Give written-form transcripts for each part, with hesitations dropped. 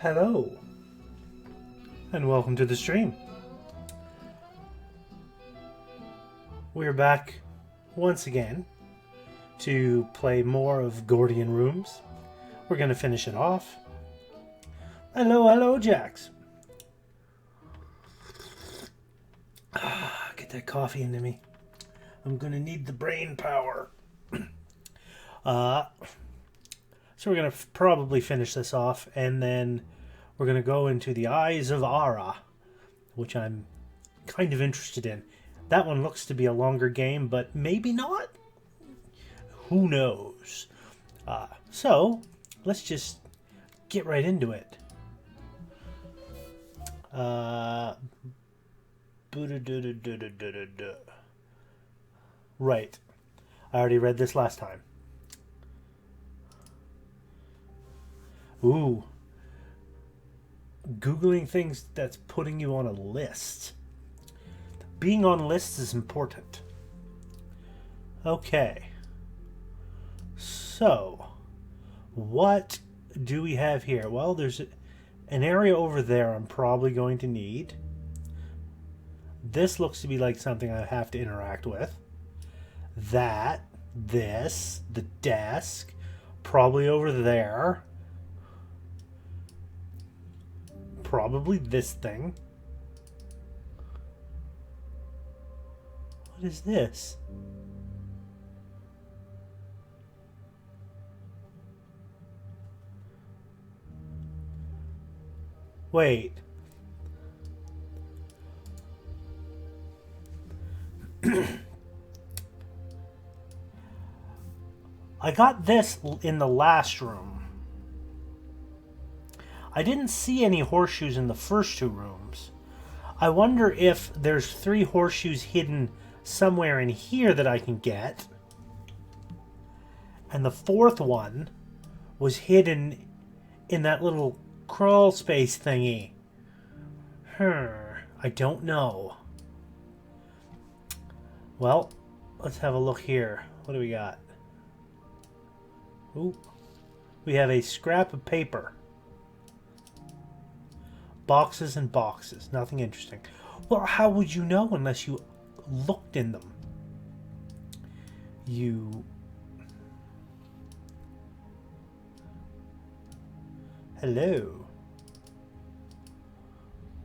Hello, and welcome to the stream. We're back once again to play more of Gordian Rooms. We're going to finish it off. Hello, Jax. Get that coffee into me. I'm going to need the brain power. So we're going to probably finish this off, and then we're going to go into the Eyes of Ara, which I'm kind of interested in. That one looks to be a longer game, but maybe not? Who knows? So, let's just get right into it. Right. I already read this last time. Ooh. Googling things that's putting you on a list. Being on lists is important. Okay. So, what do we have here? Well, there's an area over there I'm probably going to need. This looks to be like something I have to interact with. This, the desk, probably over there. Probably this thing. What is this? Wait. I got this in the last room. I didn't see any horseshoes in the first two rooms. I wonder if there's 3 horseshoes hidden somewhere in here that I can get. And the 4th one was hidden in that little crawl space thingy. I don't know. Well, let's have a look here. What do we got? Ooh. We have a scrap of paper. Boxes and boxes. Nothing interesting. Well, how would you know unless you looked in them? Hello.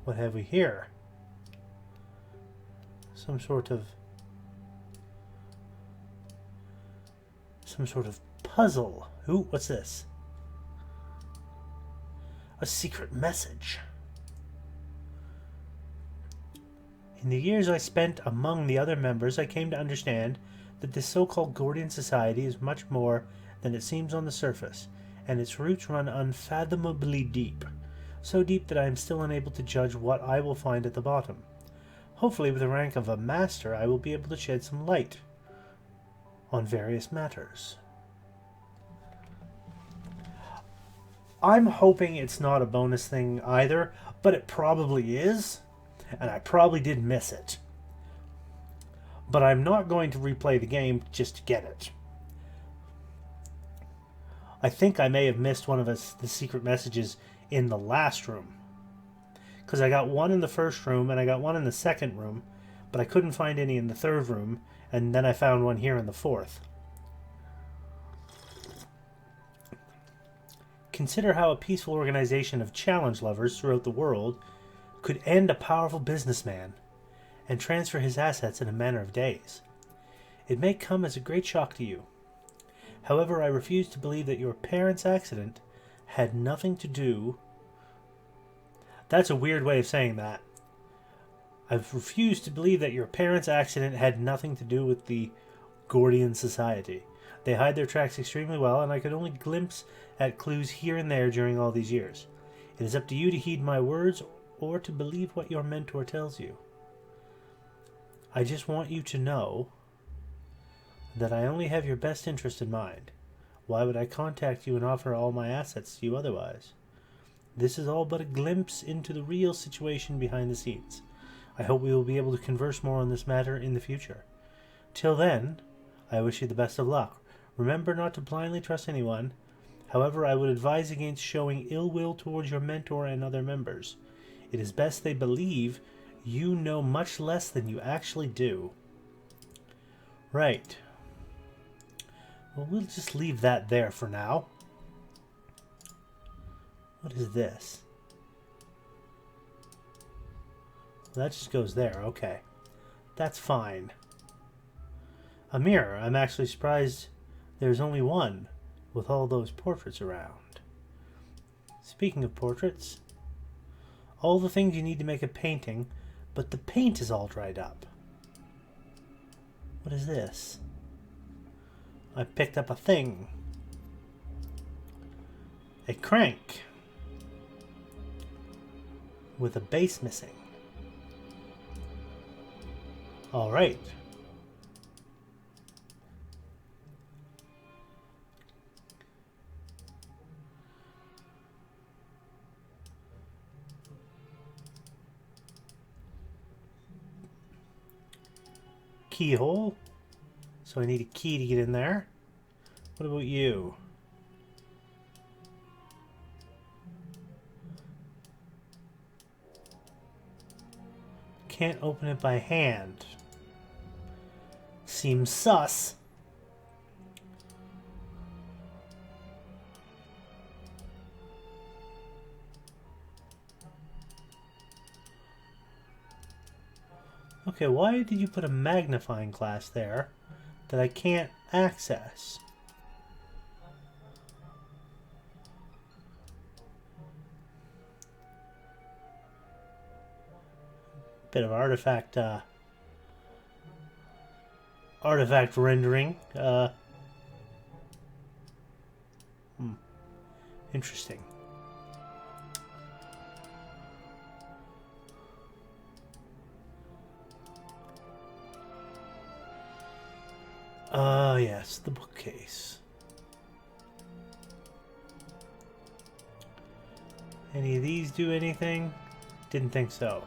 What have we here? Some sort of puzzle. Ooh, what's this? A secret message. In the years I spent among the other members, I came to understand that this so-called Gordian society is much more than it seems on the surface, and its roots run unfathomably deep, so deep that I am still unable to judge what I will find at the bottom. Hopefully, with the rank of a master, I will be able to shed some light on various matters. I'm hoping it's not a bonus thing either, but it probably is. And I probably did miss it. But I'm not going to replay the game just to get it. I think I may have missed one of the secret messages in the last room. Because I got one in the first room and I got one in the second room, but I couldn't find any in the third room, and then I found one here in the fourth. Consider how a peaceful organization of challenge lovers throughout the world could end a powerful businessman and transfer his assets in a matter of days. It may come as a great shock to you. However, I refuse to believe that your parents' accident had nothing to do... That's a weird way of saying that. I refuse to believe that your parents' accident had nothing to do with the Gordian Society. They hide their tracks extremely well, and I could only glimpse at clues here and there during all these years. It is up to you to heed my words or to believe what your mentor tells you. I just want you to know that I only have your best interest in mind. Why would I contact you and offer all my assets to you otherwise? This is all but a glimpse into the real situation behind the scenes. I hope we will be able to converse more on this matter in the future. Till then, I wish you the best of luck. Remember not to blindly trust anyone. However, I would advise against showing ill will towards your mentor and other members. It is best they believe you know much less than you actually do. Right. Well, we'll just leave that there for now. What is this? Well, that just goes there. Okay. That's fine. A mirror. I'm actually surprised there's only one with all those portraits around. Speaking of portraits, all the things you need to make a painting, but the paint is all dried up. What is this? I picked up a thing. A crank with a base missing. All right. Keyhole. So I need a key to get in there. What about you? Can't open it by hand. Seems sus. Okay, why did you put a magnifying glass there that I can't access? Bit of artifact rendering. Interesting. Yes, the bookcase. Any of these do anything? Didn't think so.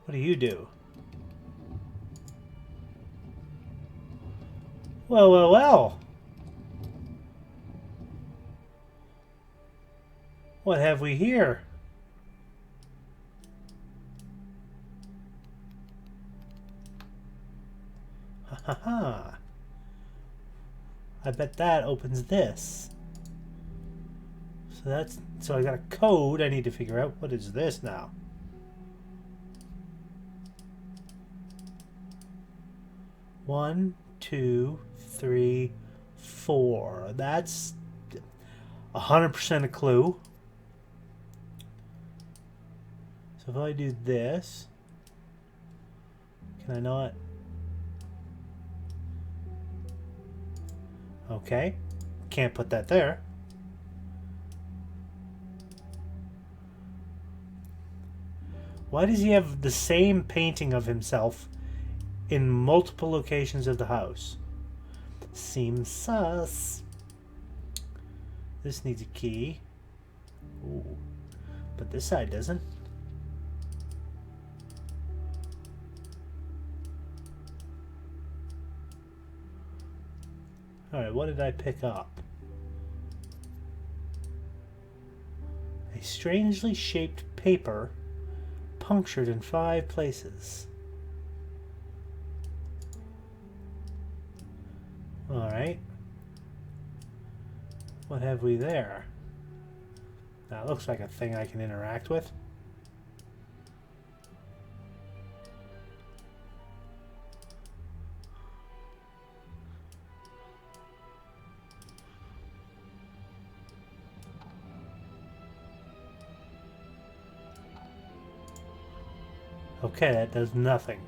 What do you do? Well, well, well. What have we here? Ha ha ha. I bet that opens this. So I got a code I need to figure out. What is this now? One, two, three, four. That's 100% a clue. So if I do this, can I not? Okay, can't put that there. Why does he have the same painting of himself in multiple locations of the house? Seems sus. This needs a key. Ooh. But this side doesn't. Alright, what did I pick up? A strangely shaped paper punctured in 5 places. Alright. What have we there? That looks like a thing I can interact with. Okay, that does nothing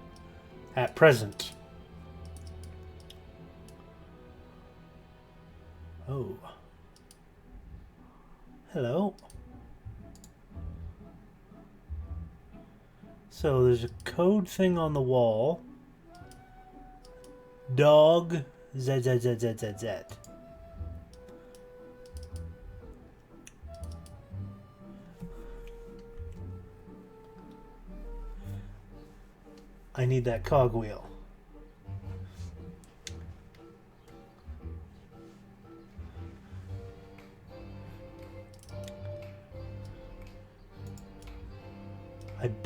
at present. Oh. Hello. So there's a code thing on the wall. Dog ZZZZZZ. I need that cogwheel.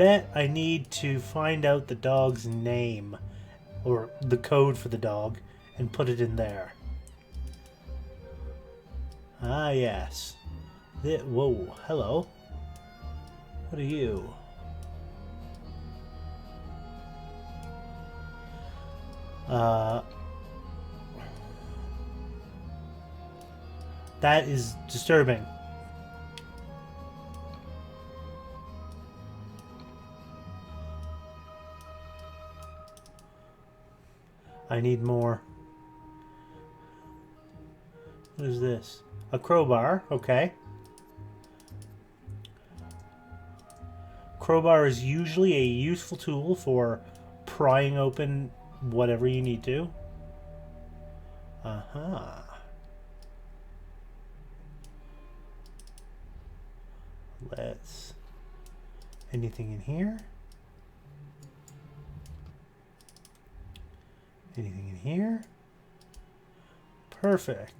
bet I need to find out the dog's name, or the code for the dog, and put it in there. Ah, yes. Whoa, hello. What are you? That is disturbing. I need more. What is this? A crowbar, okay. Crowbar is usually a useful tool for prying open whatever you need to. Uh-huh. Let's... Anything in here? Anything in here? Perfect.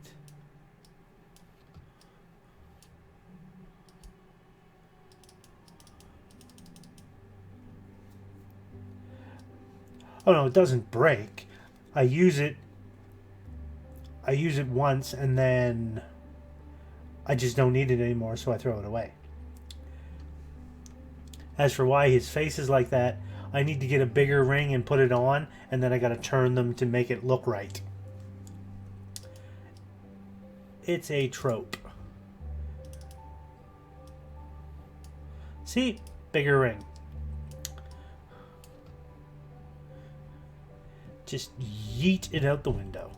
Oh no, it doesn't break. I use it once and then I just don't need it anymore, so I throw it away. As for why his face is like that, I need to get a bigger ring and put it on, and then I gotta turn them to make it look right. It's a trope. See? Bigger ring. Just yeet it out the window.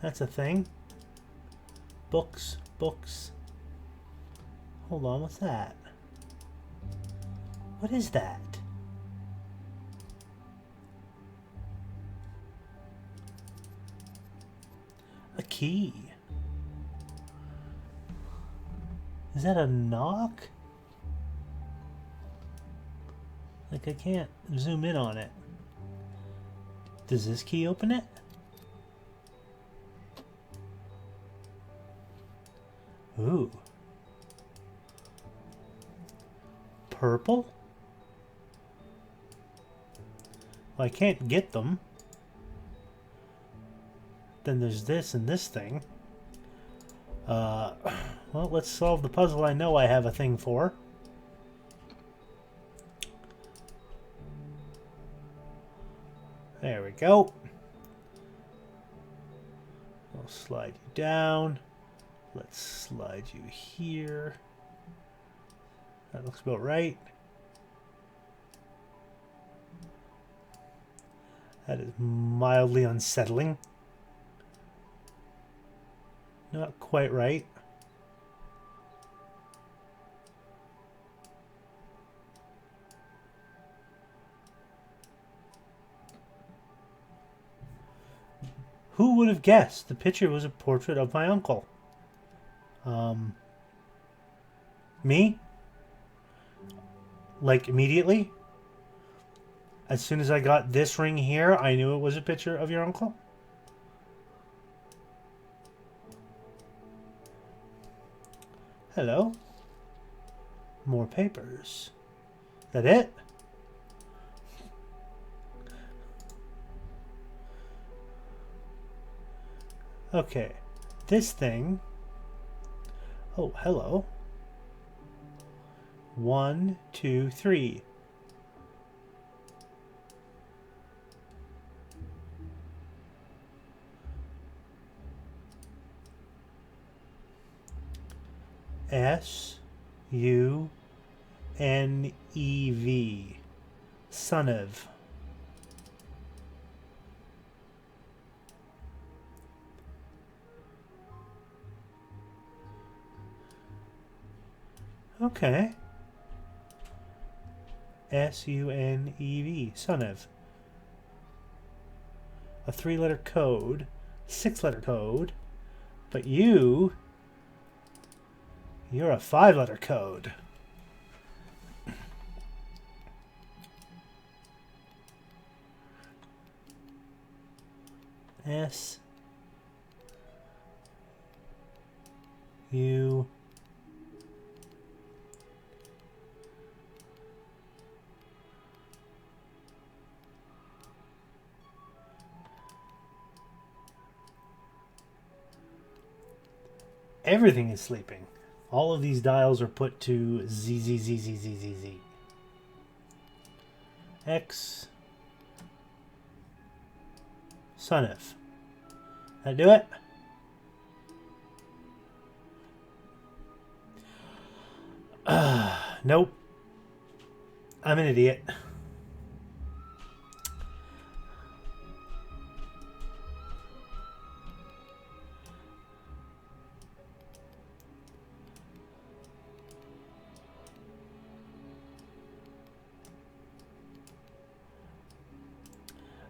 That's a thing. Books, books. Hold on, what's that? What is that? A key. Is that a knock? Like, I can't zoom in on it. Does this key open it? Ooh. Purple? Well, I can't get them. Then there's this and this thing. Well, let's solve the puzzle I know I have a thing for. There we go. I'll slide you down. Let's slide you here. That looks about right. That is mildly unsettling. Not quite right. Who would have guessed the picture was a portrait of my uncle? Me? Like, immediately? As soon as I got this ring here, I knew it was a picture of your uncle? Hello? More papers. Is that it? Okay. This thing... Oh, hello. 1, 2, 3. S-U-N-E-V. Son of. Okay. S-U-N-E-V. Son of. A 3-letter code. 6-letter code. But you're a 5-letter code. S U Everything is sleeping. All of these dials are put to Z, Z, Z, Z, Z, Z, Z. X. Sunif. That do it? Nope. I'm an idiot.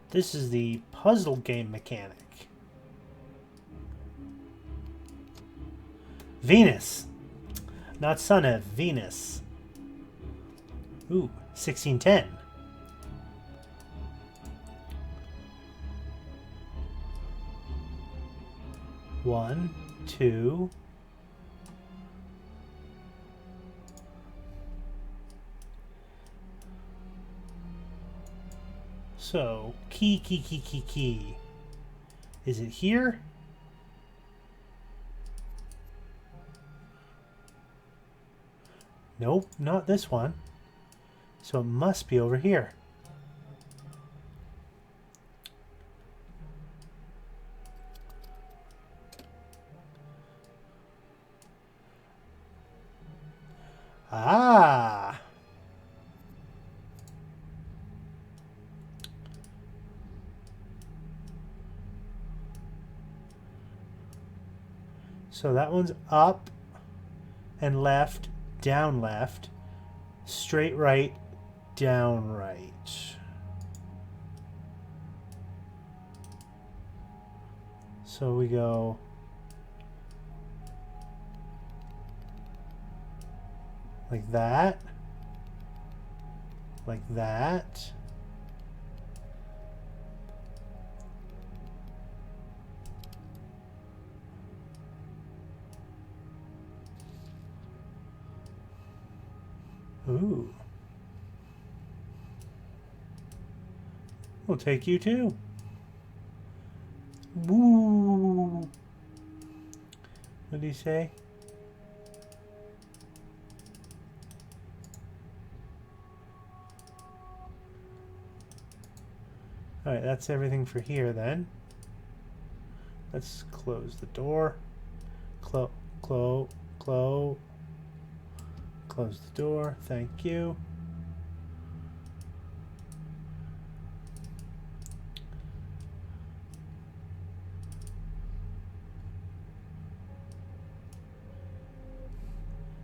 This is the puzzle game mechanic. Venus. Not Sunif, Venus. Ooh, 1610. One, two. So, key. Is it here? Nope, not this one. So it must be over here. Ah! So that one's up and left, down left, straight right, down right. So we go like that, like that. Ooh. We'll take you too. Woo. What did he say? Alright, that's everything for here then. Let's close the door. Close the door. Thank you.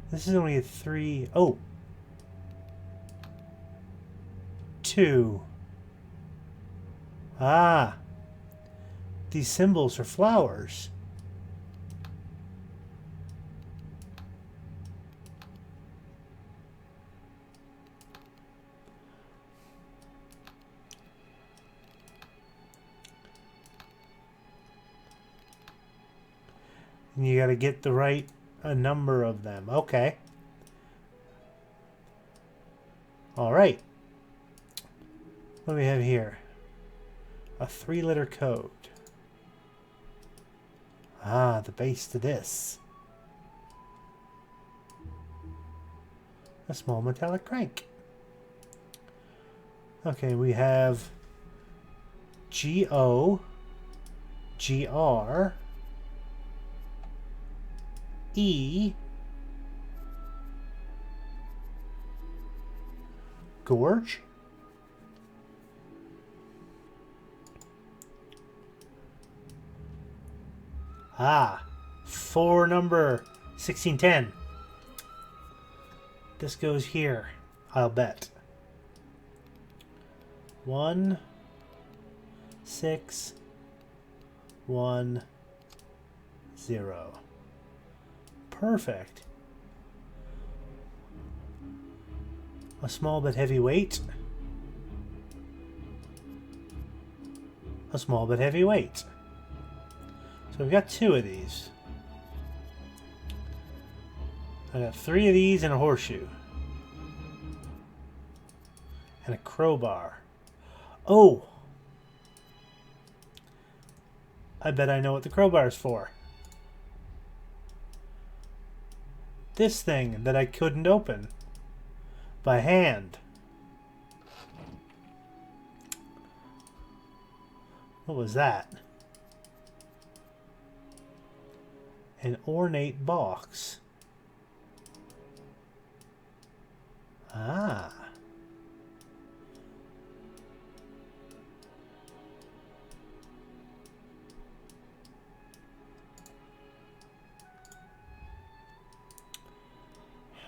This is only a 3. Oh. 2. Ah. These symbols are flowers. And you got to get the right number of them. Okay. All right. What do we have here? A 3-letter code. Ah, the base to this. A small metallic crank. Okay, we have G-O, G-R, E, gorge, ah, 4 number 1610. This goes here, I'll bet. 1 6 1 0. Perfect. A small but heavy weight. A small but heavy weight. So we got 2 of these. I got 3 of these and a horseshoe. And a crowbar. Oh! I bet I know what the crowbar is for. This thing that I couldn't open by hand. What was that? An ornate box. Ah.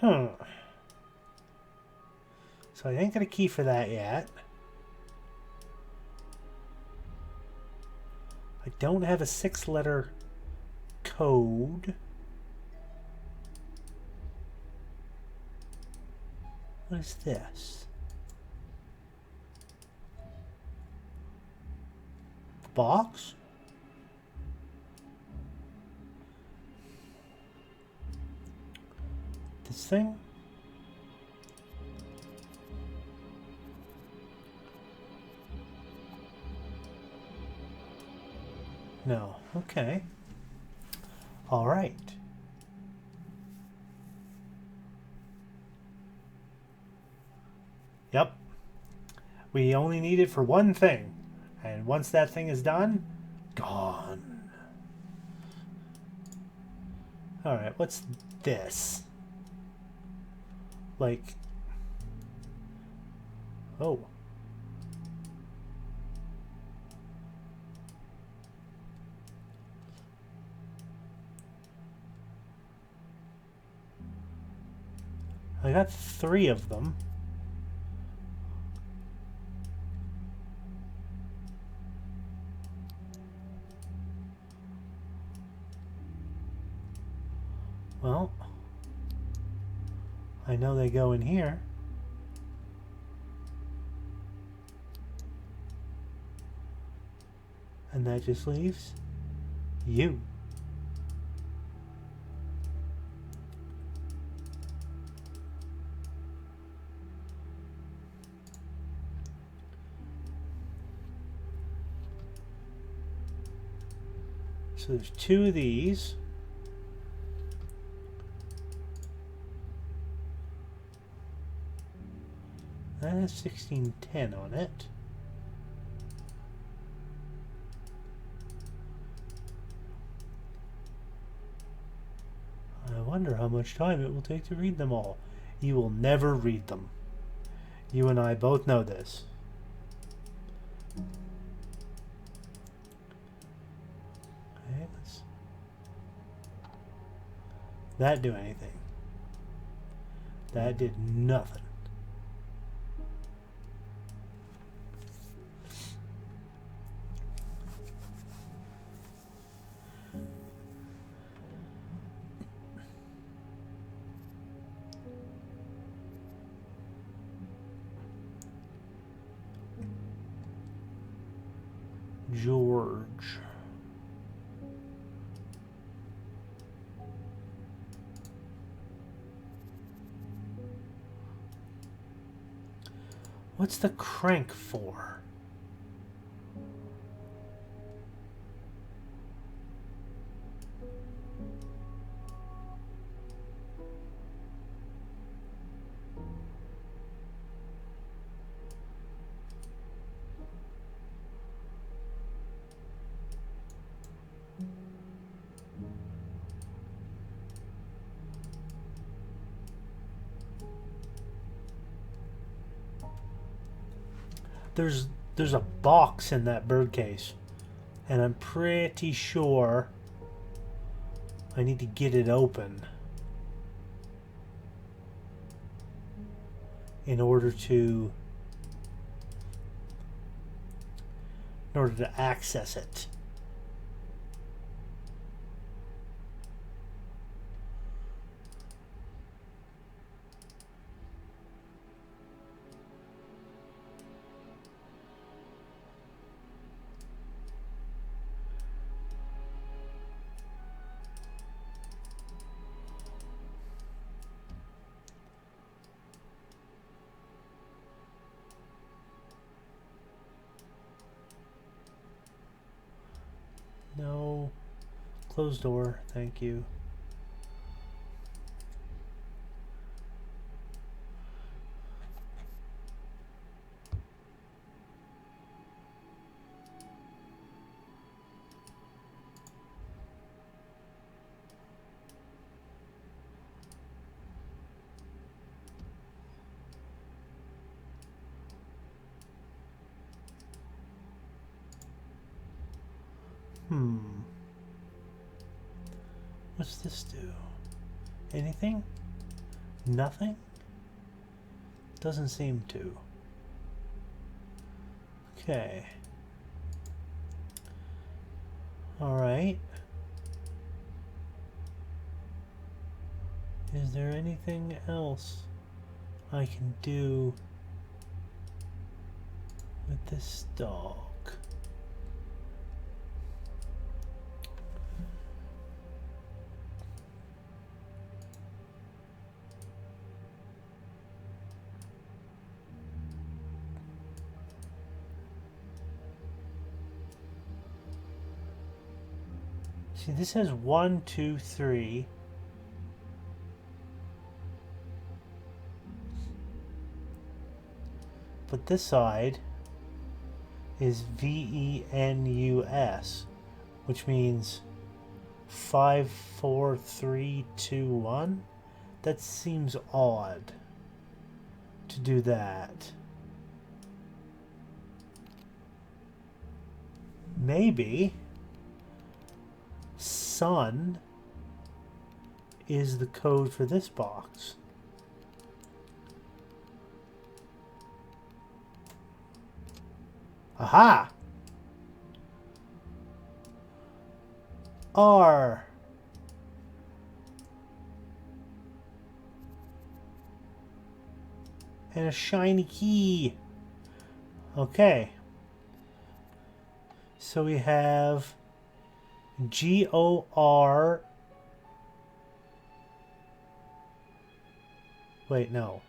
Huh. So I ain't got a key for that yet. I don't have a 6-letter code. What is this? Box? This thing? No. Okay. All right. Yep. We only need it for one thing. And once that thing is done, gone. All right. What's this? Like... Oh. I got 3 of them. Well, I know they go in here. And that just leaves you. So there's 2 of these. That has 1610 on it. I wonder how much time it will take to read them all. You will never read them. You and I both know this. Okay, let's... That do anything? That did nothing. George. What's the crank for? There's a box in that bird case, and I'm pretty sure I need to get it open in order to access it. Closed door, thank you. What's this do? Anything? Nothing? Doesn't seem to. Okay. Alright. Is there anything else I can do with this dog? See, this has 1, 2, 3. But this side is VENUS, which means 5, 4, 3, 2, 1. That seems odd to do that. Maybe sun is the code for this box. Aha! R. And a shiny key. Okay. So we have GOR. Wait, no.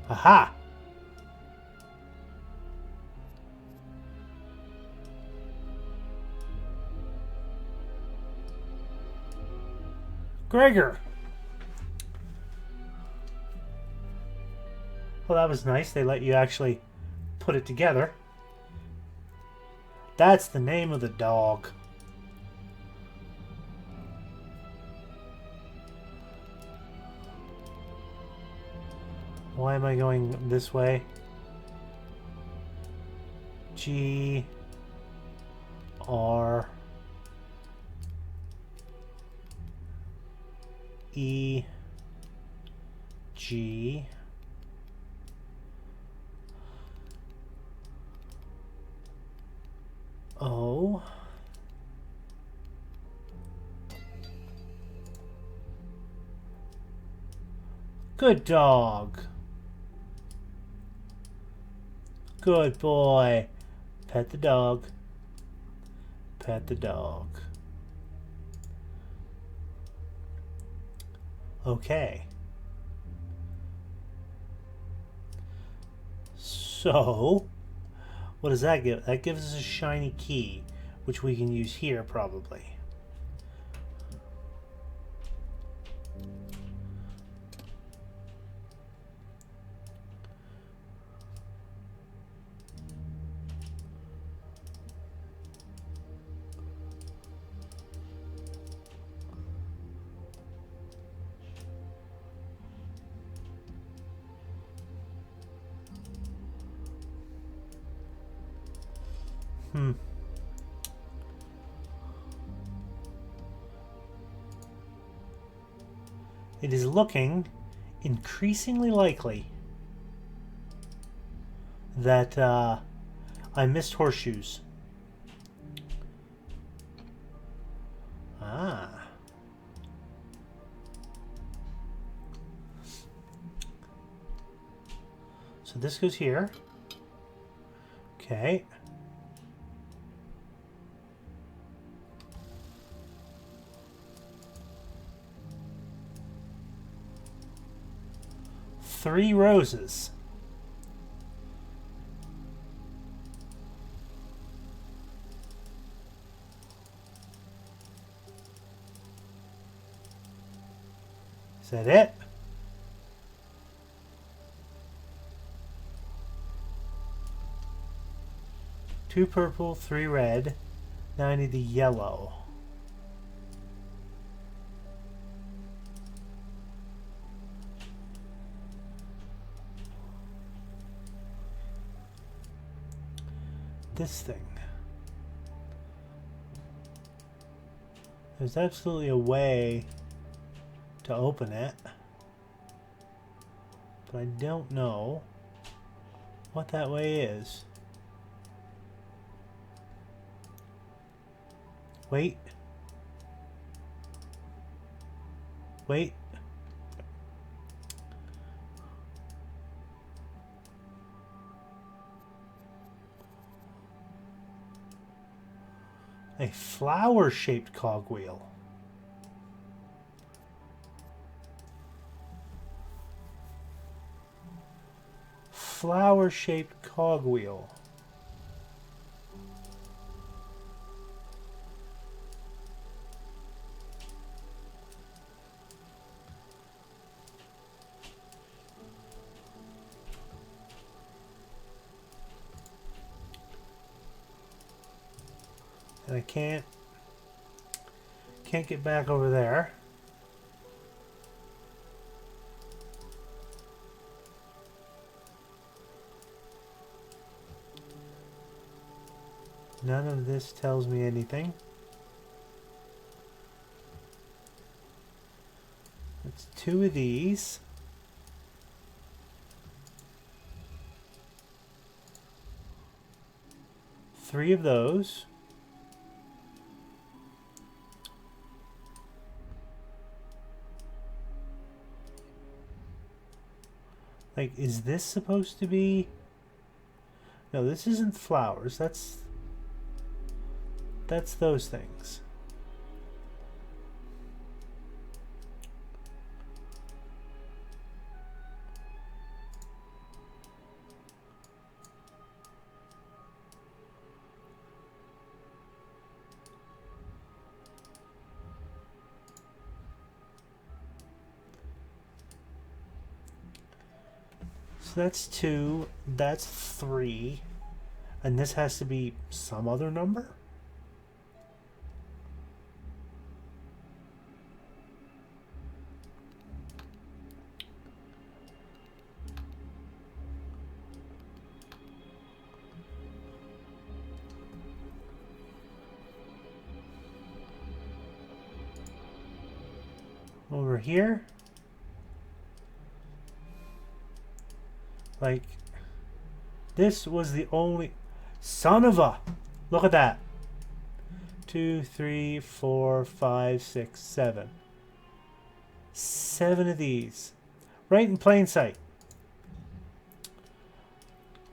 Aha! Gregor! Well, that was nice. They let you actually put it together. That's the name of the dog. Why am I going this way? G R E G O Good dog. Good boy. Pet the dog. Pet the dog. Okay. So, what does that give? That gives us a shiny key, which we can use here probably. It is looking increasingly likely that I missed horseshoes. Ah. So this goes here. Okay. 3 roses. Is that it? Two purple, 3 red. Now I need the yellow. This thing. There's absolutely a way to open it, but I don't know what that way is. Wait. Wait. A flower-shaped cogwheel. Flower-shaped cogwheel. And I can't get back over there. None of this tells me anything. It's 2 of these. Three of those. Like, is this supposed to be... No, this isn't flowers. That's those things. So that's 2, that's 3, and this has to be some other number? Over here? Like, this was the only... Son of a... Look at that. 2, 3, 4, 5, 6, 7. 7 of these. Right in plain sight.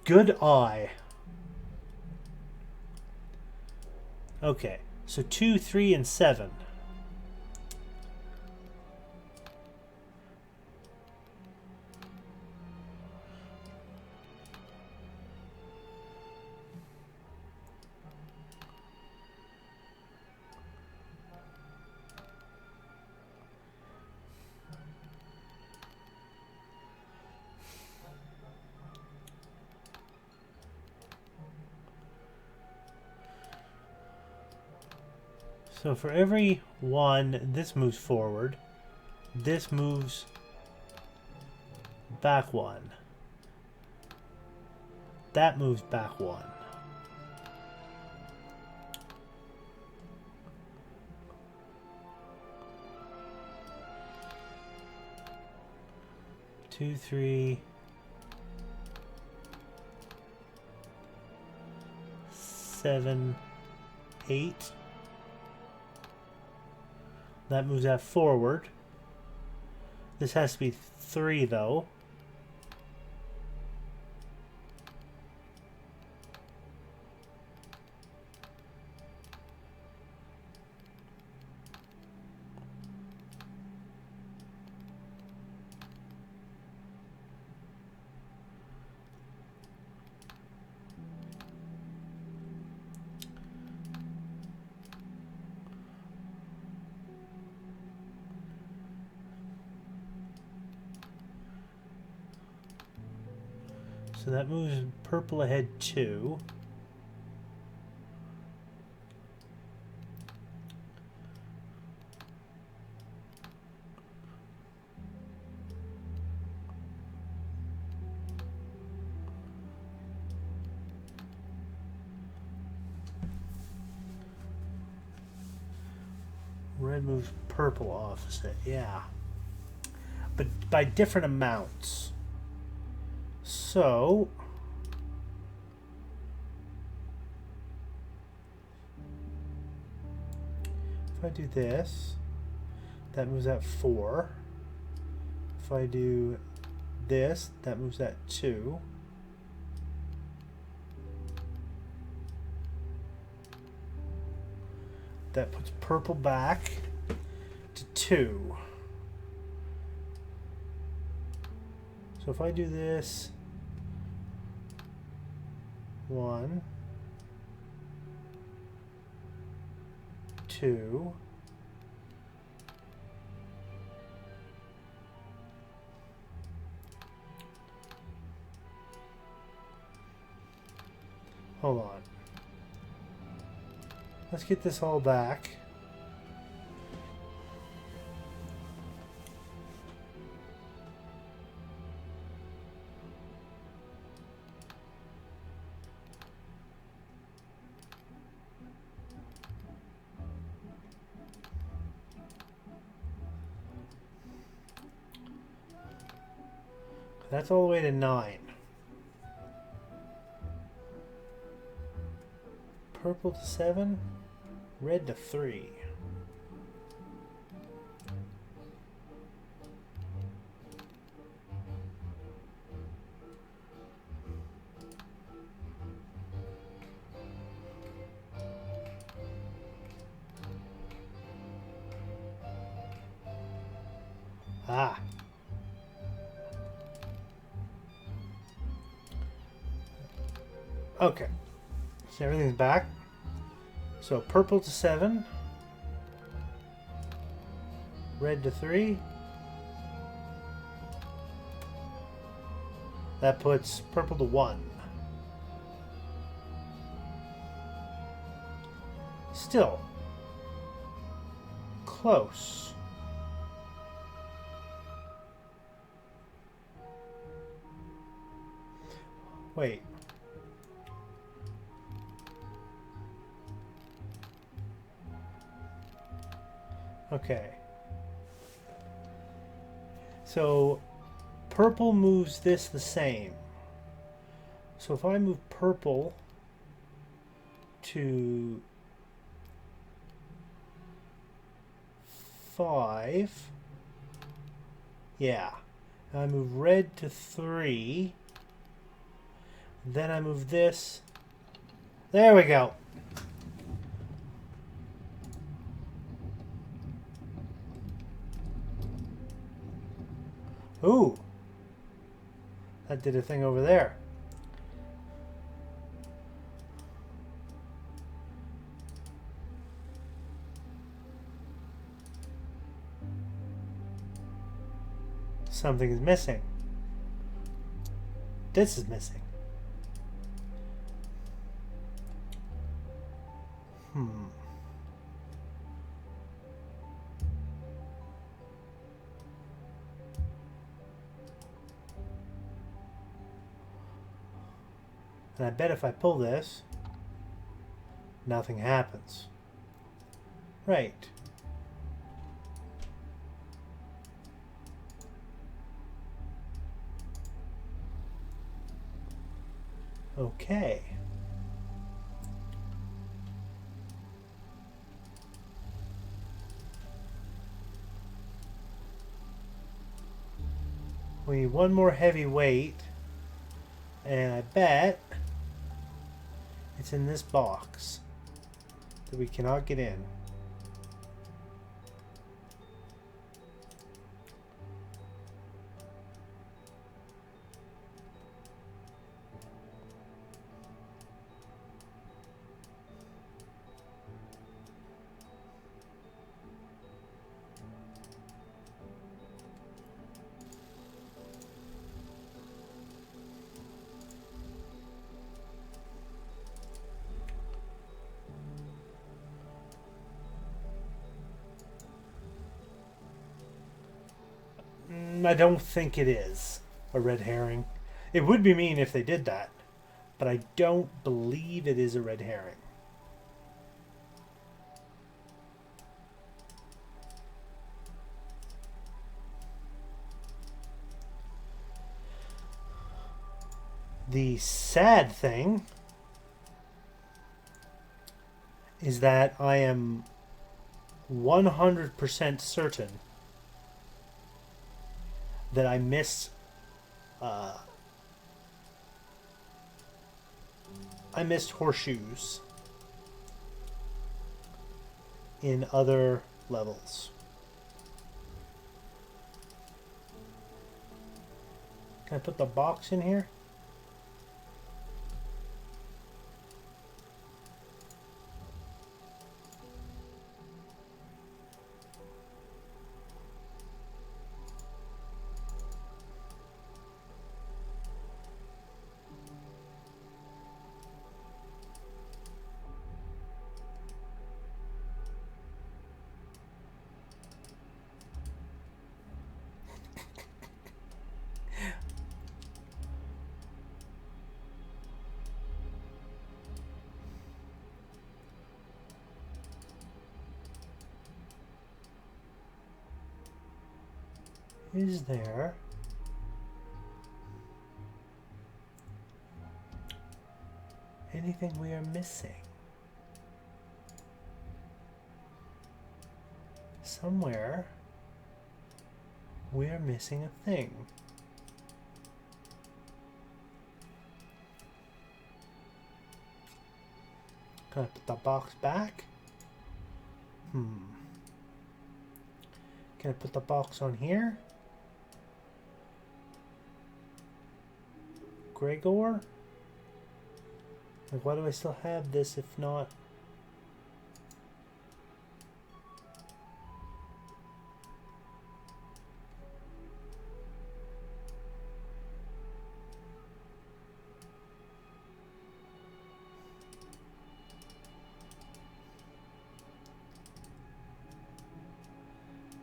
Good eye. Okay, so 2, 3, and 7. So for every 1, this moves forward. This moves back 1. That moves back 1. Two, 3, 7, 8. That moves that forward. This has to be 3, though. So that moves purple ahead 2. Red moves purple opposite, yeah. But by different amounts. So if I do this, that moves at 4. If I do this, that moves at 2. That puts purple back to 2. So if I do this, 1, 2, hold on. Let's get this all back. That's all the way to 9. Purple to 7, red to 3. Ah. Okay. So everything's back. So purple to 7. Red to 3. That puts purple to 1. Still close. Wait. Okay. So purple moves this the same. So if I move purple to 5, yeah. I move red to 3. Then I move this. There we go. Ooh. That did a thing over there. Something is missing. This is missing. And I bet if I pull this, nothing happens. Right. Okay. We need one more heavy weight, and I bet it's in this box that we cannot get in. I don't think it is a red herring. It would be mean if they did that, but I don't believe it is a red herring. The sad thing is that I am 100% certain that I missed horseshoes in other levels. Can I put the box in here? Is there anything we are missing? Somewhere we are missing a thing. Can I put the box back? Can I put the box on here? Gregor? Like, why do I still have this if not?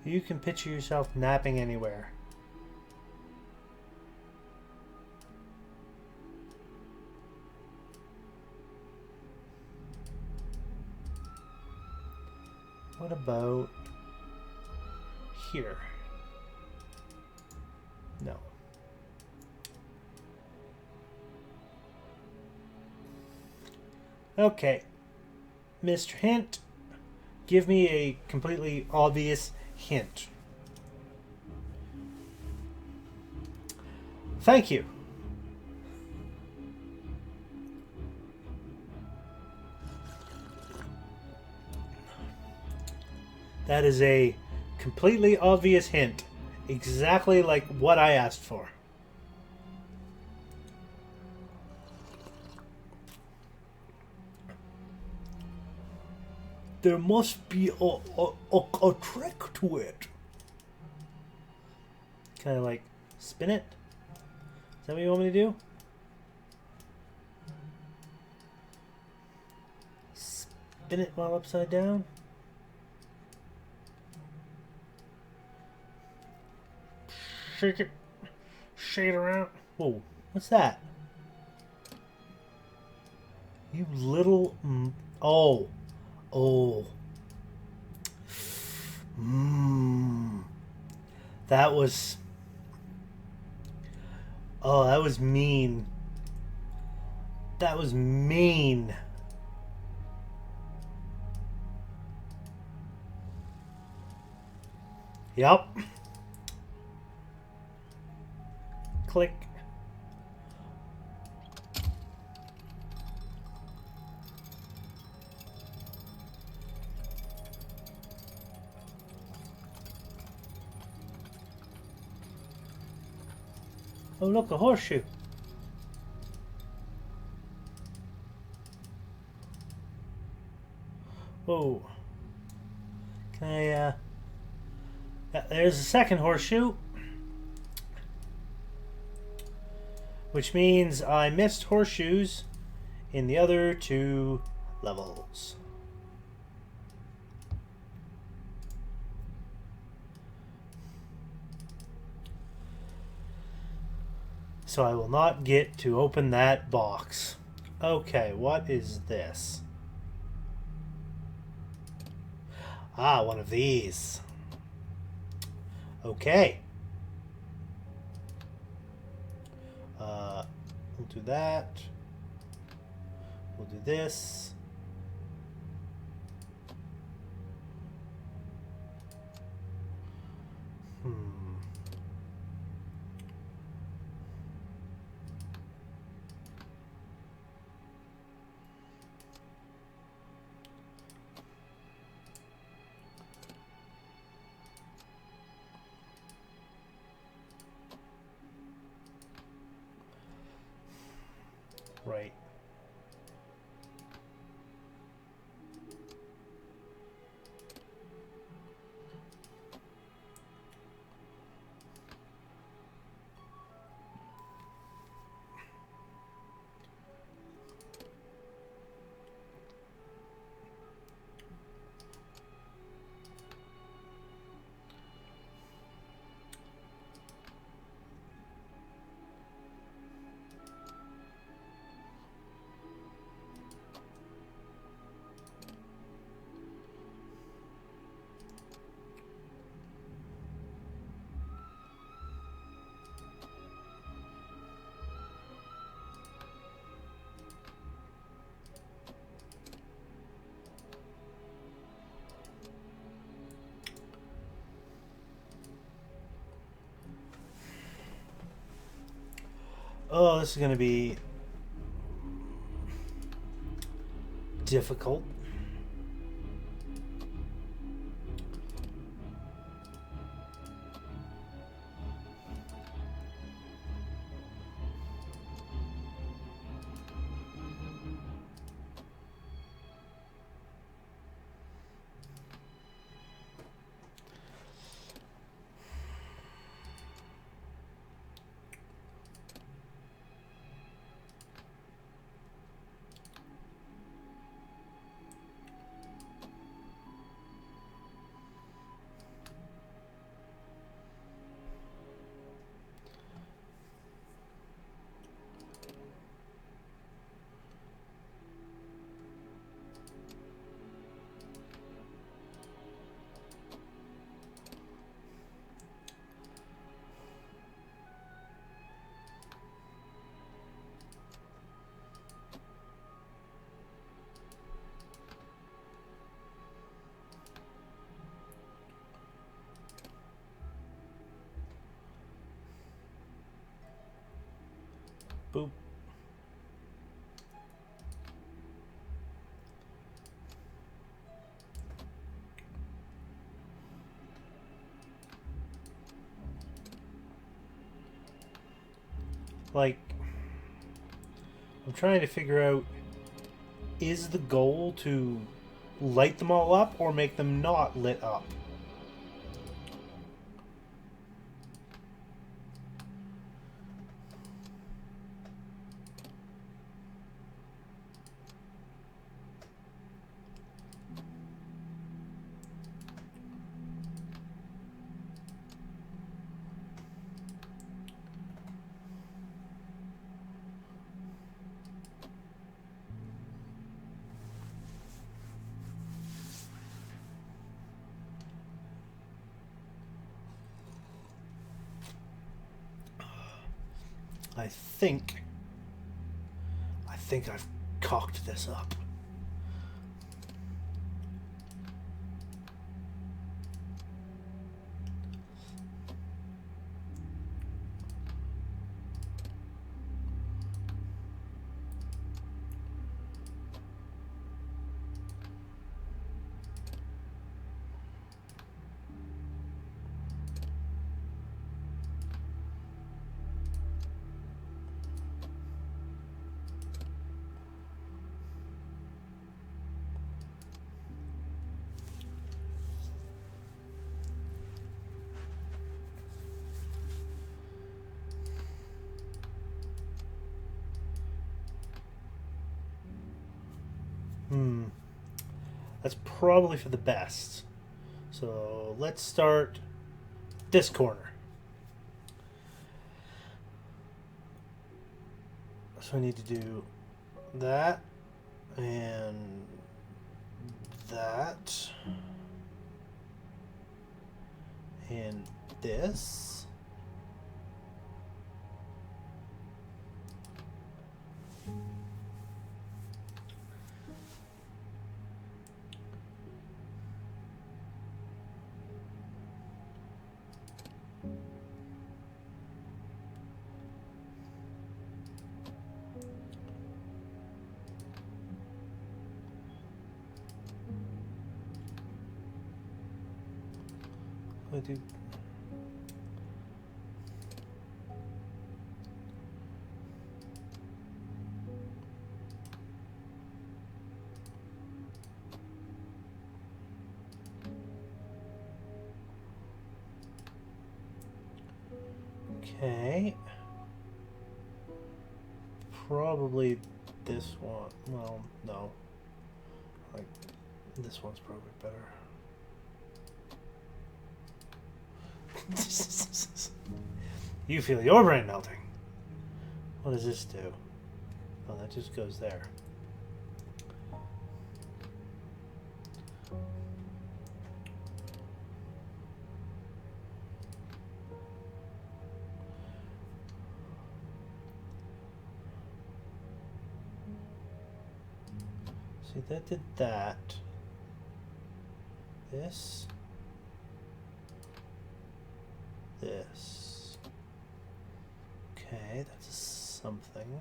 You can picture yourself napping anywhere. What about here? No. Okay. Mr. Hint, give me a completely obvious hint. Thank you. That is a completely obvious hint. Exactly like what I asked for. There must be a trick to it. Can I like spin it? Is that what you want me to do? Spin it while upside down? Shake it. Shake it around. Whoa, what's that? You little... Oh. Oh. That was... Oh, that was mean. That was mean. Yep. Click. Oh, look, a horseshoe. Whoa. Can I, yeah, there's a second horseshoe. Which means I missed horseshoes in the other two levels. So I will not get to open that box. Okay, what is this? Ah, one of these. Okay. We'll do that. We'll do this. Right. Oh, this is going to be difficult. Boop. Like, I'm trying to figure out, is the goal to light them all up or make them not lit up? I think I've cocked this up. That's probably for the best. So let's start this corner. So I need to do that and that and this. I do. Okay. Probably this one. Well, no. Like, this one's probably better. You feel your brain melting. What does this do? Oh, that just goes there. See, that did that. This. This. Okay, that's something.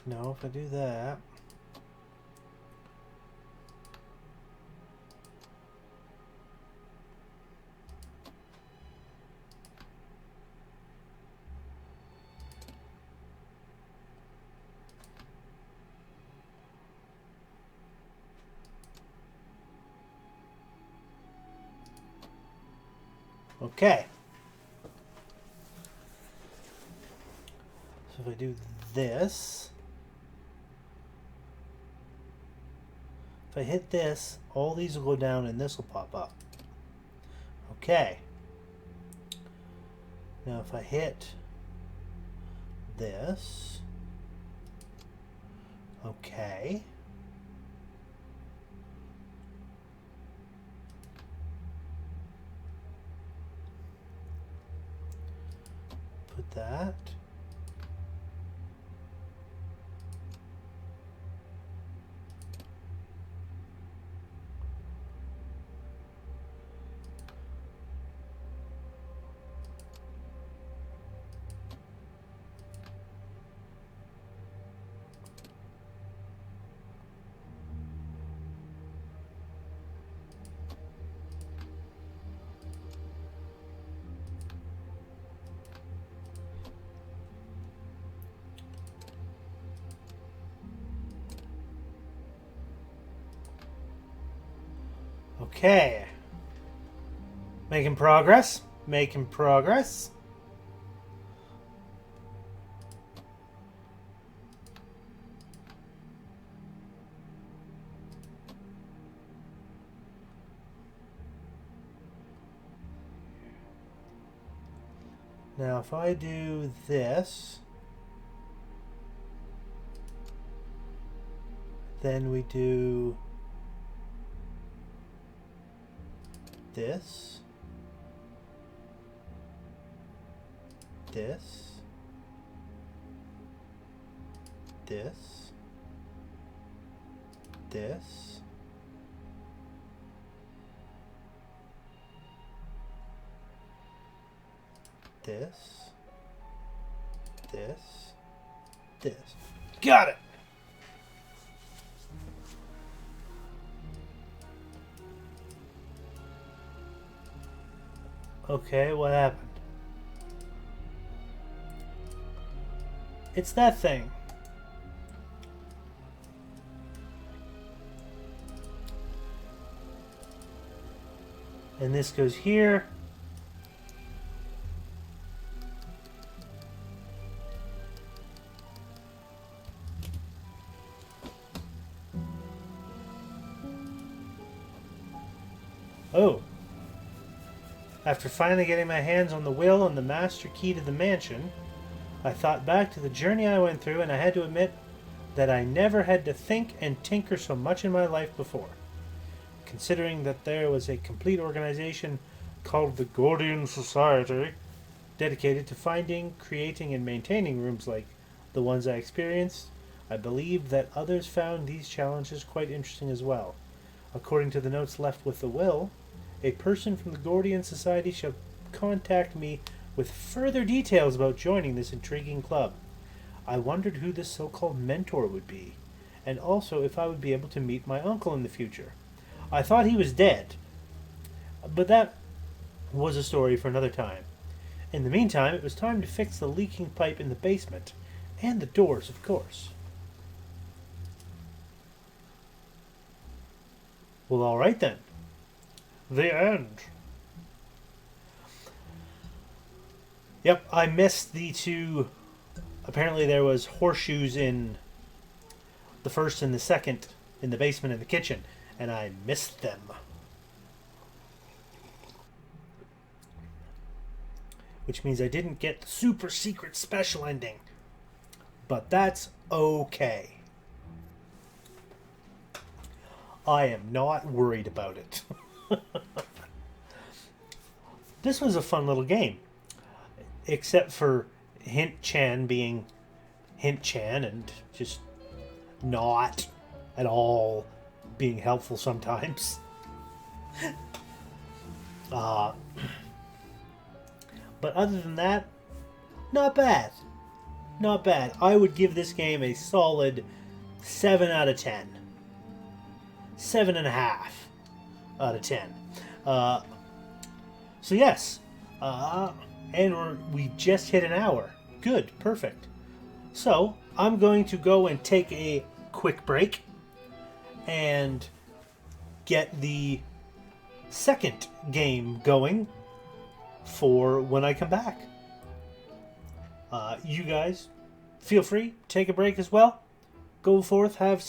Now, if I do that. Okay. So if I do this, if I hit this, all these will go down and this will pop up. Okay. Now if I hit this, okay. Put that. Okay. Making progress. Making progress. Now if I do this, then we do this, this, this, this, this, this, this. Got it! Okay, what happened? It's that thing. And this goes here. Oh, after finally getting my hands on the will and the master key to the mansion, I thought back to the journey I went through, and I had to admit that I never had to think and tinker so much in my life before. Considering that there was a complete organization called the Gordian Society dedicated to finding, creating, and maintaining rooms like the ones I experienced, I believe that others found these challenges quite interesting as well. According to the notes left with the will, a person from the Gordian Society shall contact me with further details about joining this intriguing club. I wondered who this so called mentor would be, and also if I would be able to meet my uncle in the future. I thought he was dead, but that was a story for another time. In the meantime, it was time to fix the leaking pipe in the basement, and the doors, of course. Well, alright then. The end. Yep, I missed the two. Apparently, there was horseshoes in the first and the second in the basement and the kitchen, and I missed them. Which means I didn't get the super secret special ending. But that's okay. I am not worried about it. This was a fun little game. Except for Hint Chan being Hint Chan and just not at all being helpful sometimes. Uh, but other than that, not bad. Not bad. I would give this game a solid 7 out of 10. 7.5 out of 10. So yes. And we just hit an hour. Good. Perfect. So I'm going to go and take a quick break and get the second game going for when I come back. You guys, feel free, take a break as well. Go forth, have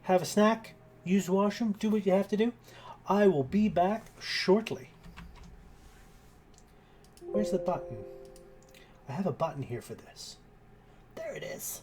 a snack, use the washroom, do what you have to do. I will be back shortly. Where's the button? I have a button here for this. There it is.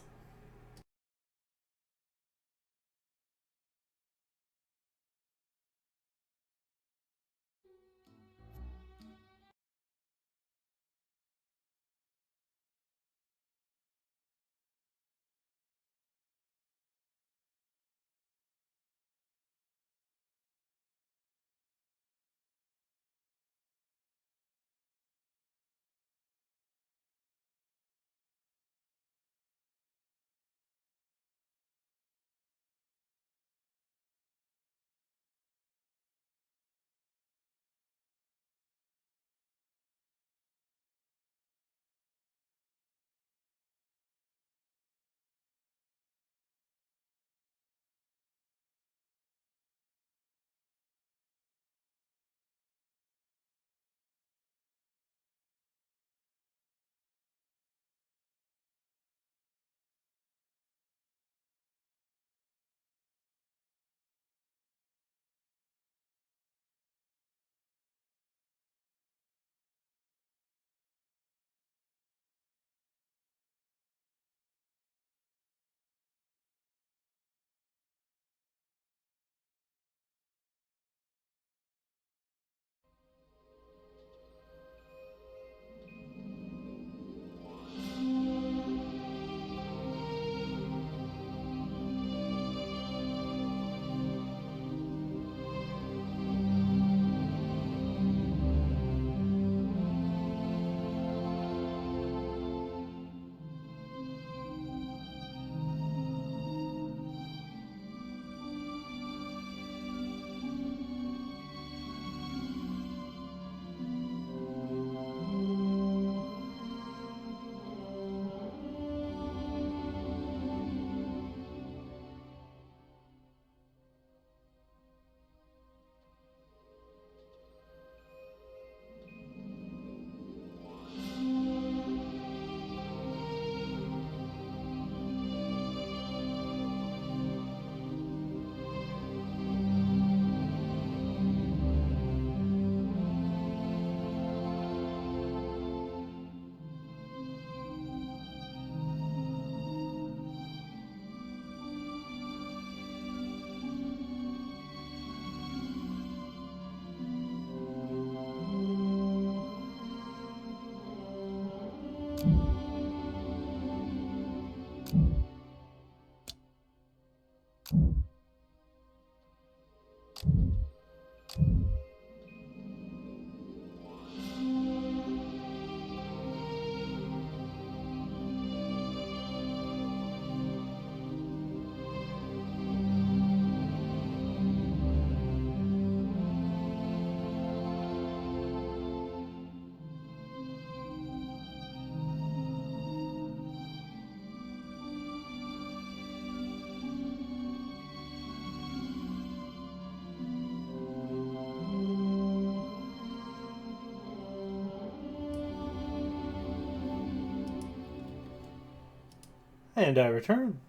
And I return.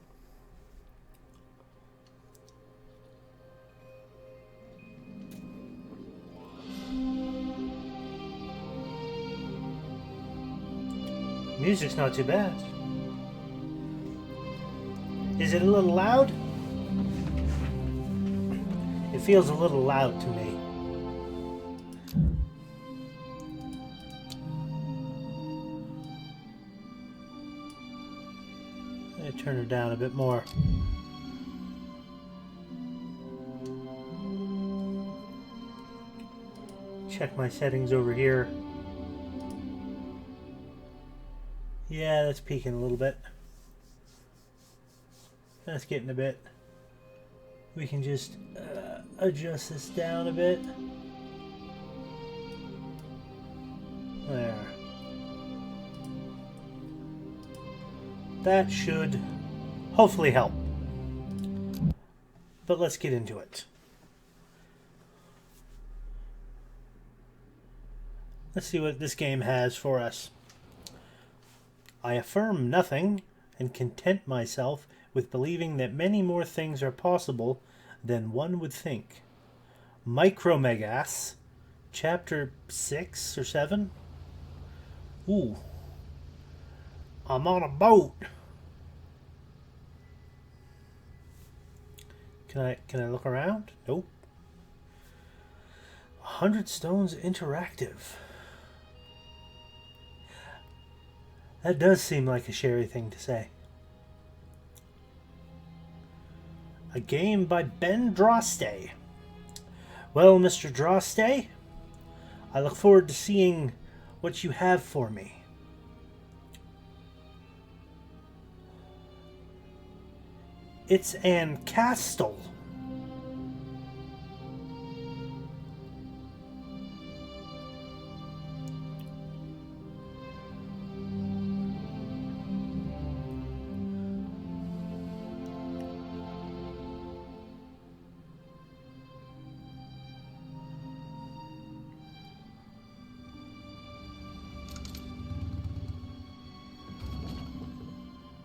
Music's not too bad. Is it a little loud? It feels a little loud to me. I'm going to turn it down a bit more. Check my settings over here. Yeah, that's peaking a little bit. That's getting a bit. We can just adjust this down a bit. There. That should hopefully help. But let's get into it. Let's see what this game has for us. I affirm nothing and content myself with believing that many more things are possible than one would think. Micromegas, chapter 6 or 7. Ooh. I'm on a boat. Can I look around? Nope. 100 Stones Interactive. That does seem like a Sherry thing to say. A game by Ben Droste. Well, Mr. Droste, I look forward to seeing what you have for me. It's an castle.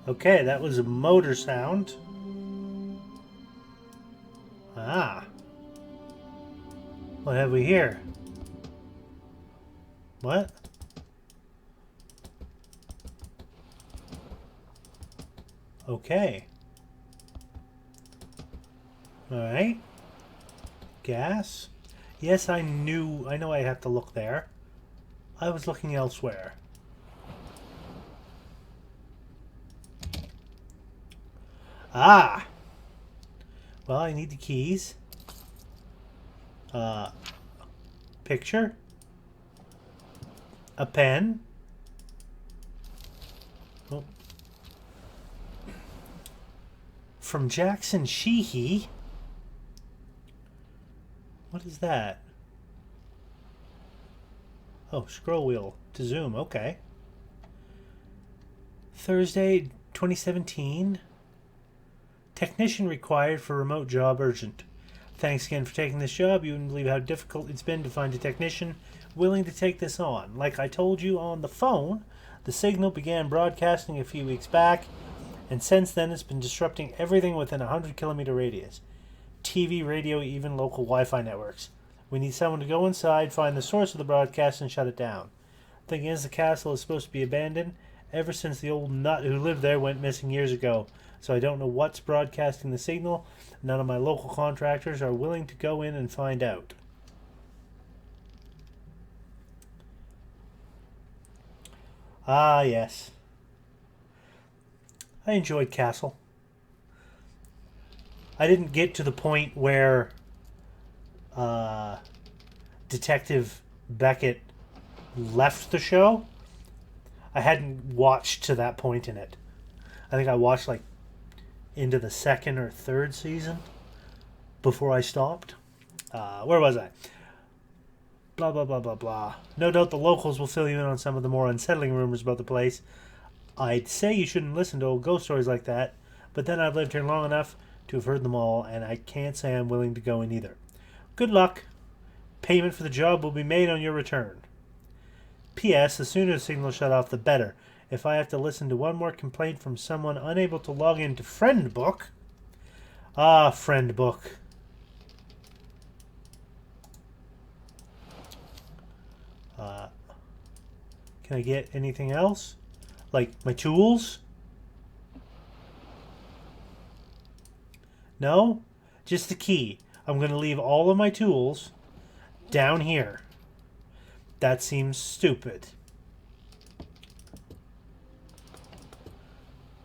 Okay, that was a motor sound. Ah. What have we here? What? Okay. Alright. Gas. Yes, I know I have to look there. I was looking elsewhere. Ah! Well, I need the keys. Picture. A pen. Oh. From Jackson Sheehy. What is that? Oh, scroll wheel to zoom. Okay. Thursday, 2017. Technician required for remote job urgent. Thanks again for taking this job. You wouldn't believe how difficult it's been to find a technician willing to take this on. Like I told you on the phone, the signal began broadcasting a few weeks back, and since then it's been disrupting everything within a 100-kilometer radius. TV, radio, even local Wi-Fi networks. We need someone to go inside, find the source of the broadcast, and shut it down. Thing is, the castle is supposed to be abandoned ever since the old nut who lived there went missing years ago. So I don't know what's broadcasting the signal. None of my local contractors are willing to go in and find out. Ah, yes. I enjoyed Castle. I didn't get to the point where Detective Beckett left the show. I hadn't watched to that point in it. I think I watched like into the second or third season before I stopped. Where was I? Blah, blah, blah, blah, blah. No doubt the locals will fill you in on some of the more unsettling rumors about the place. I'd say you shouldn't listen to old ghost stories like that, but then I've lived here long enough to have heard them all, and I can't say I'm willing to go in either. Good luck. Payment for the job will be made on your return. P.S. The sooner the signal shut off, the better. If I have to listen to one more complaint from someone unable to log into Friendbook... Ah, Friendbook. Can I get anything else? Like my tools? No? Just the key. I'm going to leave all of my tools down here. That seems stupid.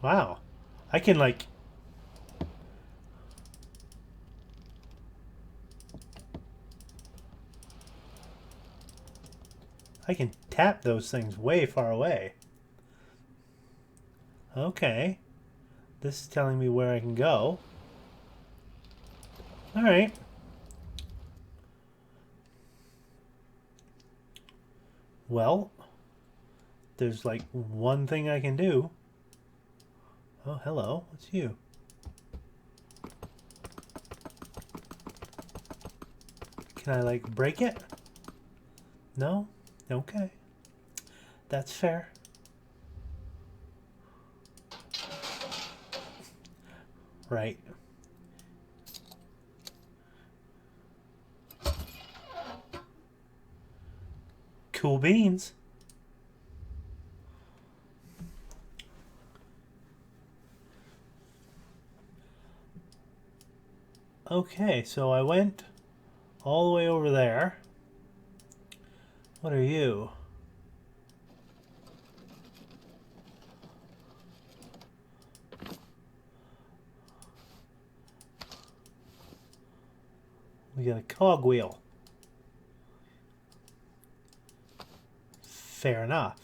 Wow. I can like... I can tap those things way far away. Okay. This is telling me where I can go. Alright. Well, there's like one thing I can do. Oh, hello. What's you? Can I like break it? No? Okay. That's fair. Right. Cool beans. Okay, so I went all the way over there. What are you? We got a cogwheel. Fair enough.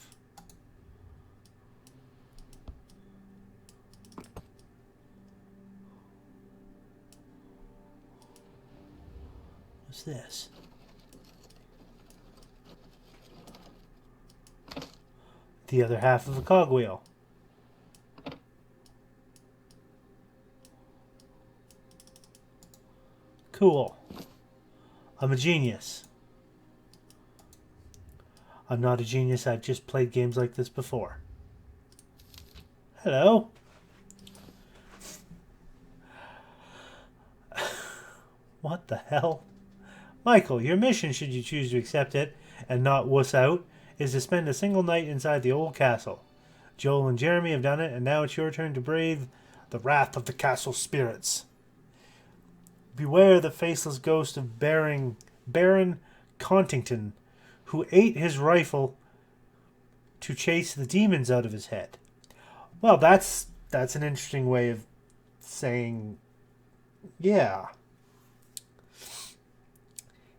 What's this? The other half of a cogwheel. Cool. I'm a genius. I'm not a genius, I've just played games like this before. Hello. What the hell? Michael, your mission, should you choose to accept it and not wuss out, is to spend a single night inside the old castle. Joel and Jeremy have done it, and now it's your turn to brave the wrath of the castle spirits. Beware the faceless ghost of Baron Contington, who ate his rifle to chase the demons out of his head. Well, that's an interesting way of saying, yeah.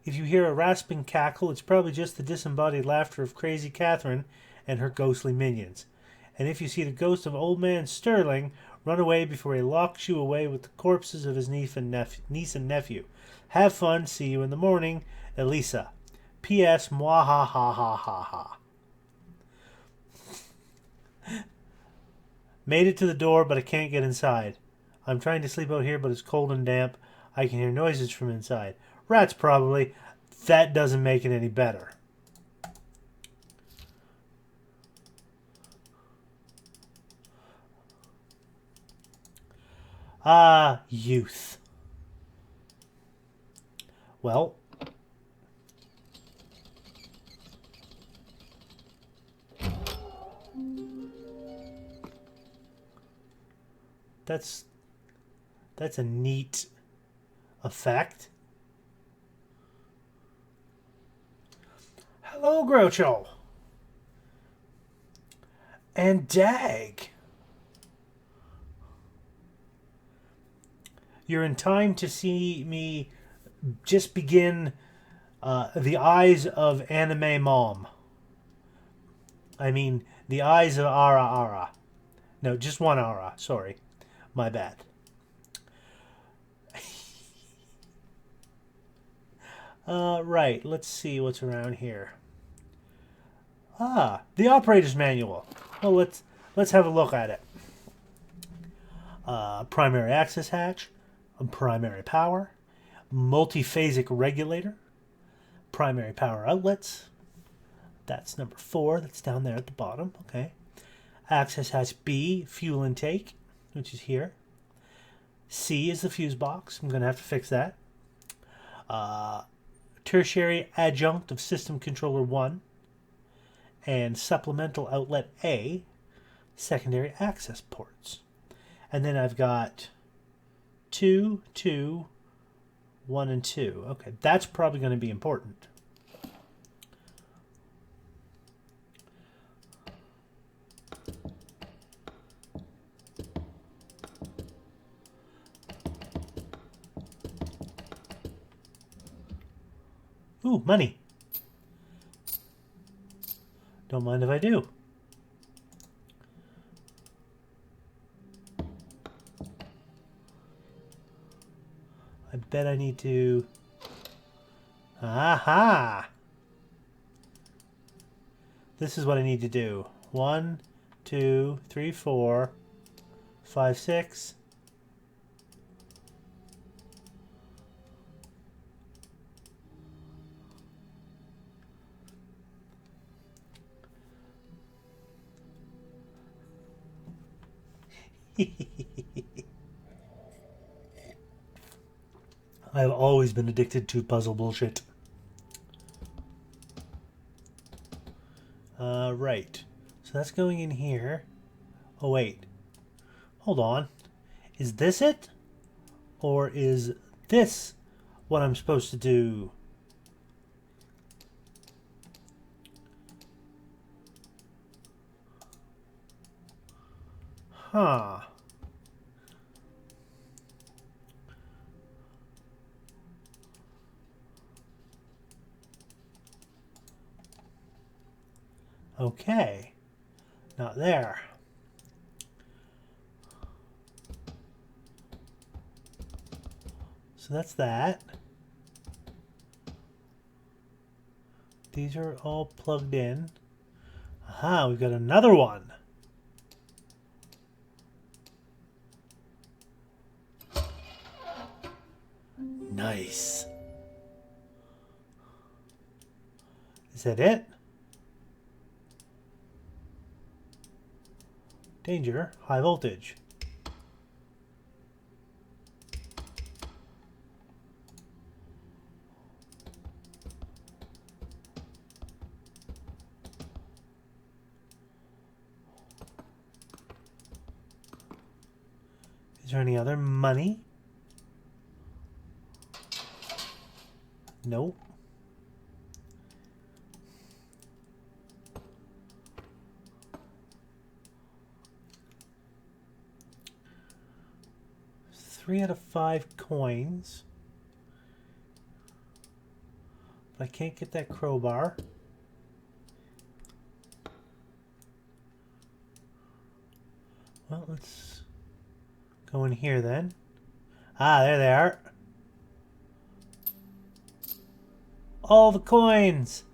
If you hear a rasping cackle, it's probably just the disembodied laughter of Crazy Catherine and her ghostly minions. And if you see the ghost of Old Man Sterling, run away before he locks you away with the corpses of his niece and nephew. Have fun. See you in the morning. Elisa. P.S. Mwah ha ha ha ha ha. Made it to the door, but I can't get inside. I'm trying to sleep out here, but it's cold and damp. I can hear noises from inside. Rats, probably. That doesn't make it any better. Ah, youth. Well, that's a neat effect. Hello, Groucho. And Dag. You're in time to see me just begin the Eyes of Anime Mom. I mean, the Eyes of Ara Ara. No, just one Ara. Sorry. My bad. Right. Let's see what's around here. Ah, the operator's manual. Well, let's have a look at it. Primary access hatch, primary power, multiphasic regulator, primary power outlets. That's number 4. That's down there at the bottom. Okay. Access hatch B, fuel intake, which is here. C is the fuse box. I'm going to have to fix that. Tertiary adjunct of system controller 1. And supplemental outlet A, secondary access ports. And then I've got 2, 2, 1, and 2. Okay, that's probably going to be important. Ooh, money. Don't mind if I do. I bet I need to... Aha! This is what I need to do. 1, 2, 3, 4, 5, 6. I've always been addicted to puzzle bullshit. Right. So that's going in here. Oh, wait. Hold on. Is this it? Or is this what I'm supposed to do? Huh. Okay. Not there. So that's that. These are all plugged in. Aha, we've got another one. Nice. Is that it? Danger, high voltage. Is there any other money? Nope. Three out of 5 coins. But I can't get that crowbar. Well, let's go in here then. Ah, there they are. All the coins.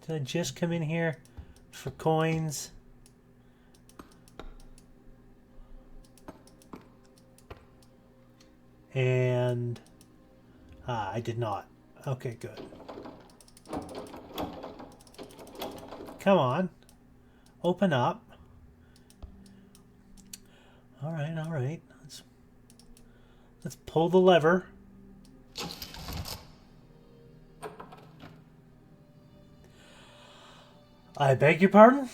Did I just come in here for coins? And I did not. Okay, good. Come on. Open up. All right, all right. Let's pull the lever. I beg your pardon?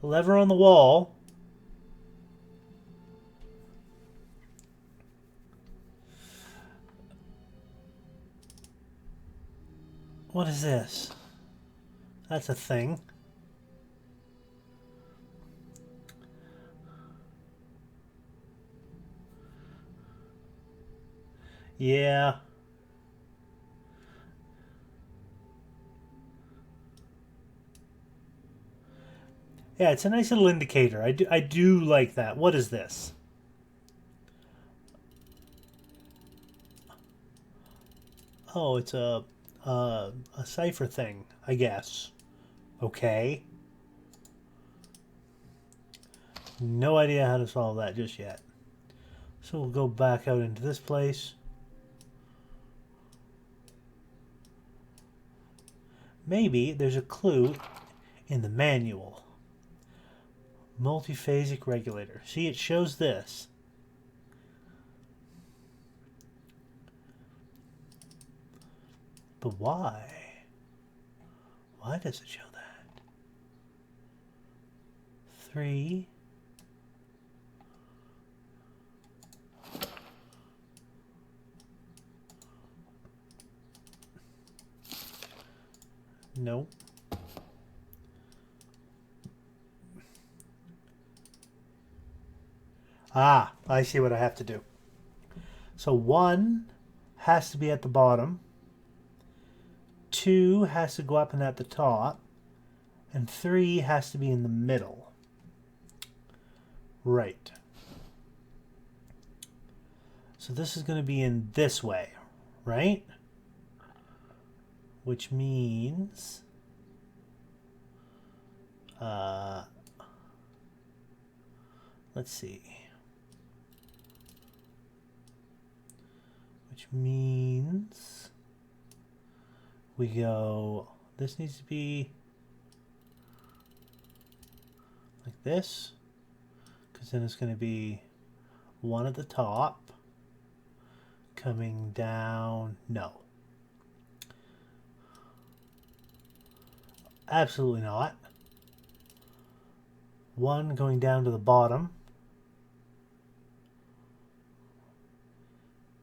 Lever on the wall. What is this? That's a thing. Yeah. Yeah, it's a nice little indicator. I do like that. What is this? Oh, it's a cipher thing, I guess. Okay. No idea how to solve that just yet. So we'll go back out into this place. Maybe there's a clue in the manual. Multiphasic regulator. See, it shows this. But why? Why does it show that? 3. Nope. Ah, I see what I have to do. So 1 has to be at the bottom. 2 has to go up and at the top. And 3 has to be in the middle. Right. So this is going to be in this way, right? Which means... let's see. Which means we go, this needs to be like this, because then it's going to be 1 at the top coming down. No. Absolutely not. 1 going down to the bottom.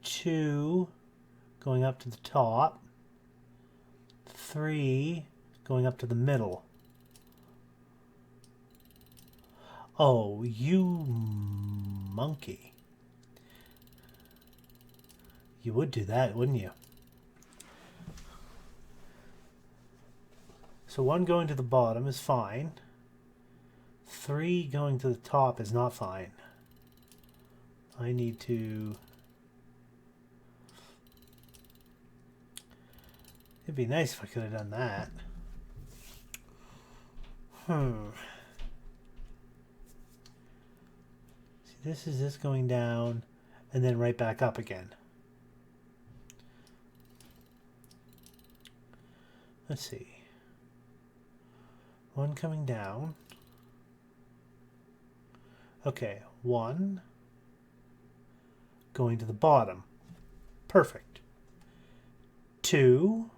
2 going up to the top. 3 going up to the middle. Oh, you monkey. You would do that, wouldn't you? So 1 going to the bottom is fine. 3 going to the top is not fine. I need to... It'd be nice if I could have done that. See, this is this going down and then right back up again. Let's see. 1 coming down. Okay, 1 going to the bottom. Perfect. 2.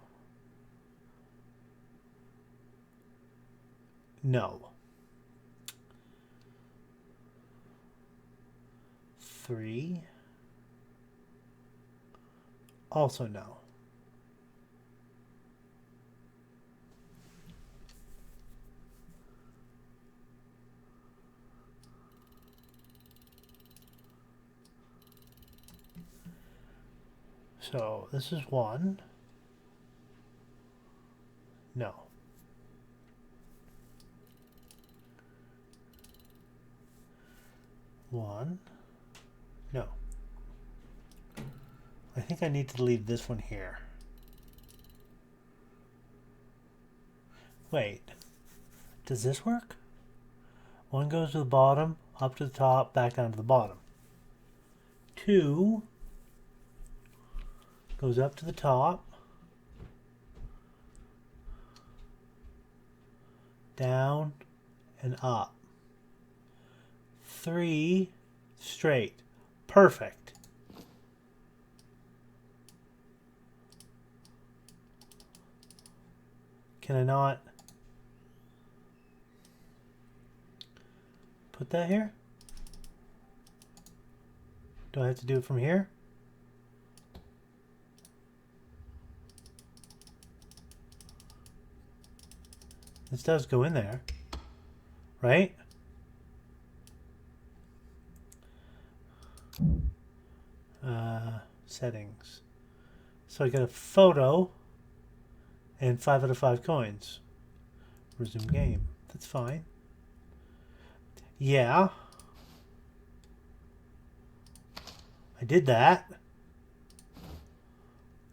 No. 3. Also no. So this is 1. No. One. No. I think I need to leave this one here. Wait. Does this work? 1 goes to the bottom, up to the top, back down to the bottom. 2 goes up to the top, down, and up. 3 straight. Perfect. Can I not put that here? Do I have to do it from here? This does go in there, right? Settings. So I got a photo and 5 out of 5 coins. Resume game. That's fine. Yeah. I did that.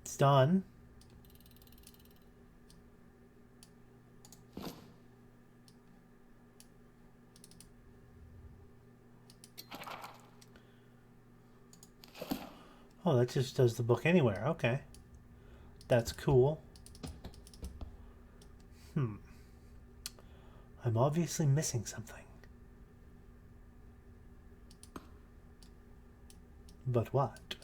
It's done. Oh, that just does the book anywhere. Okay. That's cool. I'm obviously missing something. But what?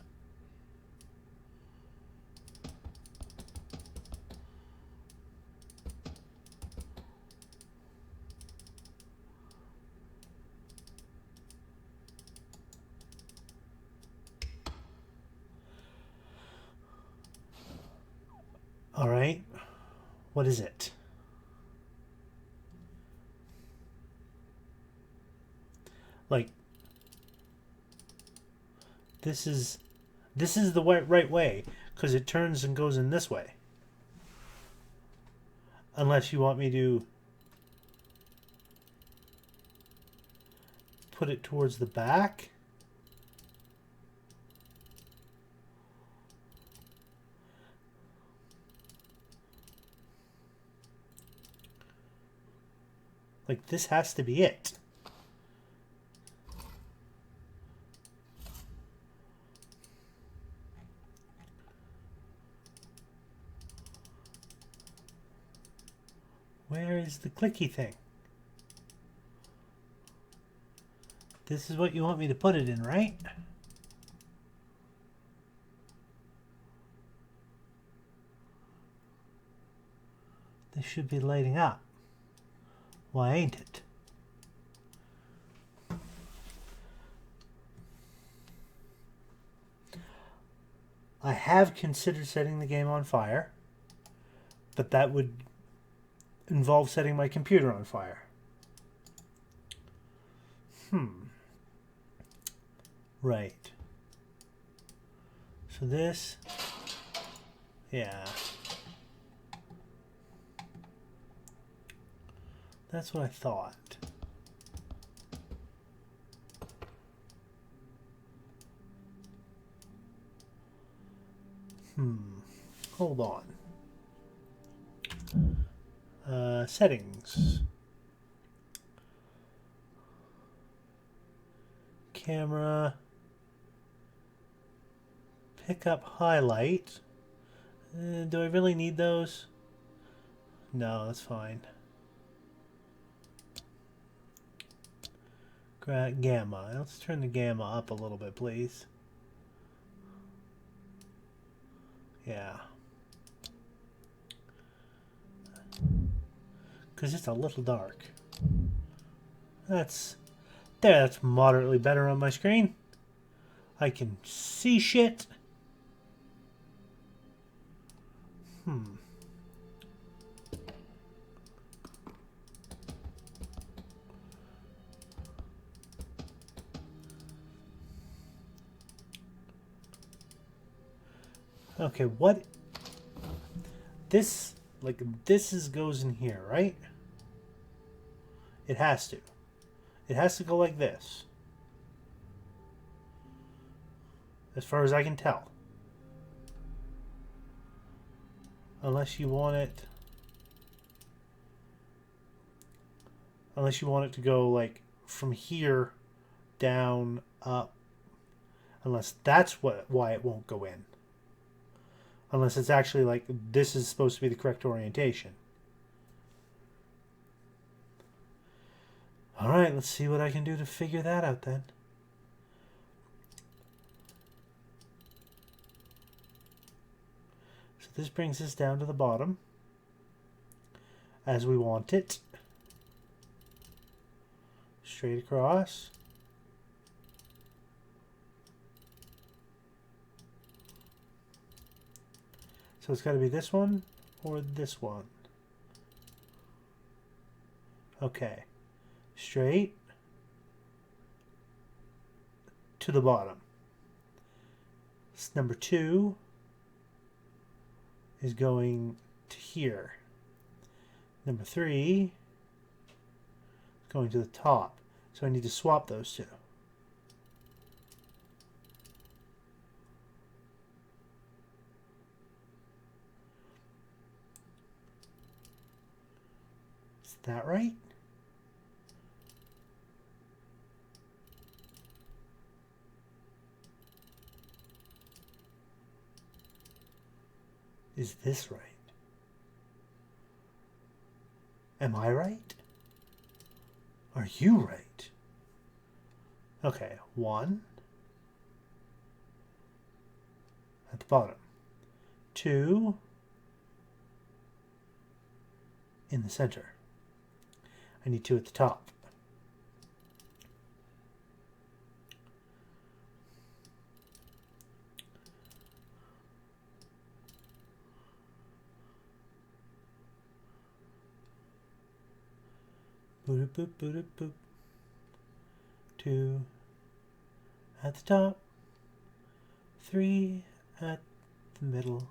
All right. What is it? Like, this is the right way, because it turns and goes in this way. Unless you want me to put it towards the back. Like, this has to be it. Where is the clicky thing? This is what you want me to put it in, right? This should be lighting up. Why ain't it? I have considered setting the game on fire, but that would involve setting my computer on fire. Right. So this, yeah. That's what I thought. Hold on. Settings. Camera. Pick up highlight. Do I really need those? No, that's fine. Gamma. Let's turn the gamma up a little bit, please. Yeah. Because it's a little dark. That's moderately better on my screen. I can see shit. Okay, what? This goes in here, right? It has to. It has to go like this. As far as I can tell. Unless you want it to go like from here down up. Unless that's why it won't go in. Unless it's actually like this is supposed to be the correct orientation. Alright, let's see what I can do to figure that out then. So this brings us down to the bottom. As we want it. Straight across. So it's got to be this one or this one. Okay. Straight to the bottom. Number 2 is going to here. Number 3 is going to the top. So I need to swap those two. Is that right? Is this right? Am I right? Are you right? Okay, 1 at the bottom. 2 in the center. I need 2 at the top. Boop, boop, boop, boop. 2 at the top. 3 at the middle.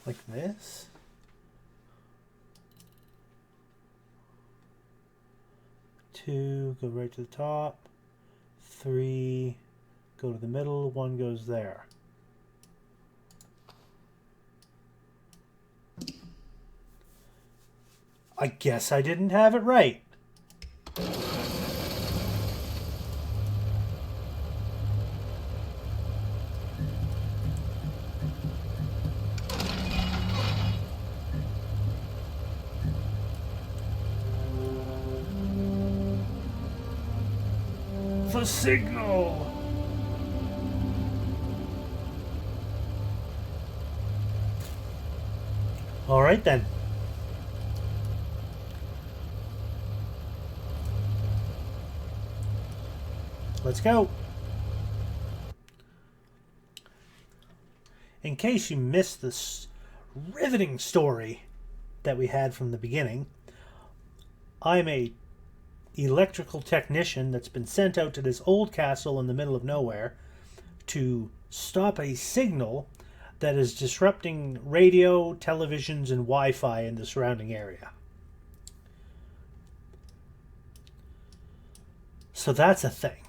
Like this. 2 go right to the top. 3 go to the middle. 1 goes there. I guess I didn't have it right. The signal! All right then. Let's go. In case you missed this riveting story that we had from the beginning, I'm a electrical technician that's been sent out to this old castle in the middle of nowhere to stop a signal that is disrupting radio, televisions, and Wi-Fi in the surrounding area. So that's a thing.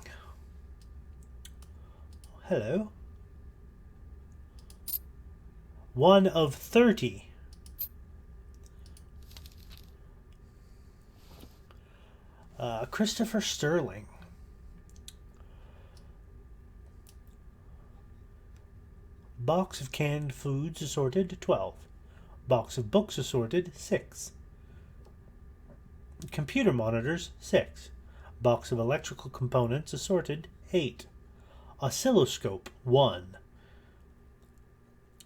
Hello. 1 of 30. Christopher Sterling. Box of canned foods assorted, 12. Box of books assorted, 6. Computer monitors, 6. Box of electrical components assorted, 8. Oscilloscope, 1.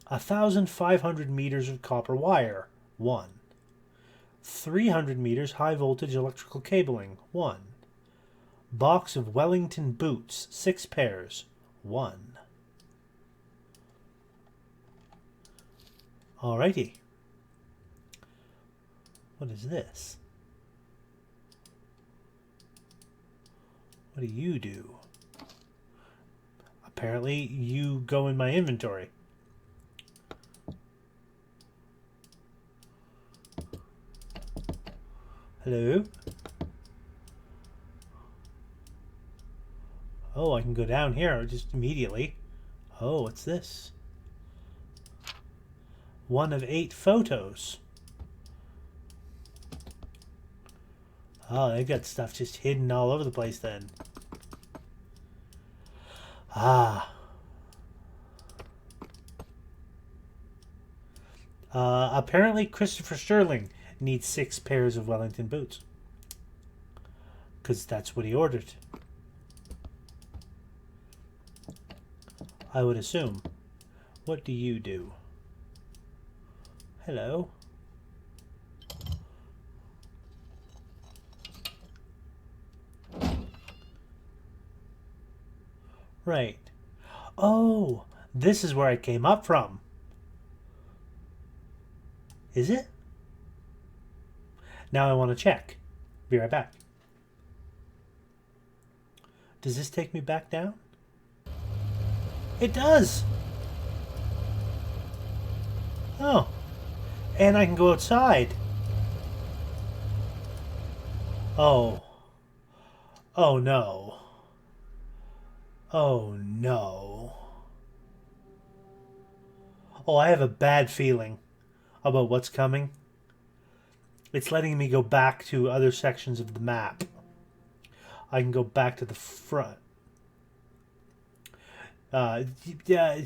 1,500 meters of copper wire, 1. 300 meters high voltage electrical cabling, 1. Box of Wellington boots, 6 pairs, 1. Alrighty. What is this? What do you do? Apparently you go in my inventory. Hello? Oh, I can go down here just immediately. Oh, what's this? 1 of 8 photos. Oh, they got stuff just hidden all over the place then. Ah. Apparently Christopher Sterling needs 6 pairs of Wellington boots. Because that's what he ordered. I would assume. What do you do? Hello? Right. Oh, this is where I came up from. Is it? Now I want to check. Be right back. Does this take me back down? It does! Oh. And I can go outside. Oh. Oh no. Oh no. Oh, I have a bad feeling about what's coming. It's letting me go back to other sections of the map. I can go back to the front. Yeah,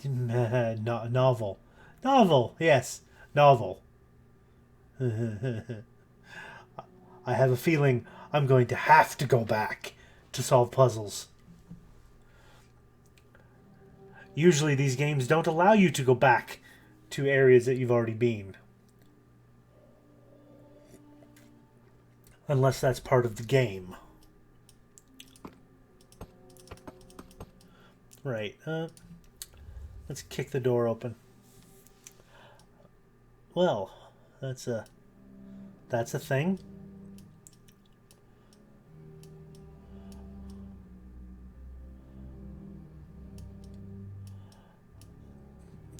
novel. Novel, yes. Novel. I have a feeling I'm going to have to go back to solve puzzles. Usually these games don't allow you to go back to areas that you've already been. Unless that's part of the game. Right. Let's kick the door open. Well, that's a thing.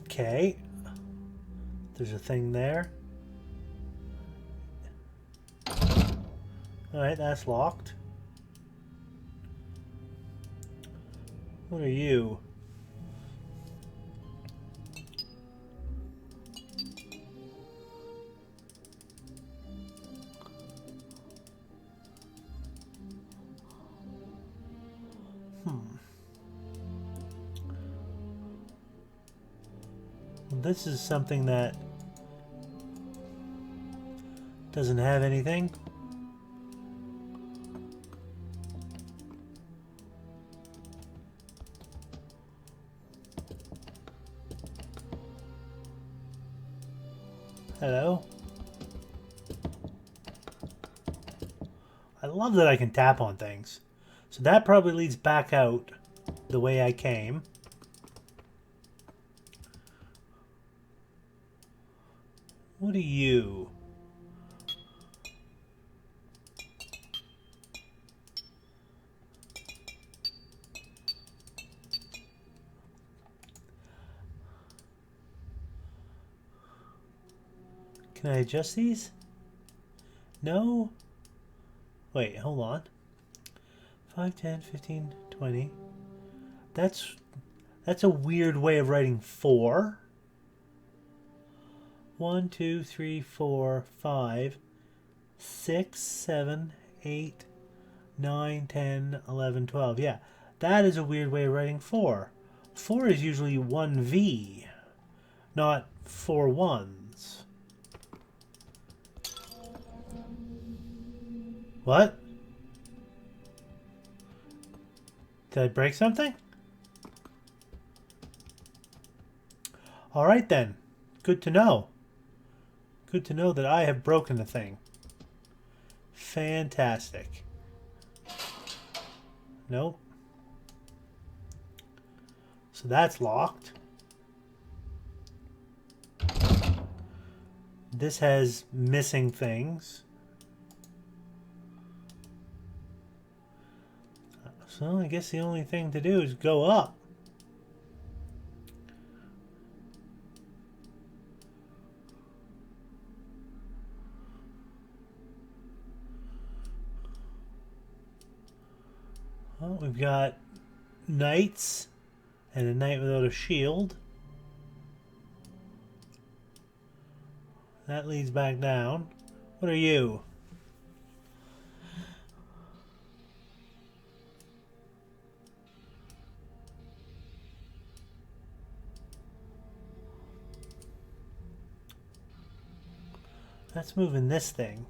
Okay. There's a thing there. Alright, that's locked. What are you? This is something that doesn't have anything. Hello? I love that I can tap on things. So that probably leads back out the way I came. What are you? Can I adjust these? No? Wait, hold on. 5, 10, 15, 20. That's a weird way of writing 4. 1, 2, 3, 4, 5, 6, 7, 8, 9, 10, 11, 12. Yeah, that is a weird way of writing 4. 4 is usually 1V, not 4 ones. What? Did I break something? All right then. Good to know. Good to know that I have broken the thing. Fantastic. Nope. So that's locked. This has missing things. So I guess the only thing to do is go up. Well, we've got knights and a knight without a shield. That leads back down. What are you? That's moving this thing.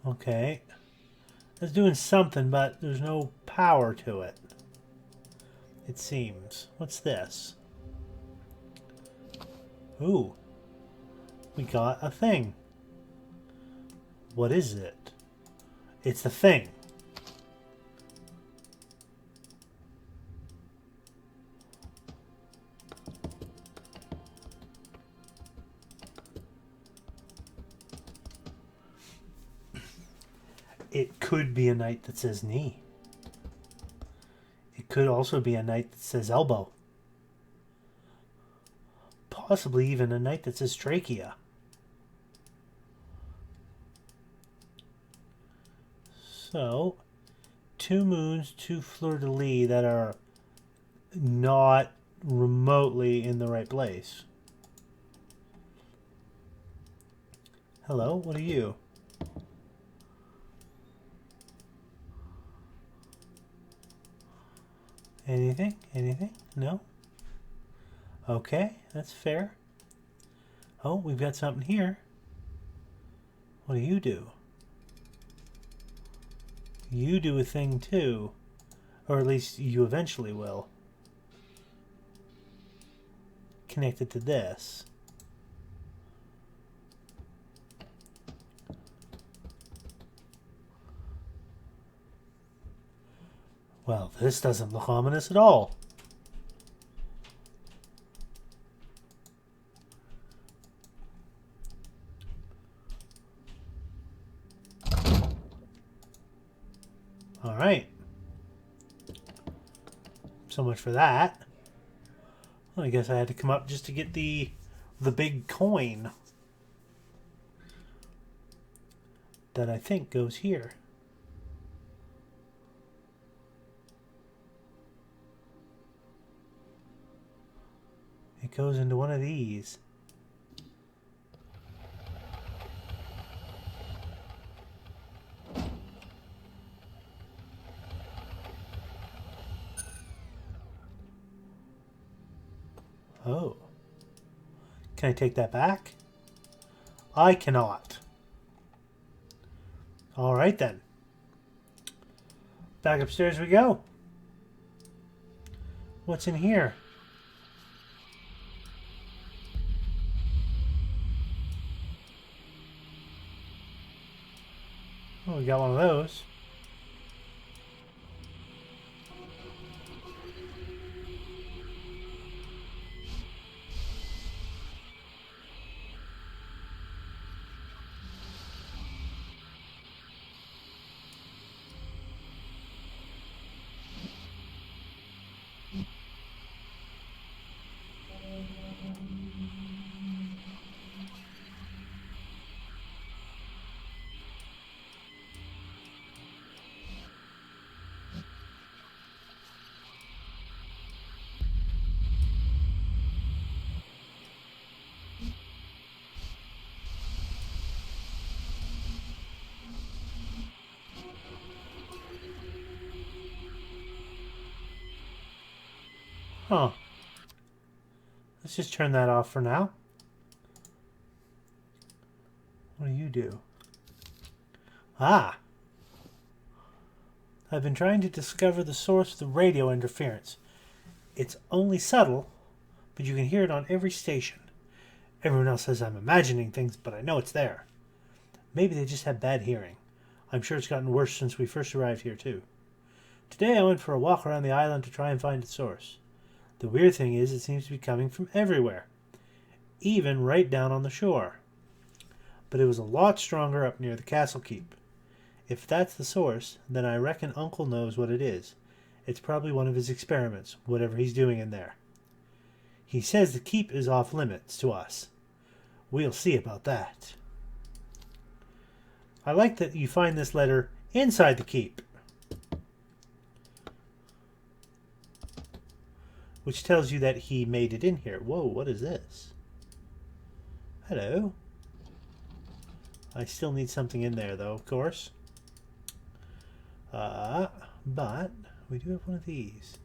Okay. It's doing something, but there's no power to it. It seems. What's this? Ooh. We got a thing. What is it? It's the thing. It could be a knight that says knee. It could also be a knight that says elbow. Possibly even a knight that says trachea. So, 2 moons, 2 fleur-de-lis that are not remotely in the right place. Hello, what are you? Anything? Anything? No? Okay, that's fair. Oh, we've got something here. What do you do? You do a thing too. Or at least you eventually will. Connected to this. Well, this doesn't look ominous at all. Alright. So much for that. Well, I guess I had to come up just to get the big coin. That I think goes here. It goes into one of these. Oh. Can I take that back? I cannot. Alright then. Back upstairs we go. What's in here? Oh, we got one of those. Huh. Let's just turn that off for now. What do you do? Ah! I've been trying to discover the source of the radio interference. It's only subtle, but you can hear it on every station. Everyone else says I'm imagining things, but I know it's there. Maybe they just have bad hearing. I'm sure it's gotten worse since we first arrived here, too. Today I went for a walk around the island to try and find its source. The weird thing is it seems to be coming from everywhere, even right down on the shore. But it was a lot stronger up near the castle keep. If that's the source, then I reckon Uncle knows what it is. It's probably one of his experiments, whatever he's doing in there. He says the keep is off limits to us. We'll see about that. I like that you find this letter inside the keep, which tells you that he made it in here. Whoa, what is this? Hello. I still need something in there, though, of course. But we do have one of these.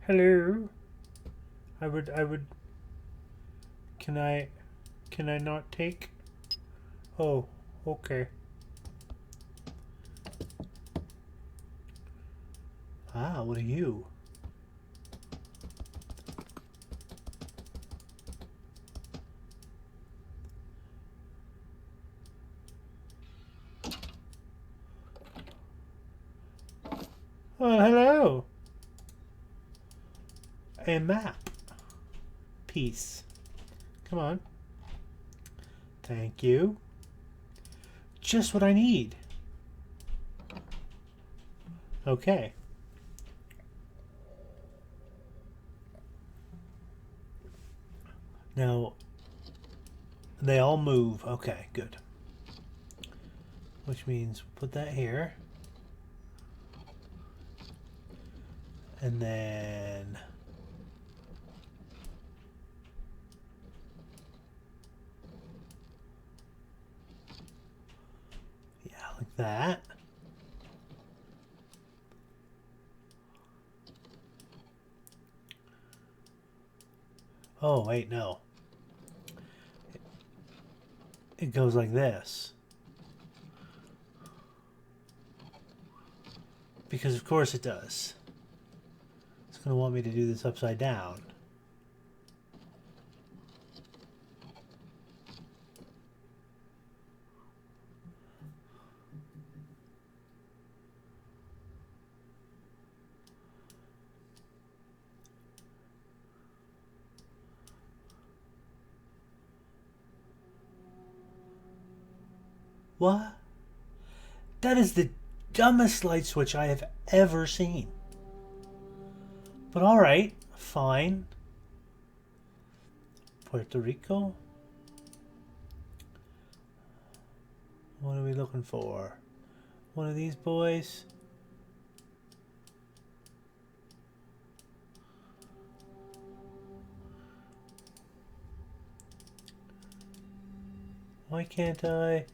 Hello. I would. Can I not take? Oh, okay. Ah, what are you? Oh, hello. A map. Piece. Come on. Thank you. Just what I need. Okay. Now, they all move. Okay, good. Which means put that here. And then... yeah, like that. Oh, wait, no. It goes like this. Because of course it does. It's going to want me to do this upside down. What? That is the dumbest light switch I have ever seen. But alright, fine. Puerto Rico? What are we looking for? One of these boys? Why can't I?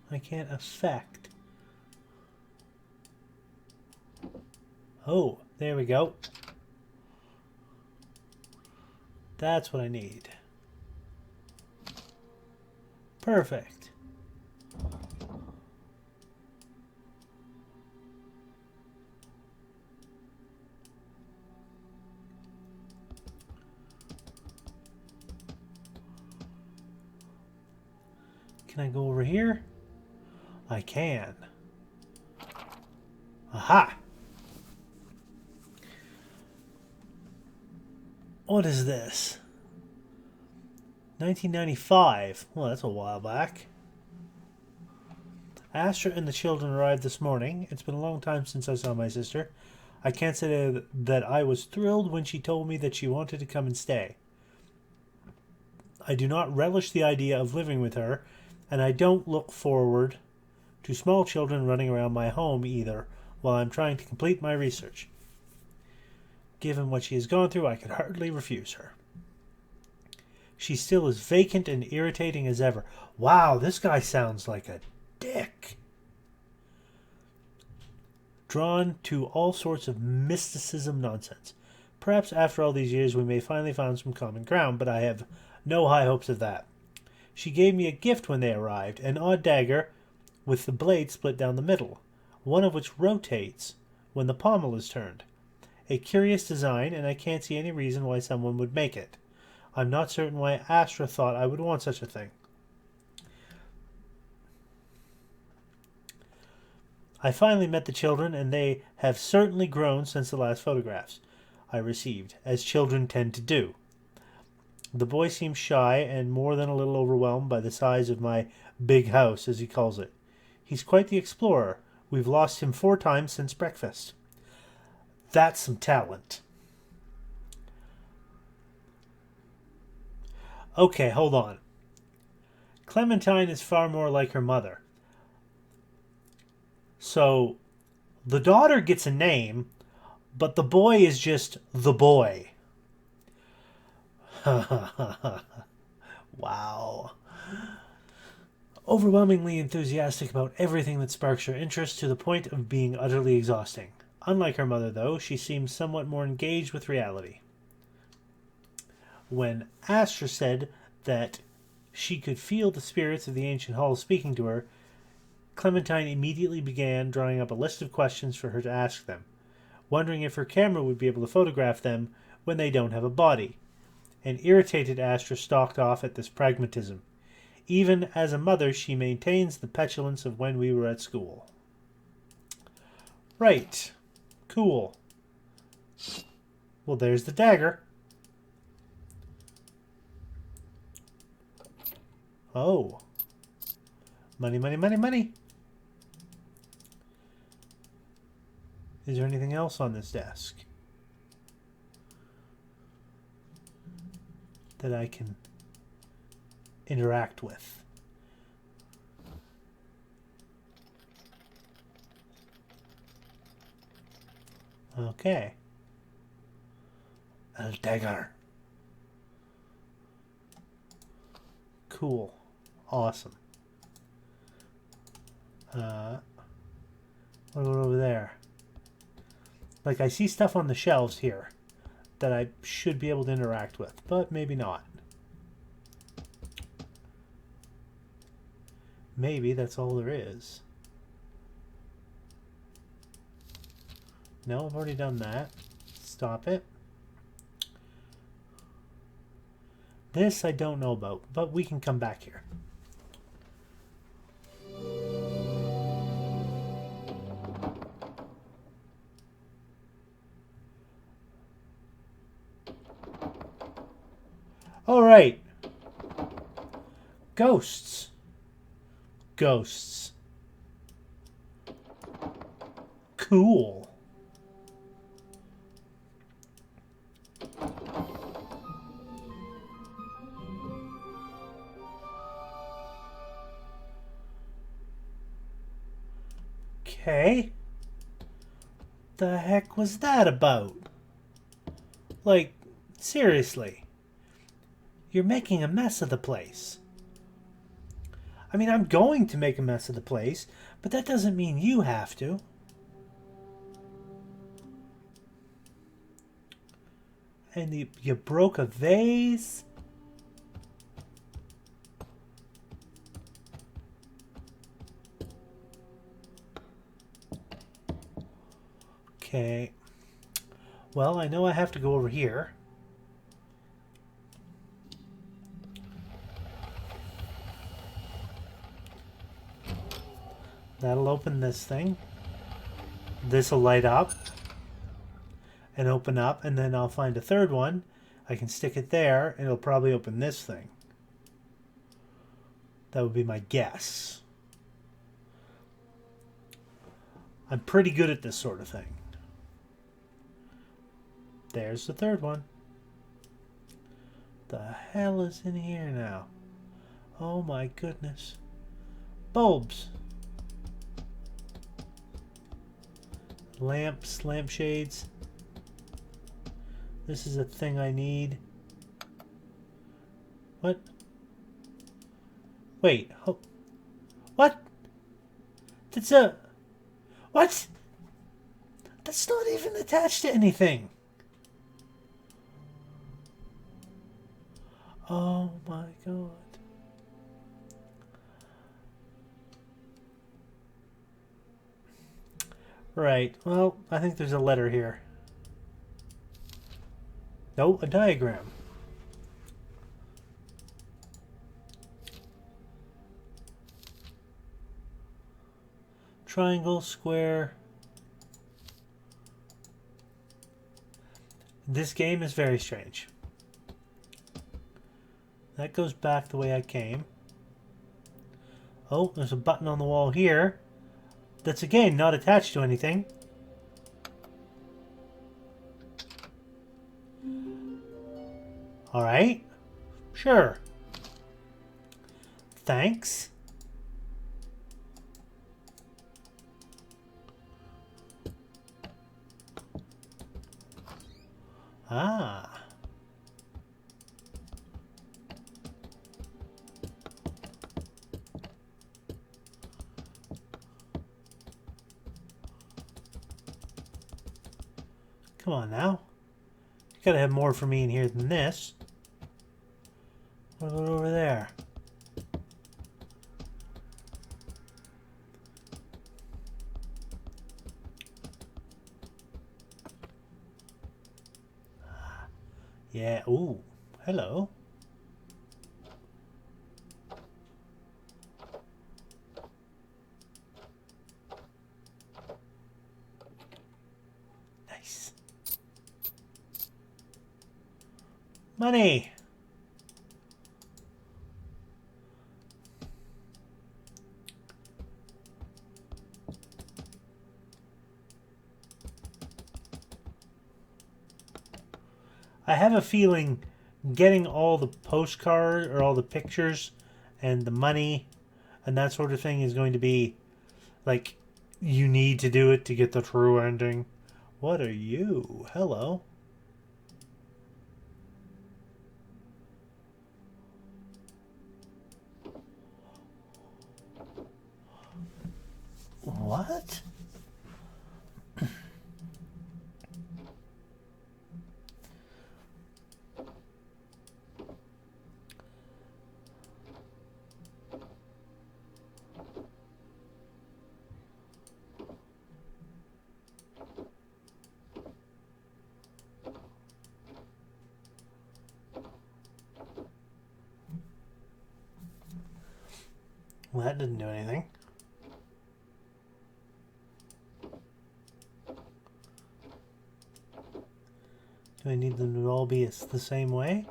I can't affect. Oh, there we go. That's what I need. Perfect. Can I go over here? I can. Aha! What is this? 1995. Well, that's a while back. Astra and the children arrived this morning. It's been a long time since I saw my sister. I can't say that I was thrilled when she told me that she wanted to come and stay. I do not relish the idea of living with her, and I don't look forward to small children running around my home either while I'm trying to complete my research. Given what she has gone through, I could hardly refuse her. She still as vacant and irritating as ever. Wow, this guy sounds like a dick. Drawn to all sorts of mysticism nonsense. Perhaps after all these years we may finally find some common ground, but I have no high hopes of that. She gave me a gift when they arrived, an odd dagger with the blade split down the middle, one of which rotates when the pommel is turned. A curious design, and I can't see any reason why someone would make it. I'm not certain why Astra thought I would want such a thing. I finally met the children, and they have certainly grown since the last photographs I received, as children tend to do. The boy seems shy and more than a little overwhelmed by the size of my big house, as he calls it. He's quite the explorer. We've lost him 4 times since breakfast. That's some talent. Okay, hold on. Clementine is far more like her mother. So, the daughter gets a name, but the boy is just the boy. Wow. Overwhelmingly enthusiastic about everything that sparks her interest to the point of being utterly exhausting. Unlike her mother, though, she seems somewhat more engaged with reality. When Astra said that she could feel the spirits of the ancient halls speaking to her, Clementine immediately began drawing up a list of questions for her to ask them, wondering if her camera would be able to photograph them when they don't have a body. An irritated Astra stalked off at this pragmatism. Even as a mother, she maintains the petulance of when we were at school. Right. Cool. Well, there's the dagger. Oh. Money, money, money, money. Is there anything else on this desk that I can interact with? Okay. A dagger. Cool. Awesome. What about over there? Like, I see stuff on the shelves here that I should be able to interact with, but maybe not. Maybe that's all there is. No, I've already done that. Stop it. This I don't know about, but we can come back here. All right. Ghosts. Ghosts. Cool. Okay. The heck was that about? Like, seriously. You're making a mess of the place. I mean, I'm going to make a mess of the place, but that doesn't mean you have to. And you broke a vase? Okay. Well, I know I have to go over here. That'll open this thing. This'll light up and open up, and then I'll find a third one. I can stick it there, and it'll probably open this thing. That would be my guess. I'm pretty good at this sort of thing. There's the third one. The hell is in here now? Oh my goodness. Bulbs. Lamps, lampshades. This is a thing I need. What? Wait. Oh. What? That's a... What? That's not even attached to anything. Oh my god. Right. Well, I think there's a letter here. No, a diagram. Triangle, square. This game is very strange. That goes back the way I came. Oh, there's a button on the wall here. That's again not attached to anything. Alright. Sure. Thanks. Ah. Come on now. You gotta have more for me in here than this. What about over there? Yeah, ooh, hello. Money! I have a feeling getting all the postcard or all the pictures and the money and that sort of thing is going to be like, you need to do it to get the true ending. What are you? Hello. What? Well, that didn't do anything. Do I need them to all be the same way?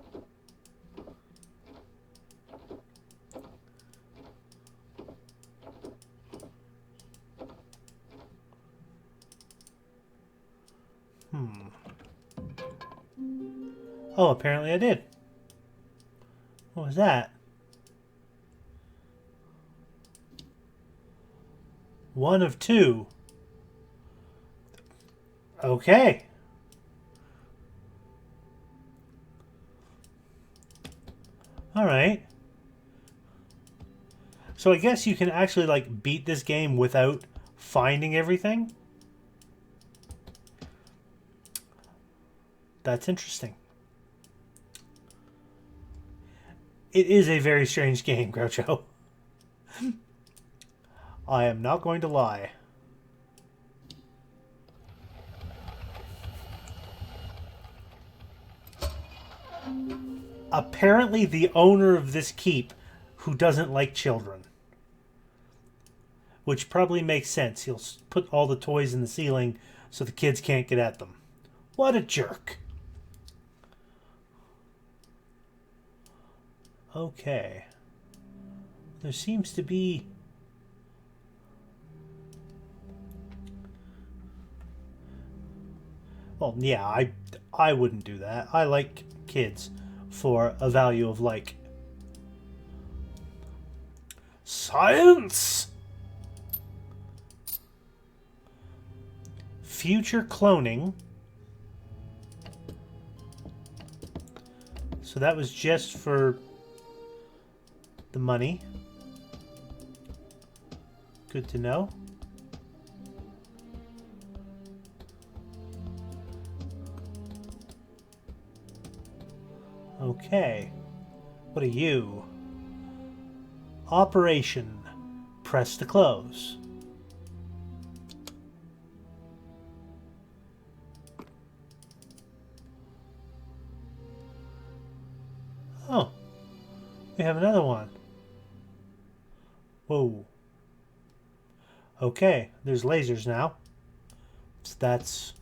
Oh, apparently I did. What was that? One of two. Okay. Alright. So I guess you can actually, like, beat this game without finding everything? That's interesting. It is a very strange game, Groucho. I am not going to lie. Apparently the owner of this keep who doesn't like children. Which probably makes sense. He'll put all the toys in the ceiling so the kids can't get at them. What a jerk. Okay. There seems to be... Well, yeah, I wouldn't do that. I like kids for a value of, like... Science! Future cloning. So that was just for the money. Good to know. Okay. What are you? Operation. Press to close. Oh. We have another one. Whoa. Okay, there's lasers now. So that's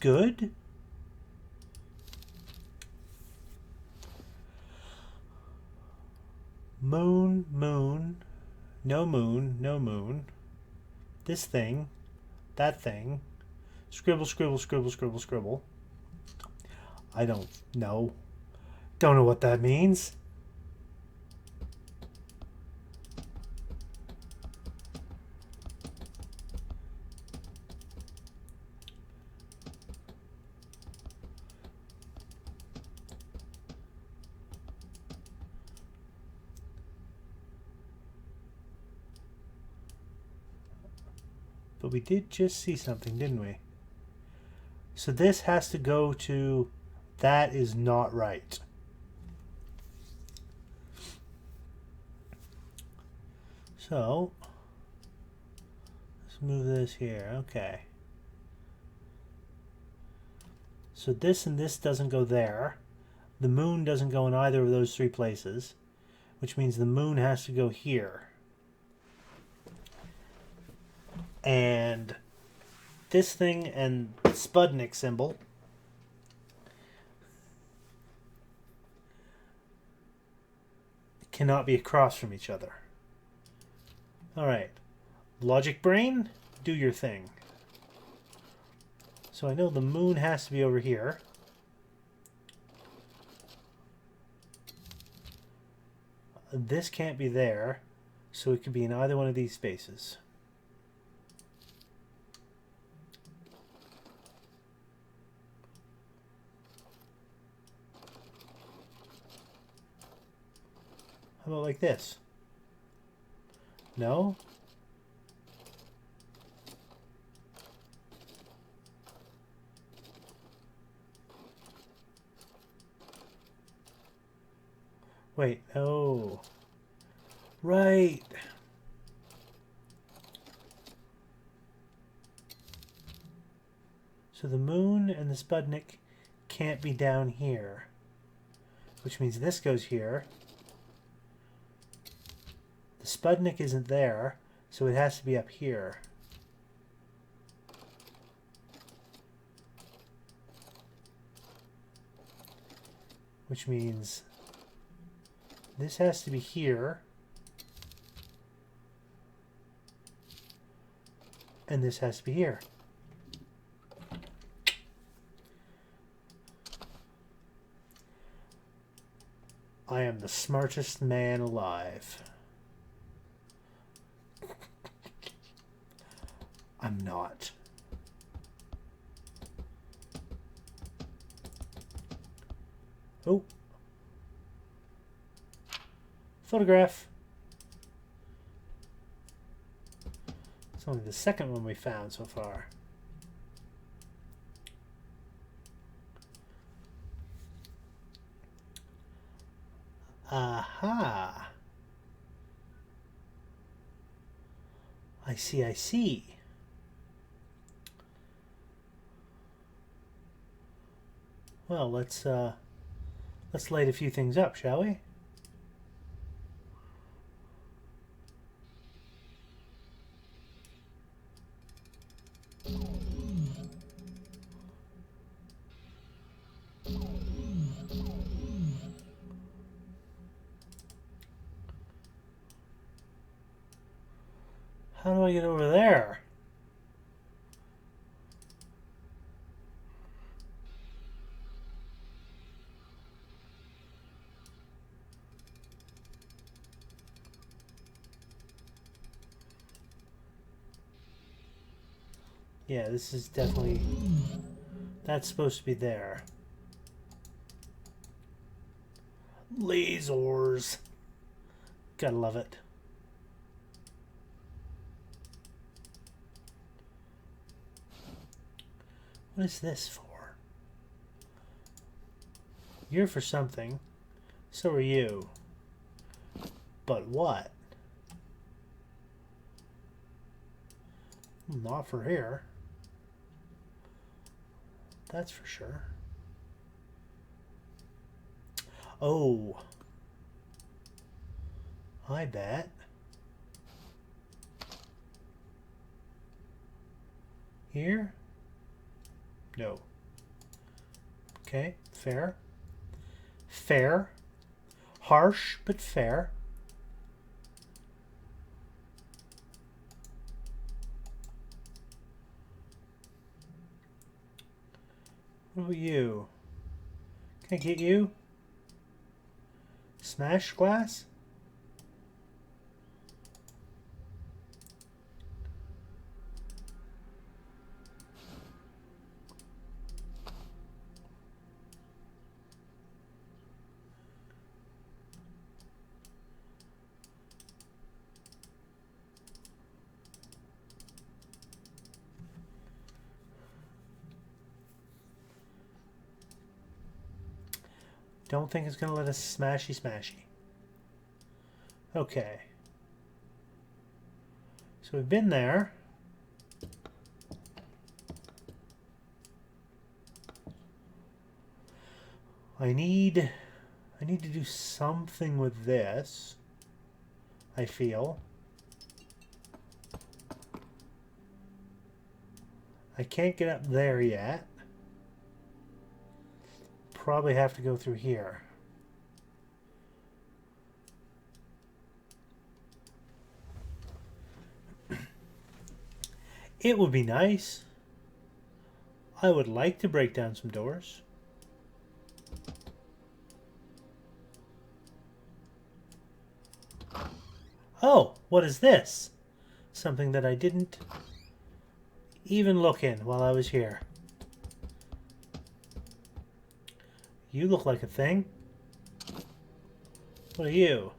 good. Moon, moon. No moon, no moon. This thing. That thing. Scribble, scribble, scribble, scribble, scribble. I don't know. Don't know what that means. But we did just see something, didn't we? So this has to go to... That is not right. So, let's move this here. Okay. So this and this doesn't go there. The moon doesn't go in either of those three places, which means the moon has to go here. And this thing and Sputnik symbol cannot be across from each other. Alright. Logic brain, do your thing. So I know the moon has to be over here. This can't be there, so it could be in either one of these spaces. How about like this? No? Wait, oh. Right. So the moon and the Sputnik can't be down here, which means this goes here. The Sputnik isn't there, so it has to be up here. Which means this has to be here. And this has to be here. I am the smartest man alive. I'm not. Oh. Photograph. It's only the second one we found so far. Aha. I see, I see. Well, let's light a few things up, shall we? How do I get over there? Yeah, this is definitely... That's supposed to be there. Lasers. Gotta love it. What is this for? You're for something. So are you. But what? Not for here. That's for sure. Oh. I bet. Here? No. Okay, fair. Fair. Harsh, but fair. What about you? Can I get you? Smash glass? Don't think it's going to let us smashy smashy. Okay. So we've been there. I need to do something with this, I feel. I can't get up there yet. Probably have to go through here. It would be nice. I would like to break down some doors. Oh, what is this? Something that I didn't even look in while I was here. You look like a thing. What are you?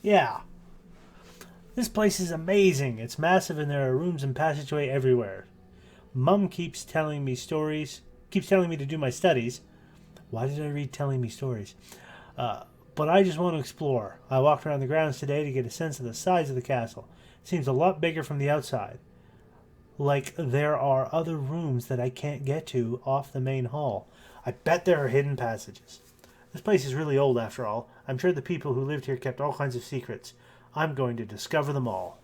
Yeah. This place is amazing. It's massive and there are rooms and passageway everywhere. Mum keeps telling me to do my studies. Why did I read telling me stories? But I just want to explore. I walked around the grounds today to get a sense of the size of the castle. It seems a lot bigger from the outside. Like there are other rooms that I can't get to off the main hall. I bet there are hidden passages. This place is really old after all. I'm sure the people who lived here kept all kinds of secrets. I'm going to discover them all.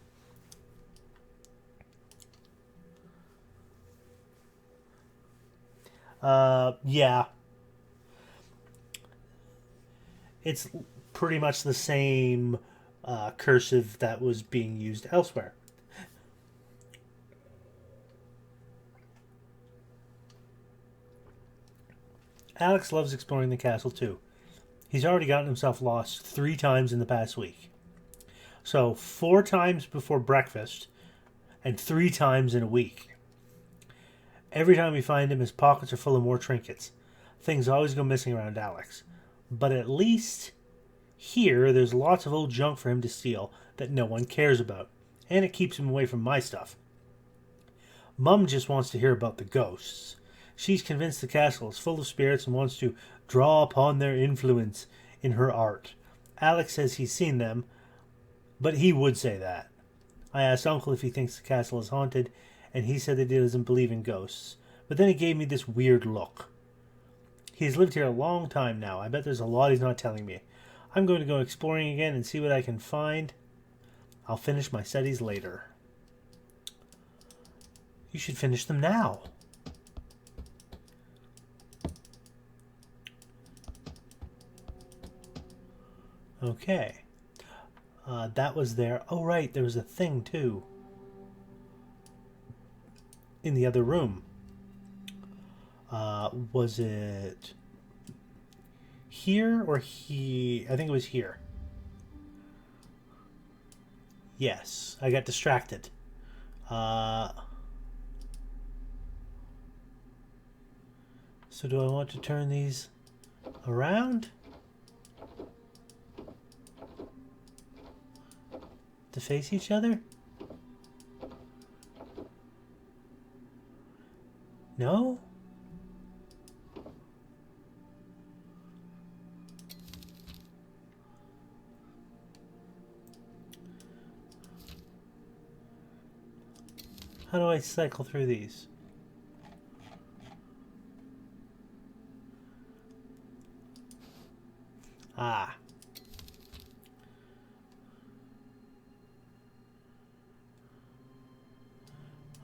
Yeah. It's pretty much the same cursive that was being used elsewhere. Alex loves exploring the castle too. He's already gotten himself lost 3 times in the past week. So 4 times before breakfast and 3 times in a week. Every time we find him, his pockets are full of more trinkets. Things always go missing around Alex. But at least here, there's lots of old junk for him to steal that no one cares about. And it keeps him away from my stuff. Mum just wants to hear about the ghosts. She's convinced the castle is full of spirits and wants to draw upon their influence in her art. Alex says he's seen them, but he would say that. I asked Uncle if he thinks the castle is haunted, and he said that he doesn't believe in ghosts. But then he gave me this weird look. He's lived here a long time now. I bet there's a lot he's not telling me. I'm going to go exploring again and see what I can find. I'll finish my studies later. You should finish them now. Okay. That was there. Oh, right. There was a thing, too. In the other room. Was it here or he? I think it was here. Yes. I got distracted. So do I want to turn these around? To face each other? No? How do I cycle through these? Ah.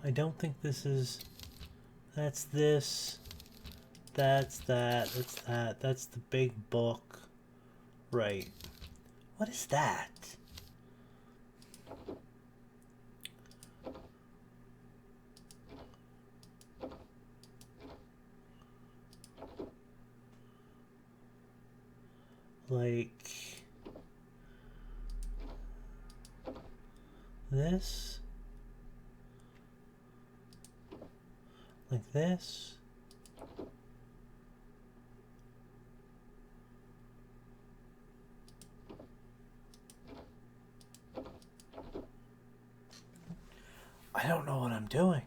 I don't think this is... That's this. That's that. That's that. That's the big book. Right. What is that? Like... this? Like this? I don't know what I'm doing.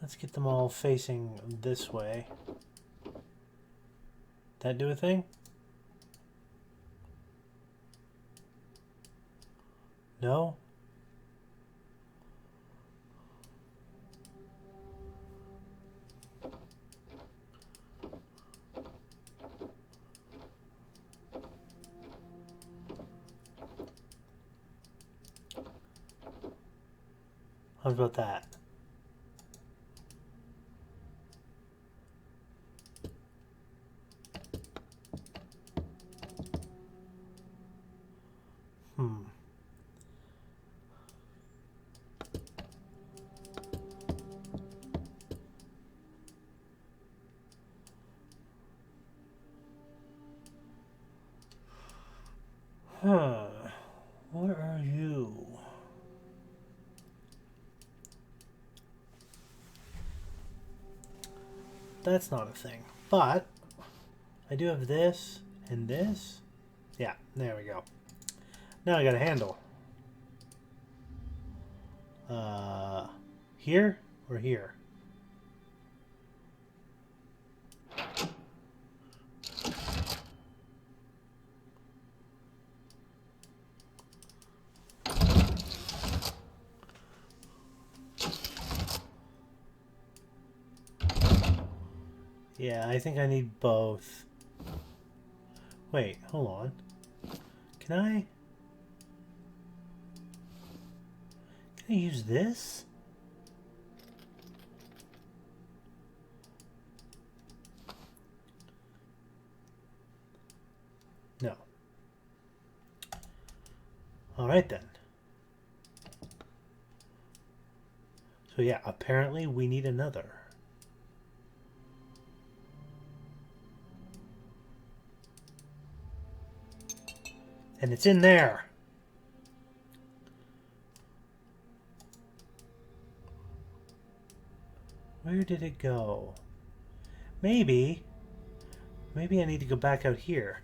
Let's get them all facing this way. That do a thing? No? How about that? Hmm. Huh. Where are you? That's not a thing. But I do have this and this. Yeah, there we go. Now I got a handle. Here or here? Yeah, I think I need both. Wait, hold on. Can I use this? No. Alright then. So yeah, apparently we need another. And it's in there. Where did it go? Maybe I need to go back out here.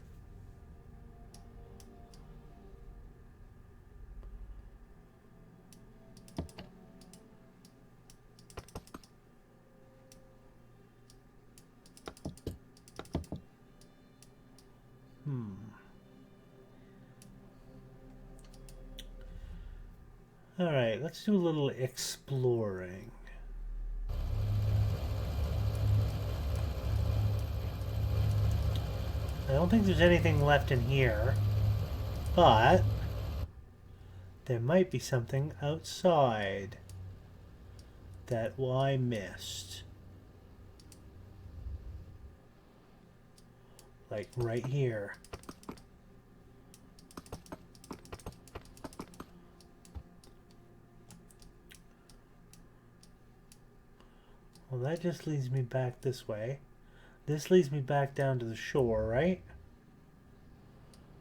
Alright, let's do a little exploring. I don't think there's anything left in here, but there might be something outside that I missed. Like right here. Well, that just leads me back this way. This leads me back down to the shore, right?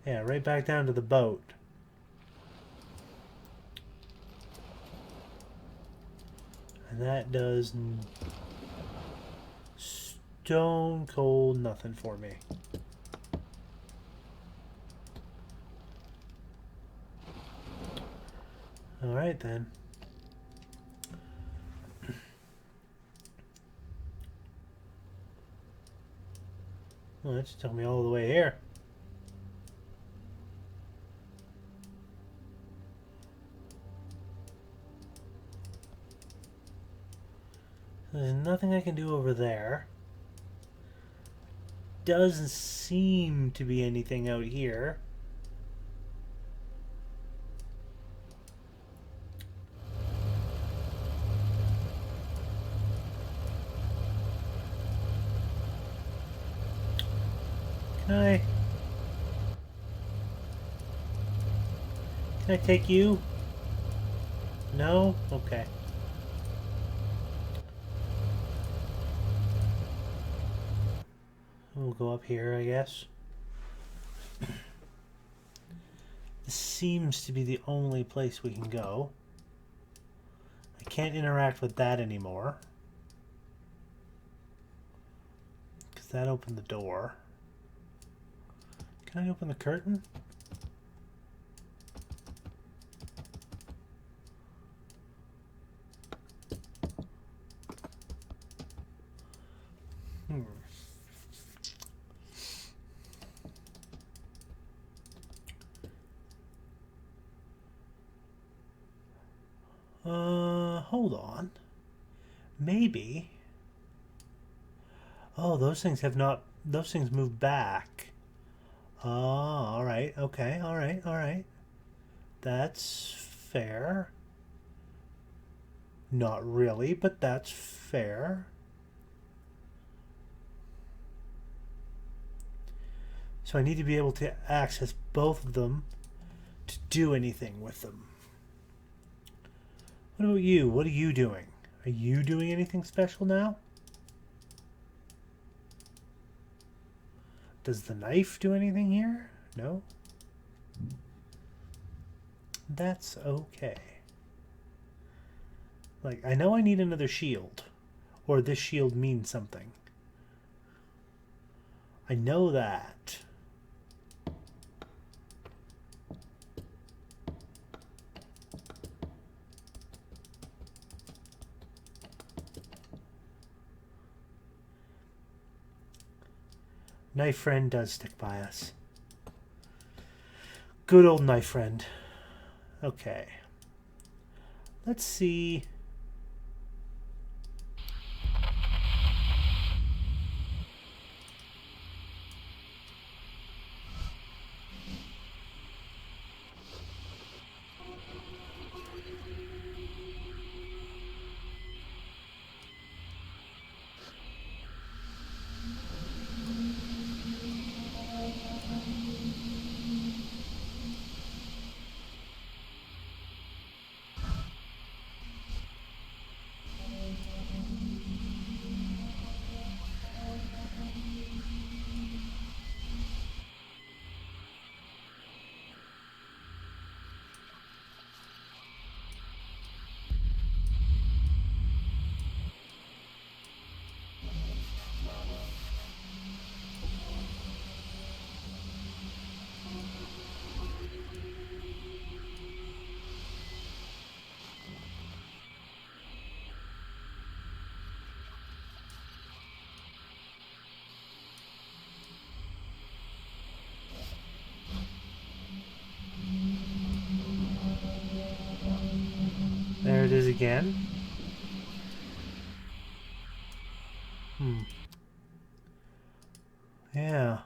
Yeah, right back down to the boat. And that does stone cold nothing for me. Alright then. Well, that just took me all the way here. There's nothing I can do over there. Doesn't seem to be anything out here. Can I take you? No? Okay. We'll go up here, I guess. This seems to be the only place we can go. I can't interact with that anymore, because that opened the door. Can I open the curtain? Hold on. Maybe. Oh, those things have not... Those things move back. Oh, alright. Okay, alright, alright. That's fair. Not really, but that's fair. So I need to be able to access both of them to do anything with them. What about you? What are you doing? Are you doing anything special now? Does the knife do anything here? No? That's okay. Like, I know I need another shield. Or this shield means something. I know that. Knife friend does stick by us. Good old knife friend. Okay. Let's see. There it is again. Yeah.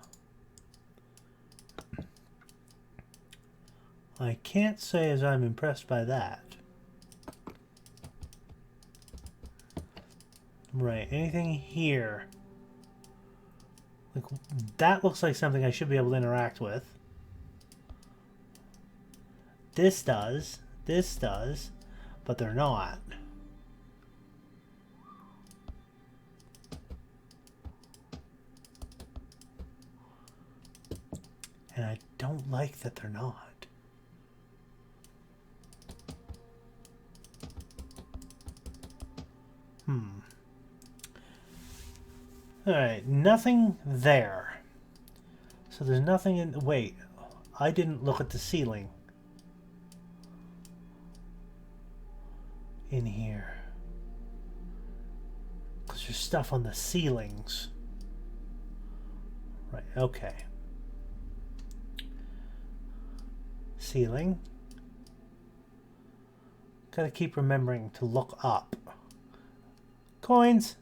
I can't say as I'm impressed by that. Right, anything here? Like, that looks like something I should be able to interact with. This does, but they're not. And I don't like that they're not. Alright, nothing there. So there's nothing in... Wait, I didn't look at the ceiling. In here. Because there's stuff on the ceilings. Right, okay. Ceiling. Gotta keep remembering to look up. Coins!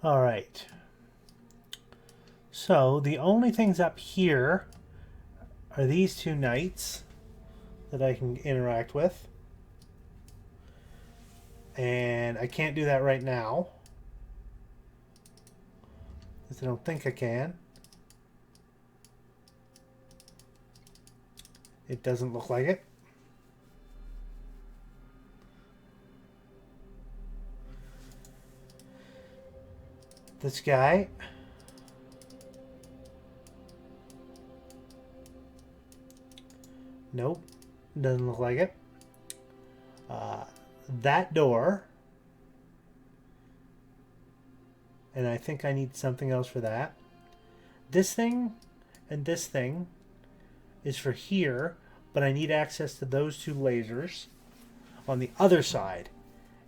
Alright. So, the only things up here are these two knights that I can interact with. And I can't do that right now. Because I don't think I can. It doesn't look like it. This guy. Nope. Doesn't look like it. That door. And I think I need something else for that. This thing and this thing is for here, but I need access to those two lasers on the other side.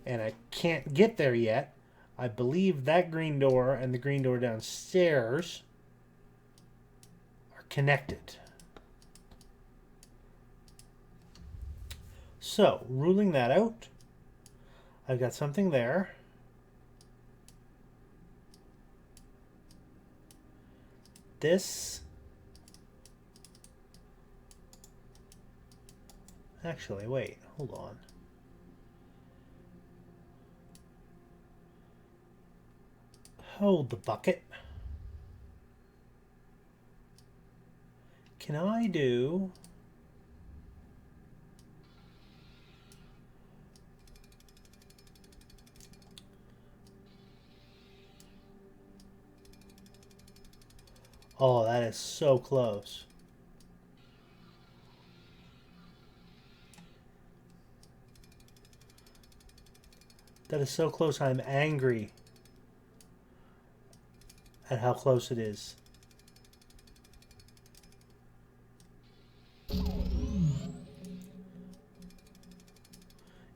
And I can't get there yet. I believe that green door and the green door downstairs are connected. So, ruling that out, I've got something there. this... Actually, wait. Hold on. Hold the bucket. Can I do... Oh, that is so close. That is so close, I'm angry at how close it is.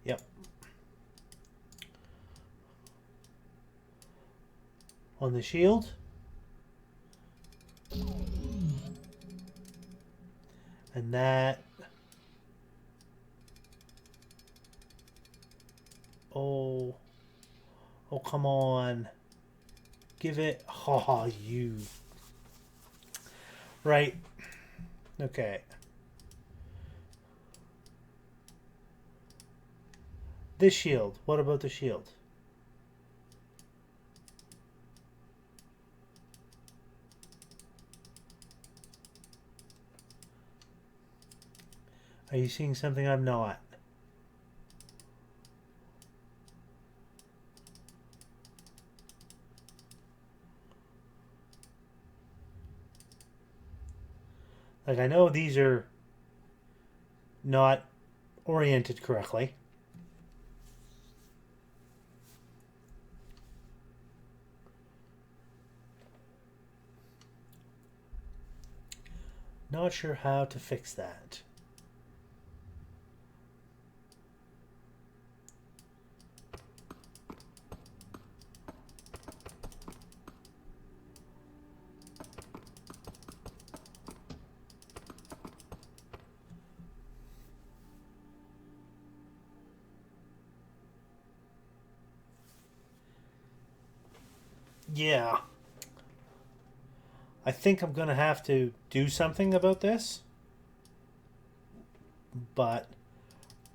Yep. On the shield. And that... Oh. Oh, come on. Give it... Oh, you... Right. Okay. This shield. What about the shield? Are you seeing something I'm not? Like, I know these are not oriented correctly. Not sure how to fix that. Yeah. I think I'm going to have to do something about this. But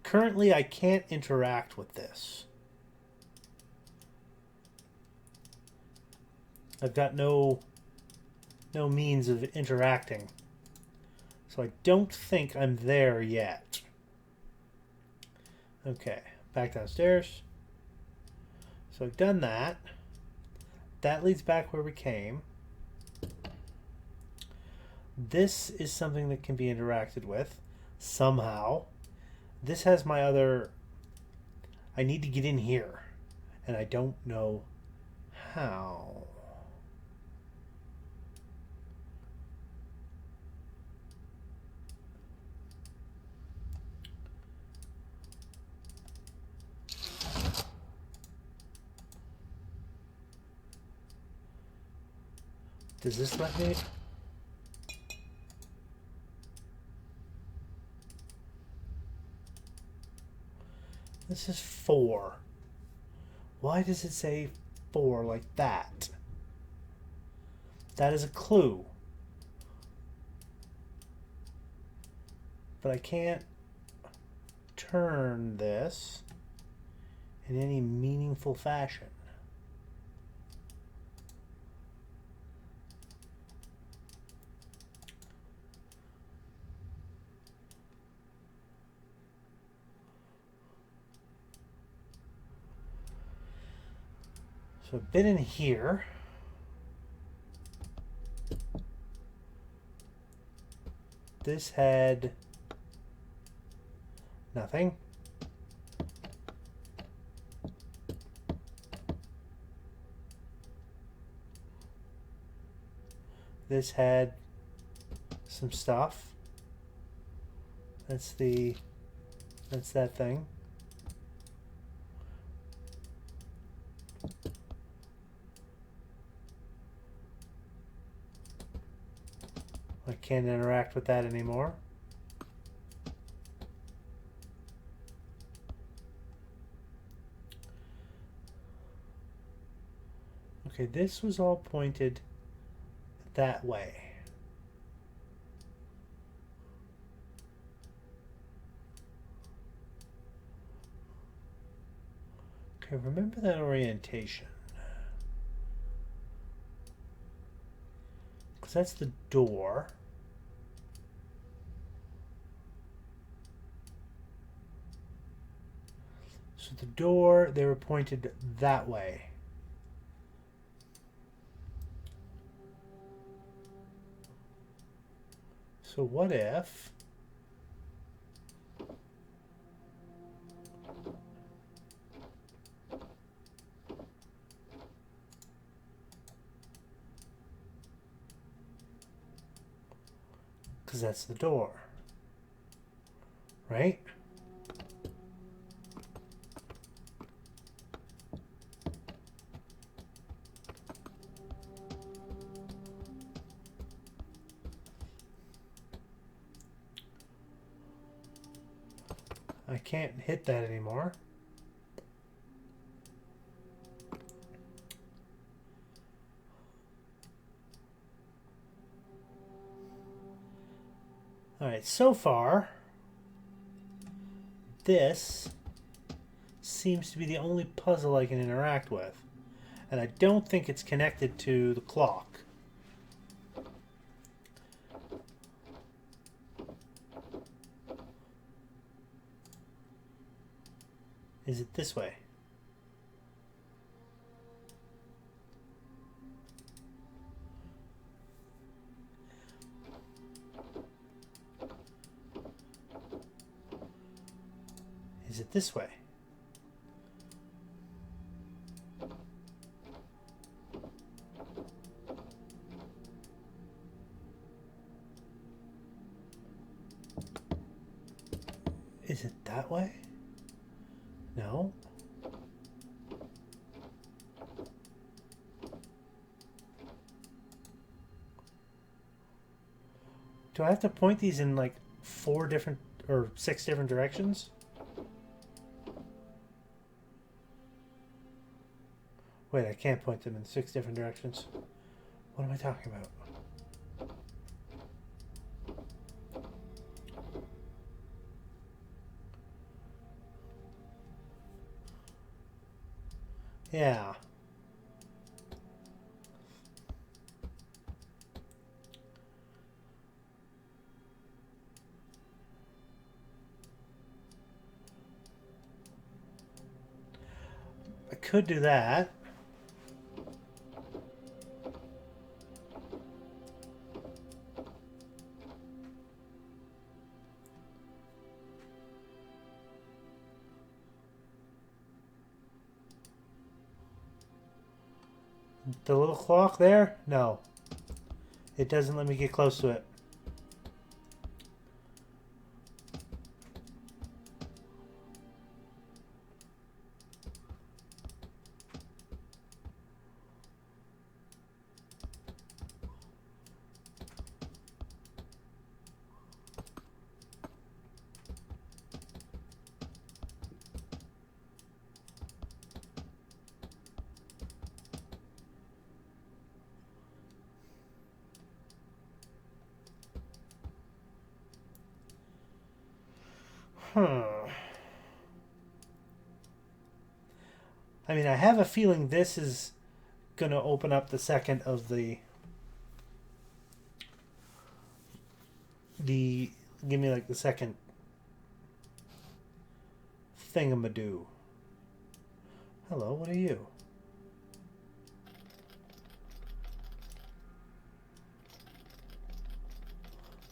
currently I can't interact with this. I've got no means of interacting. So I don't think I'm there yet. Okay, back downstairs. So I've done that. That leads back where we came. This is something that can be interacted with somehow. This has my other... I need to get in here. And I don't know how. Does this let me... This is 4. Why does it say 4 like that? That is a clue. But I can't turn this in any meaningful fashion. So I've been in here. This had nothing. This had some stuff. That's that thing. I can't interact with that anymore. Okay, this was all pointed that way. Okay, remember that orientation. Because that's the door. So the door, they were pointed that way. So what if... Because that's the door. Right? I can't hit that anymore. Alright, so far, this seems to be the only puzzle I can interact with. And I don't think it's connected to the clock. Is it this way? Is it this way? Is it that way? No. Do I have to point these in like 4 different or 6 different directions? Wait, I can't point them in 6 different directions. What am I talking about? Yeah. I could do that. The little clock there? No. It doesn't let me get close to it. I mean, I have a feeling this is going to open up the second of the... Give me like the second thingamadoo. Hello, what are you?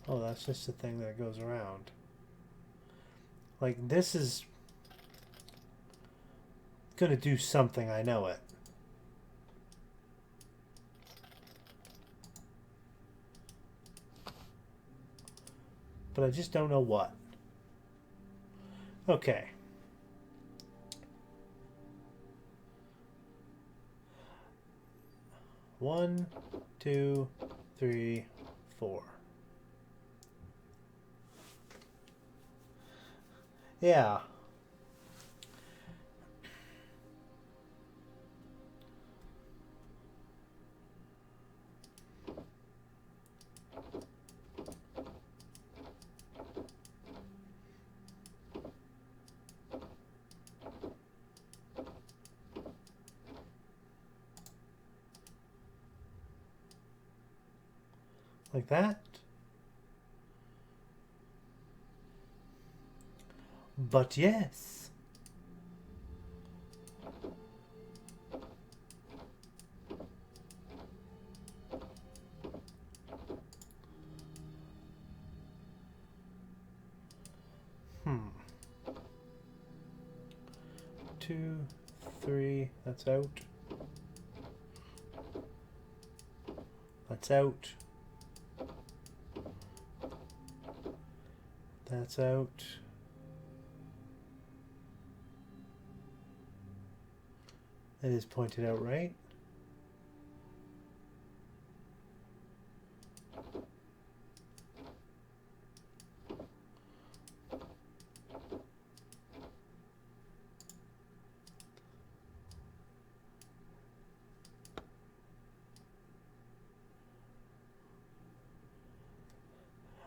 Oh, that's just the thing that goes around. Like, this is gonna do something, I know it. But I just don't know what. Okay. One, two, 3, 4. Yeah. Like that. But yes. Hmm. 2, 3, that's out. That's out. That's out. That is pointed out, right?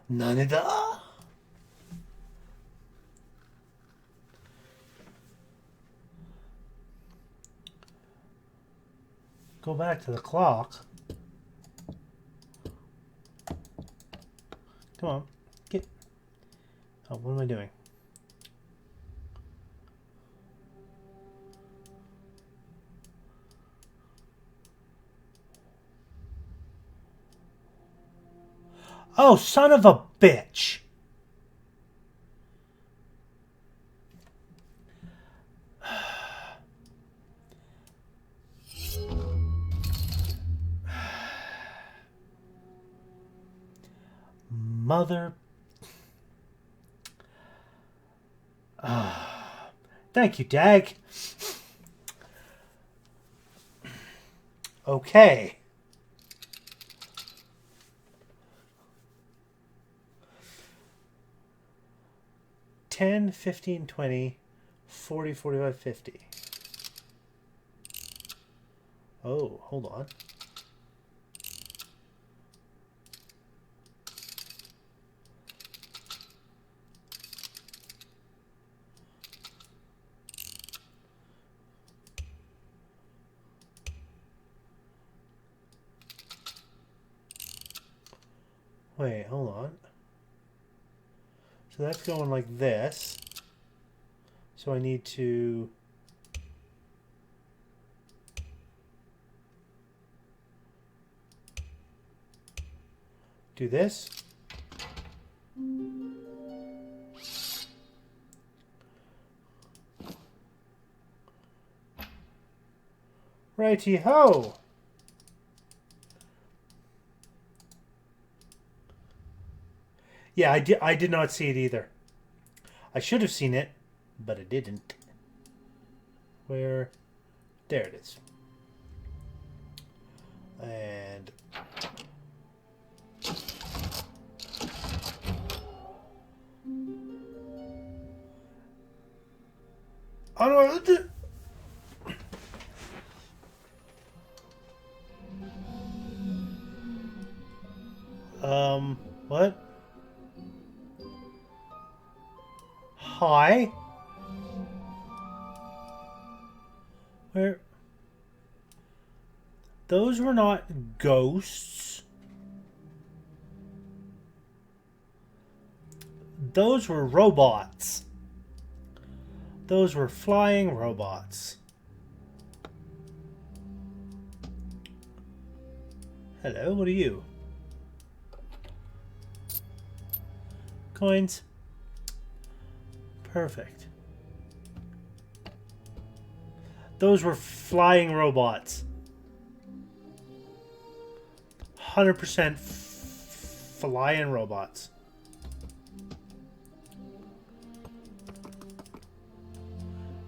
None of the. Go back to the clock. Come on, get. Oh, what am I doing? Oh, son of a bitch! Mother. Thank you, Dag. Okay. $10, $15, $20, $40, $45, $50. Oh, hold on. Wait, hold on. So that's going like this. So I need to do this. Righty-ho! Yeah, I did not see it either. I should have seen it, but I didn't. Where? There it is. And oh no! What? Hi? Where? Those were not ghosts. Those were robots. Those were flying robots. Hello, what are you? Coins. Perfect. Those were flying robots. 100% flying robots.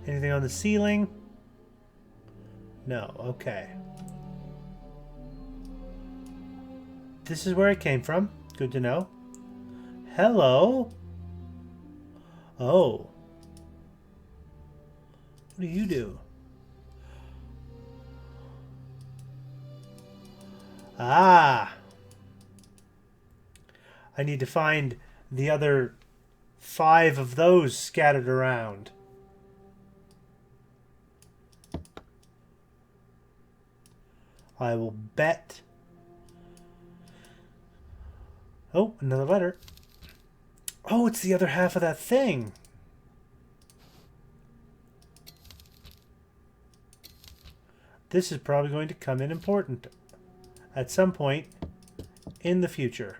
Anything on the ceiling? No, okay. This is where it came from. Good to know. Hello. Oh. What do you do? Ah. I need to find the other 5 of those scattered around. I will bet Oh, another letter. Oh, it's the other half of that thing. This is probably going to come in important at some point in the future.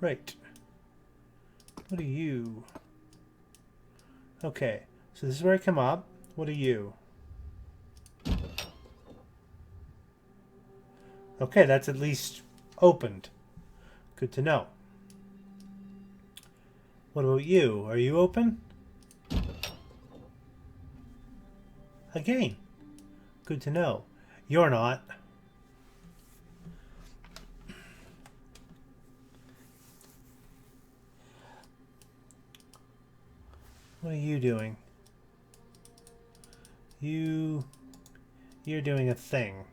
Right. What are you? Okay, so this is where I come up. What are you? Okay, that's at least opened. Good to know. What about you? Are you open? Again. Good to know. You're not. What are you doing? You're doing a thing.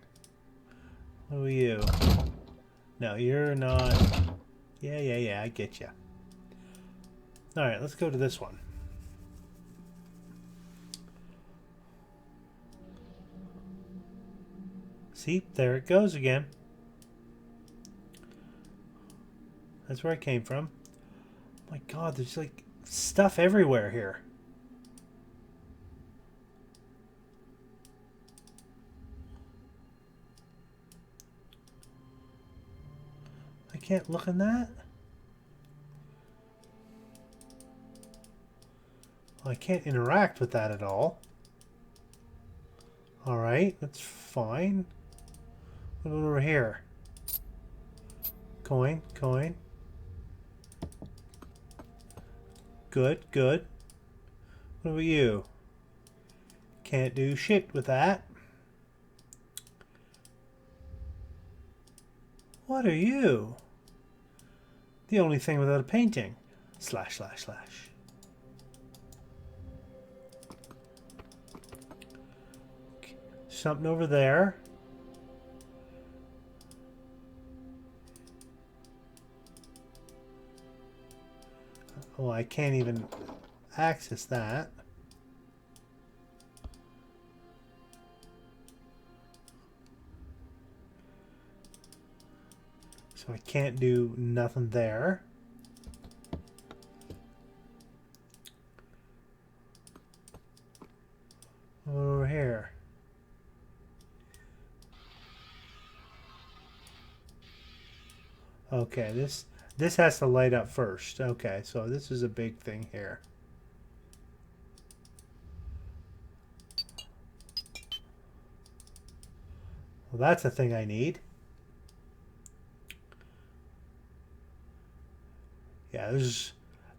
What are you? No, you're not. Yeah, I get you. Alright, let's go to this one. See, there it goes again. That's where I came from. Oh my god, there's like stuff everywhere here. I can't look in that. Well, I can't interact with that at all. Alright, that's fine. What about over here? Coin, coin. Good, good. What about you? Can't do shit with that. What are you? The only thing without a painting. Slash, slash, slash. Okay. Something over there. Oh, I can't even access that. So I can't do nothing there. Over here. Okay, this has to light up first. Okay, so this is a big thing here. Well, that's a thing I need. Yeah,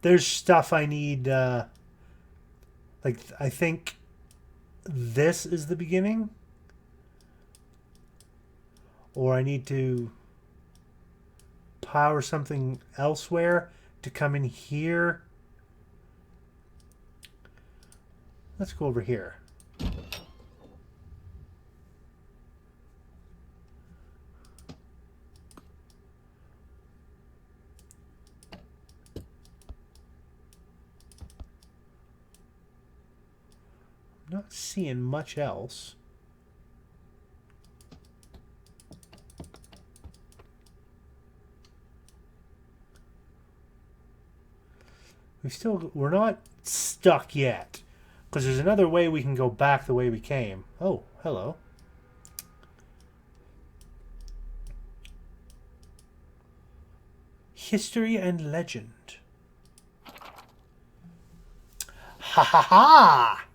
there's stuff I need. Like, I think this is the beginning. Or I need to power something elsewhere to come in here. Let's go over here. I'm not seeing much else. We're not stuck yet. Because there's another way we can go back the way we came. Oh, hello. History and legend. Ha ha ha!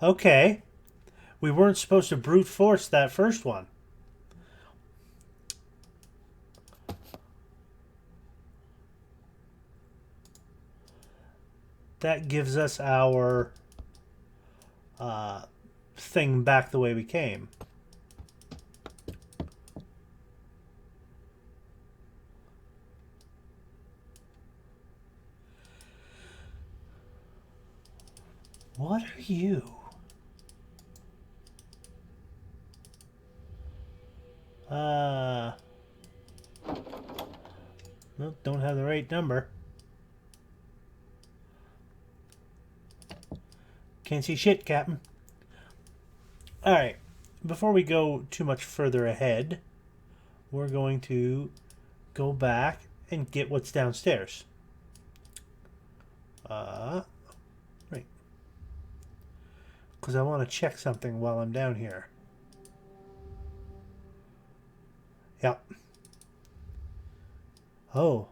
Okay. We weren't supposed to brute force that first one. That gives us our thing back the way we came. What are you? Nope, don't have the right number. Can't see shit, Captain. Alright, before we go too much further ahead, we're going to go back and get what's downstairs. Right. Because I want to check something while I'm down here. Yep. Oh.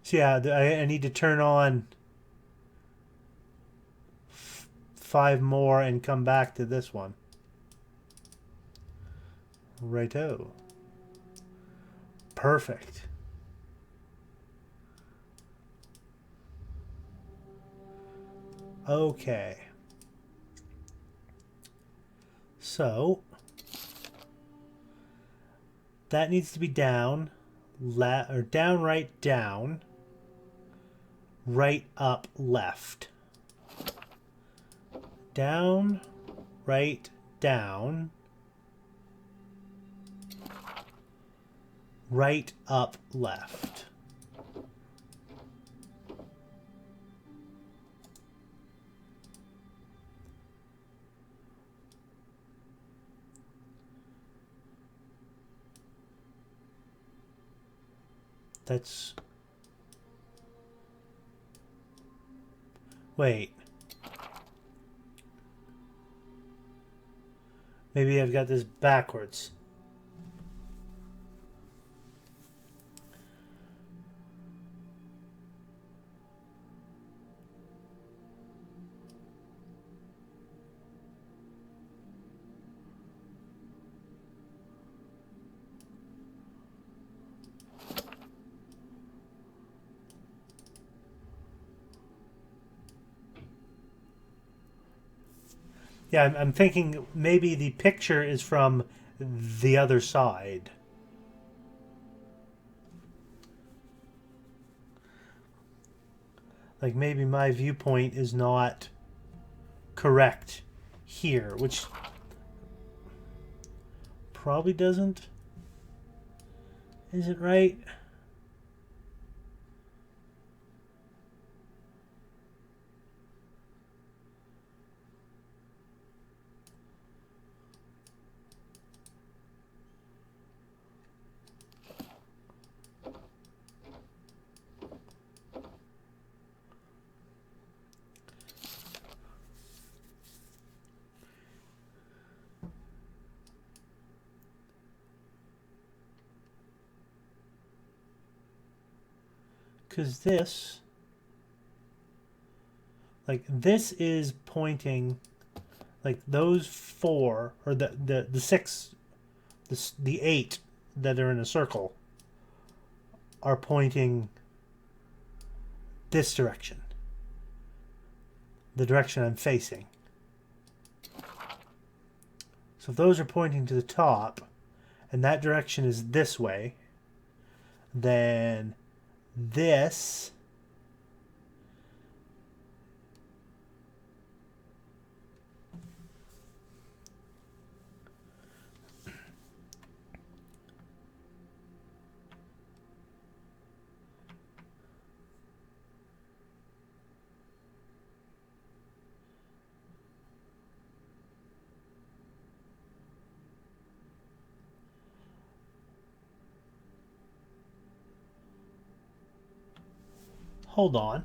So yeah, I need to turn on 5 more and come back to this one. Righto. Perfect. Okay. So that needs to be down, or down, right, down, right, up, left. Down, right, down, right, up, left. That's... Wait. Maybe I've got this backwards. Yeah, I'm thinking maybe the picture is from the other side. Like maybe my viewpoint is not correct here, which probably doesn't. Is it right? Because this, like this is pointing, like those 4 or the 6, the 8 that are in a circle are pointing this direction, the direction I'm facing. So if those are pointing to the top, and that direction is this way, then this hold on.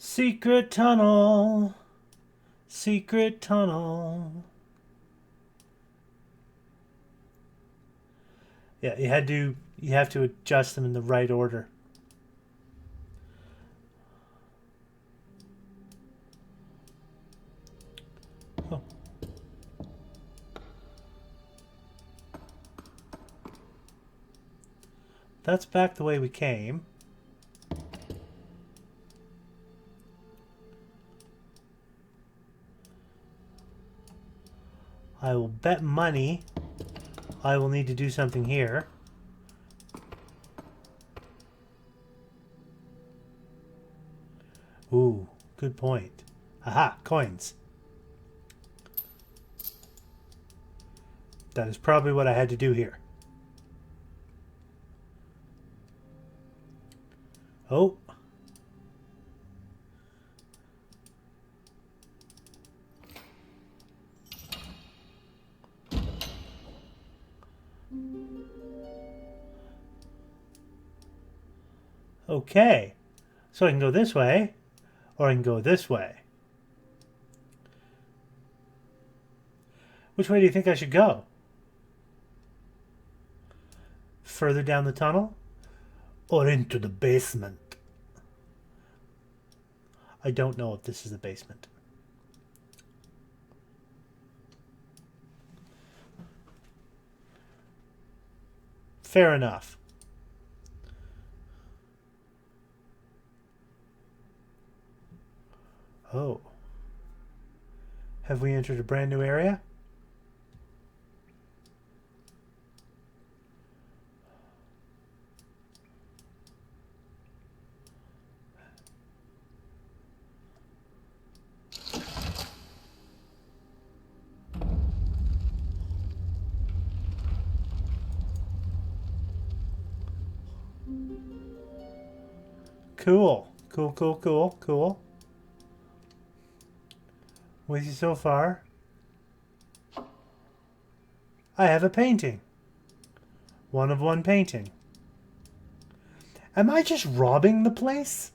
Secret tunnel. Secret tunnel. Yeah, you have to adjust them in the right order. Oh. That's back the way we came. I will bet money I will need to do something here. Ooh, good point. Aha, coins. That is probably what I had to do here. Oh. Okay. So I can go this way, or I can go this way. Which way do you think I should go? Further down the tunnel? Or into the basement? I don't know if this is the basement. Fair enough. Oh. Have we entered a brand new area? Cool. Cool, cool, cool, cool. With you so far. I have a painting. One of one painting. Am I just robbing the place?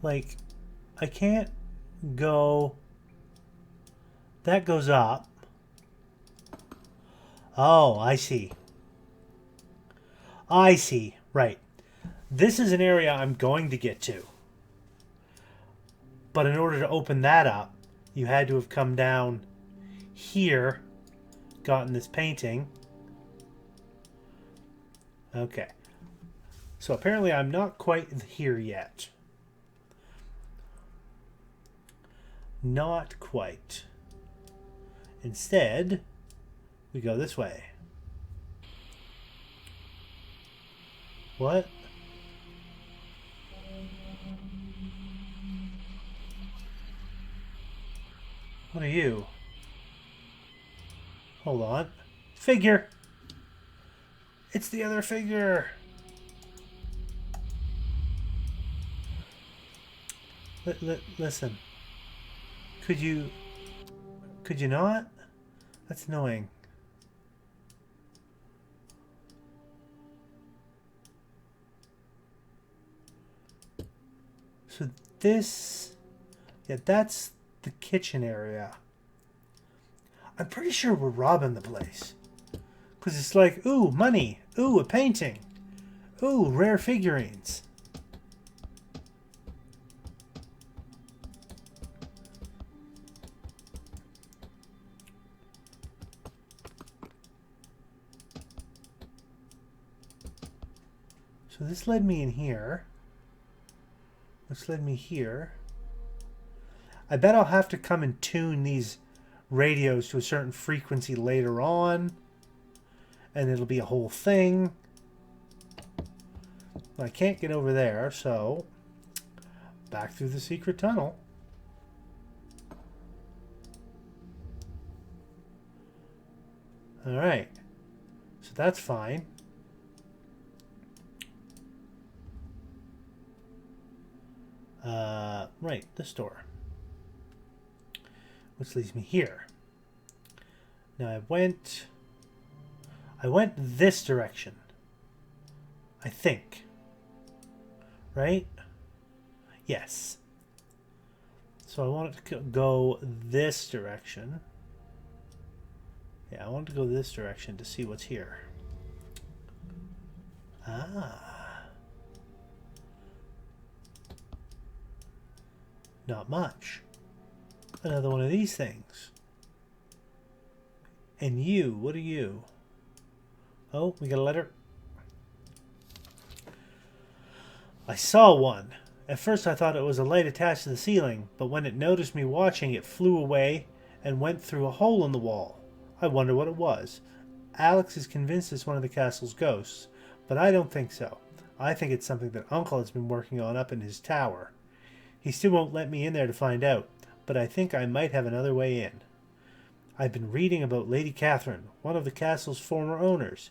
Like, I can't go... That goes up. Oh, I see. I see. Right. This is an area I'm going to get to. But in order to open that up, you had to have come down here, gotten this painting. Okay. So apparently I'm not quite here yet. Not quite. Instead, we go this way. What? What are you? Hold on. Figure! It's the other figure! Listen. Could you not? That's annoying. So this... Yeah, that's the kitchen area. I'm pretty sure we're robbing the place. Because it's like, ooh, money. Ooh, a painting. Ooh, rare figurines. So this led me in here. Which led me here. I bet I'll have to come and tune these radios to a certain frequency later on. And it'll be a whole thing. I can't get over there, so back through the secret tunnel. Alright. So that's fine. Right, this door. Which leads me here. Now I went this direction. I think. Right? Yes. So I wanted to go this direction. Yeah, I wanted to go this direction to see what's here. Ah. Not much. Another one of these things. And you, what are you? Oh, we got a letter. I saw one. At first I thought it was a light attached to the ceiling, but when it noticed me watching, it flew away and went through a hole in the wall. I wonder what it was. Alex is convinced it's one of the castle's ghosts, but I don't think so. I think it's something that Uncle has been working on up in his tower. He still won't let me in there to find out, but I think I might have another way in. I've been reading about Lady Catherine, one of the castle's former owners.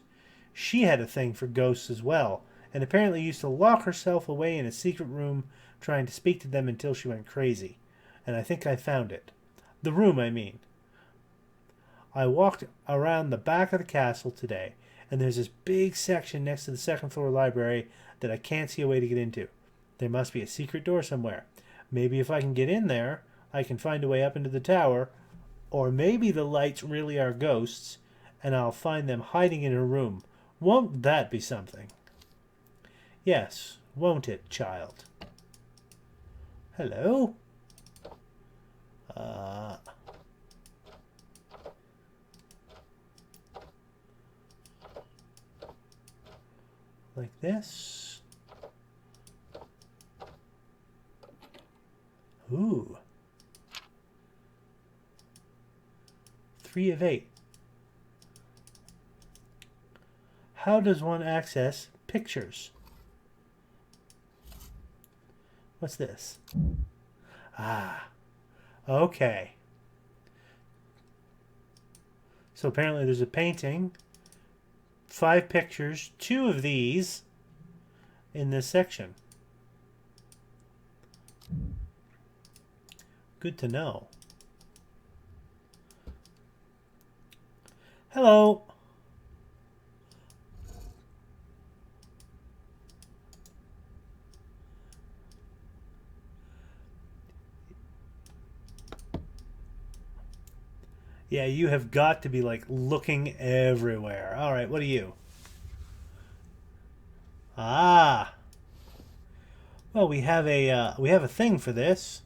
She had a thing for ghosts as well, and apparently used to lock herself away in a secret room trying to speak to them until she went crazy. And I think I found it. The room, I mean. I walked around the back of the castle today, and there's this big section next to the second floor library that I can't see a way to get into. There must be a secret door somewhere. Maybe if I can get in there, I can find a way up into the tower, or maybe the lights really are ghosts, and I'll find them hiding in her room. Won't that be something? Yes, won't it, child? Hello? Like this. Ooh. 3 of 8. How does one access pictures? What's this? Ah, okay. So apparently there's a painting, 5 pictures, 2 of these in this section. Good to know. Hello. Yeah, you have got to be like looking everywhere. All right, what are you? Ah. Well, we have a thing for this.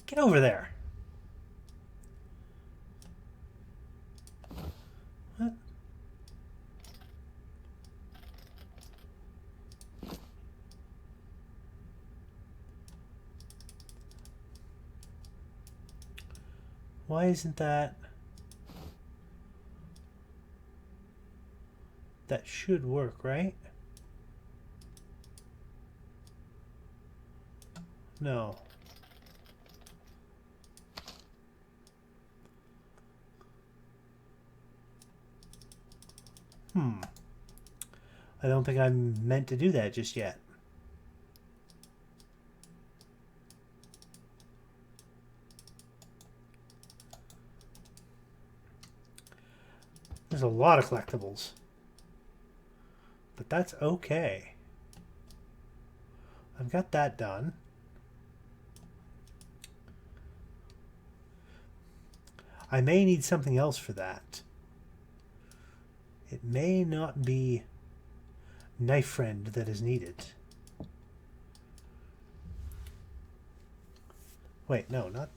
Get over there. What? Why isn't that? That should work, right? No. I don't think I'm meant to do that just yet. There's a lot of collectibles. But that's okay. I've got that done. I may need something else for that. It may not be Knife Friend that is needed. Wait, no, not...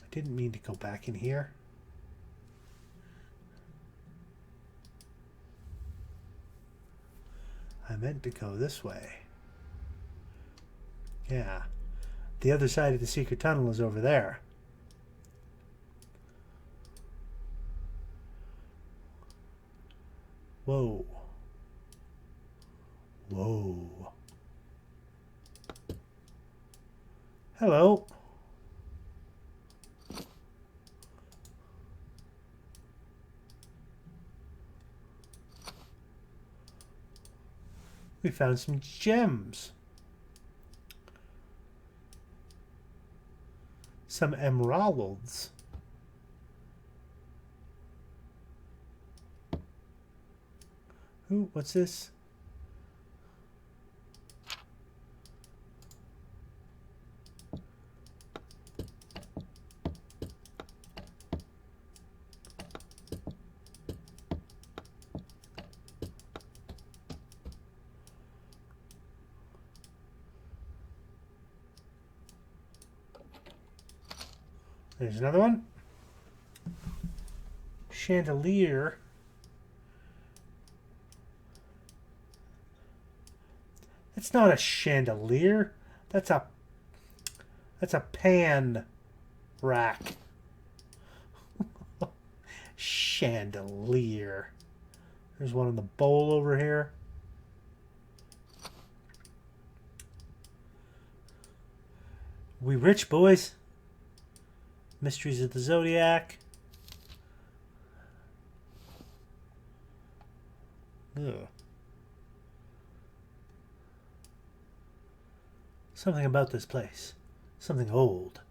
I didn't mean to go back in here. I meant to go this way. Yeah. The other side of the secret tunnel is over there. Whoa. Whoa. Hello. We found some gems. Some emeralds. Ooh, what's this? There's another one. Chandelier. It's not a chandelier. That's a pan rack. Chandelier. There's one in the bowl over here. We rich, boys. Mysteries of the Zodiac. Ugh. Something about this place. Something old.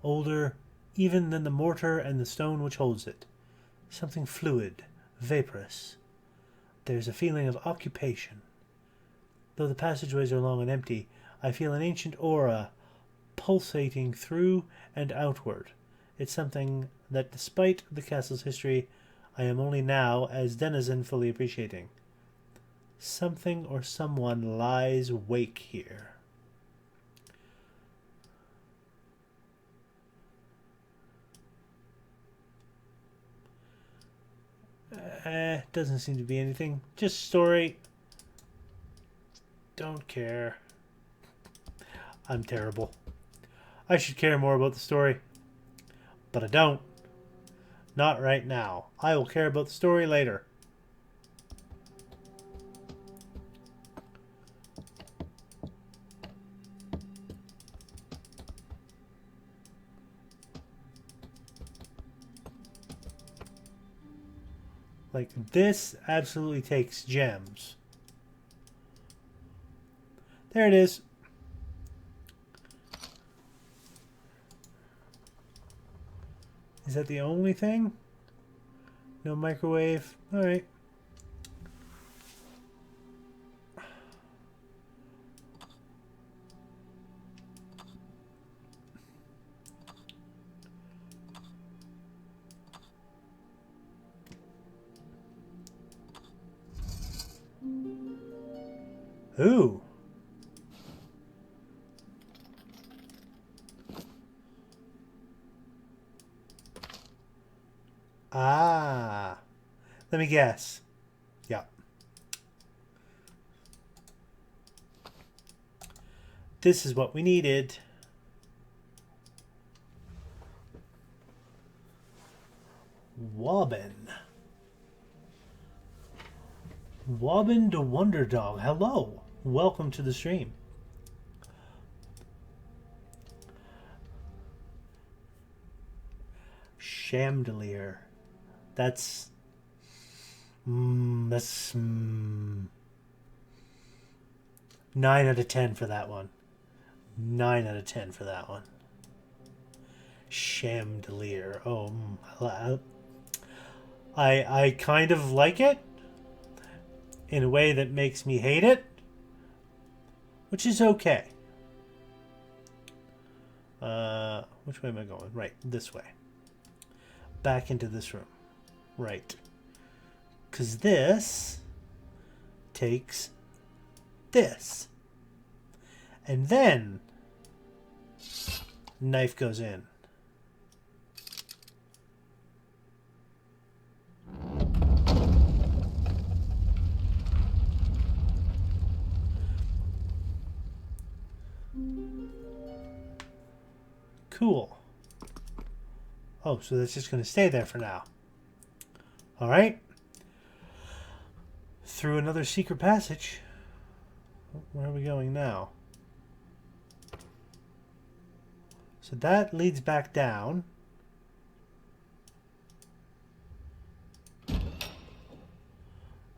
Older even than the mortar and the stone which holds it. Something fluid, vaporous. There's a feeling of occupation. Though the passageways are long and empty, I feel an ancient aura pulsating through and outward. It's something that, despite the castle's history, I am only now, as denizen, fully appreciating. Something or someone lies wake here. Doesn't seem to be anything. Just story. Don't care. I'm terrible. I should care more about the story. But I don't. Not right now. I will care about the story later. Like, this absolutely takes gems. There it is. Is that the only thing? No microwave? Alright. Ooh. Ah. Let me guess. Yeah. This is what we needed. Wobbin. Wobbin the Wonder Dog. Hello. Welcome to the stream. Chandelier. That's 9 out of 10 for that one. 9 out of 10 for that one. Chandelier. Oh, I kind of like it in a way that makes me hate it, which is okay. Which way am I going? Right, this way. Back into this room. Right. Because this takes this. And then knife goes in. Cool. Oh, so that's just going to stay there for now. Alright. Through another secret passage. Where are we going now? So that leads back down.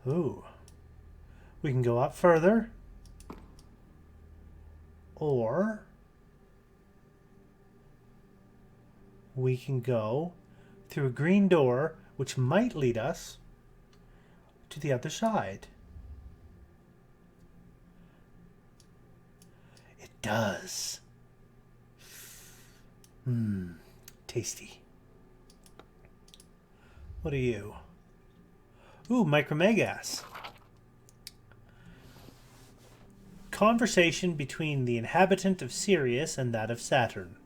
Ooh. We can go up further. Or we can go through a green door, which might lead us to the other side. It does. Tasty. What are you? Ooh, micromegas. Conversation between the inhabitant of Sirius and that of Saturn.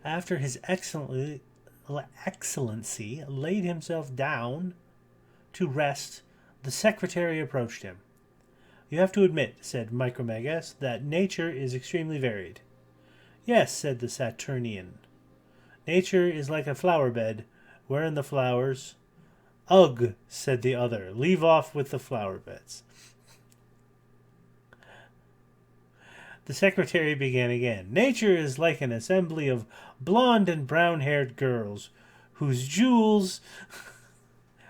After his excellency laid himself down to rest, the secretary approached him. "You have to admit," said Micromegas, "that nature is extremely varied." "Yes," said the Saturnian. "Nature is like a flower bed, wherein the flowers—" "Ugh," said the other. "Leave off with the flower beds." The secretary began again. "Nature is like an assembly of blonde and brown-haired girls, whose jewels—"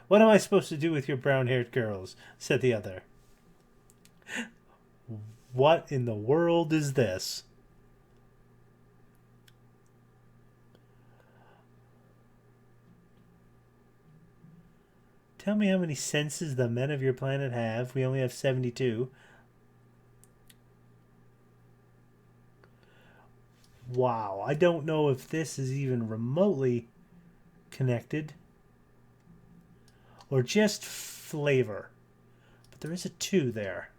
"What am I supposed to do with your brown-haired girls?" said the other. What in the world is this? Tell me how many senses the men of your planet have. We only have 72. Wow, I don't know if this is even remotely connected or just flavor. But there is a 2 there.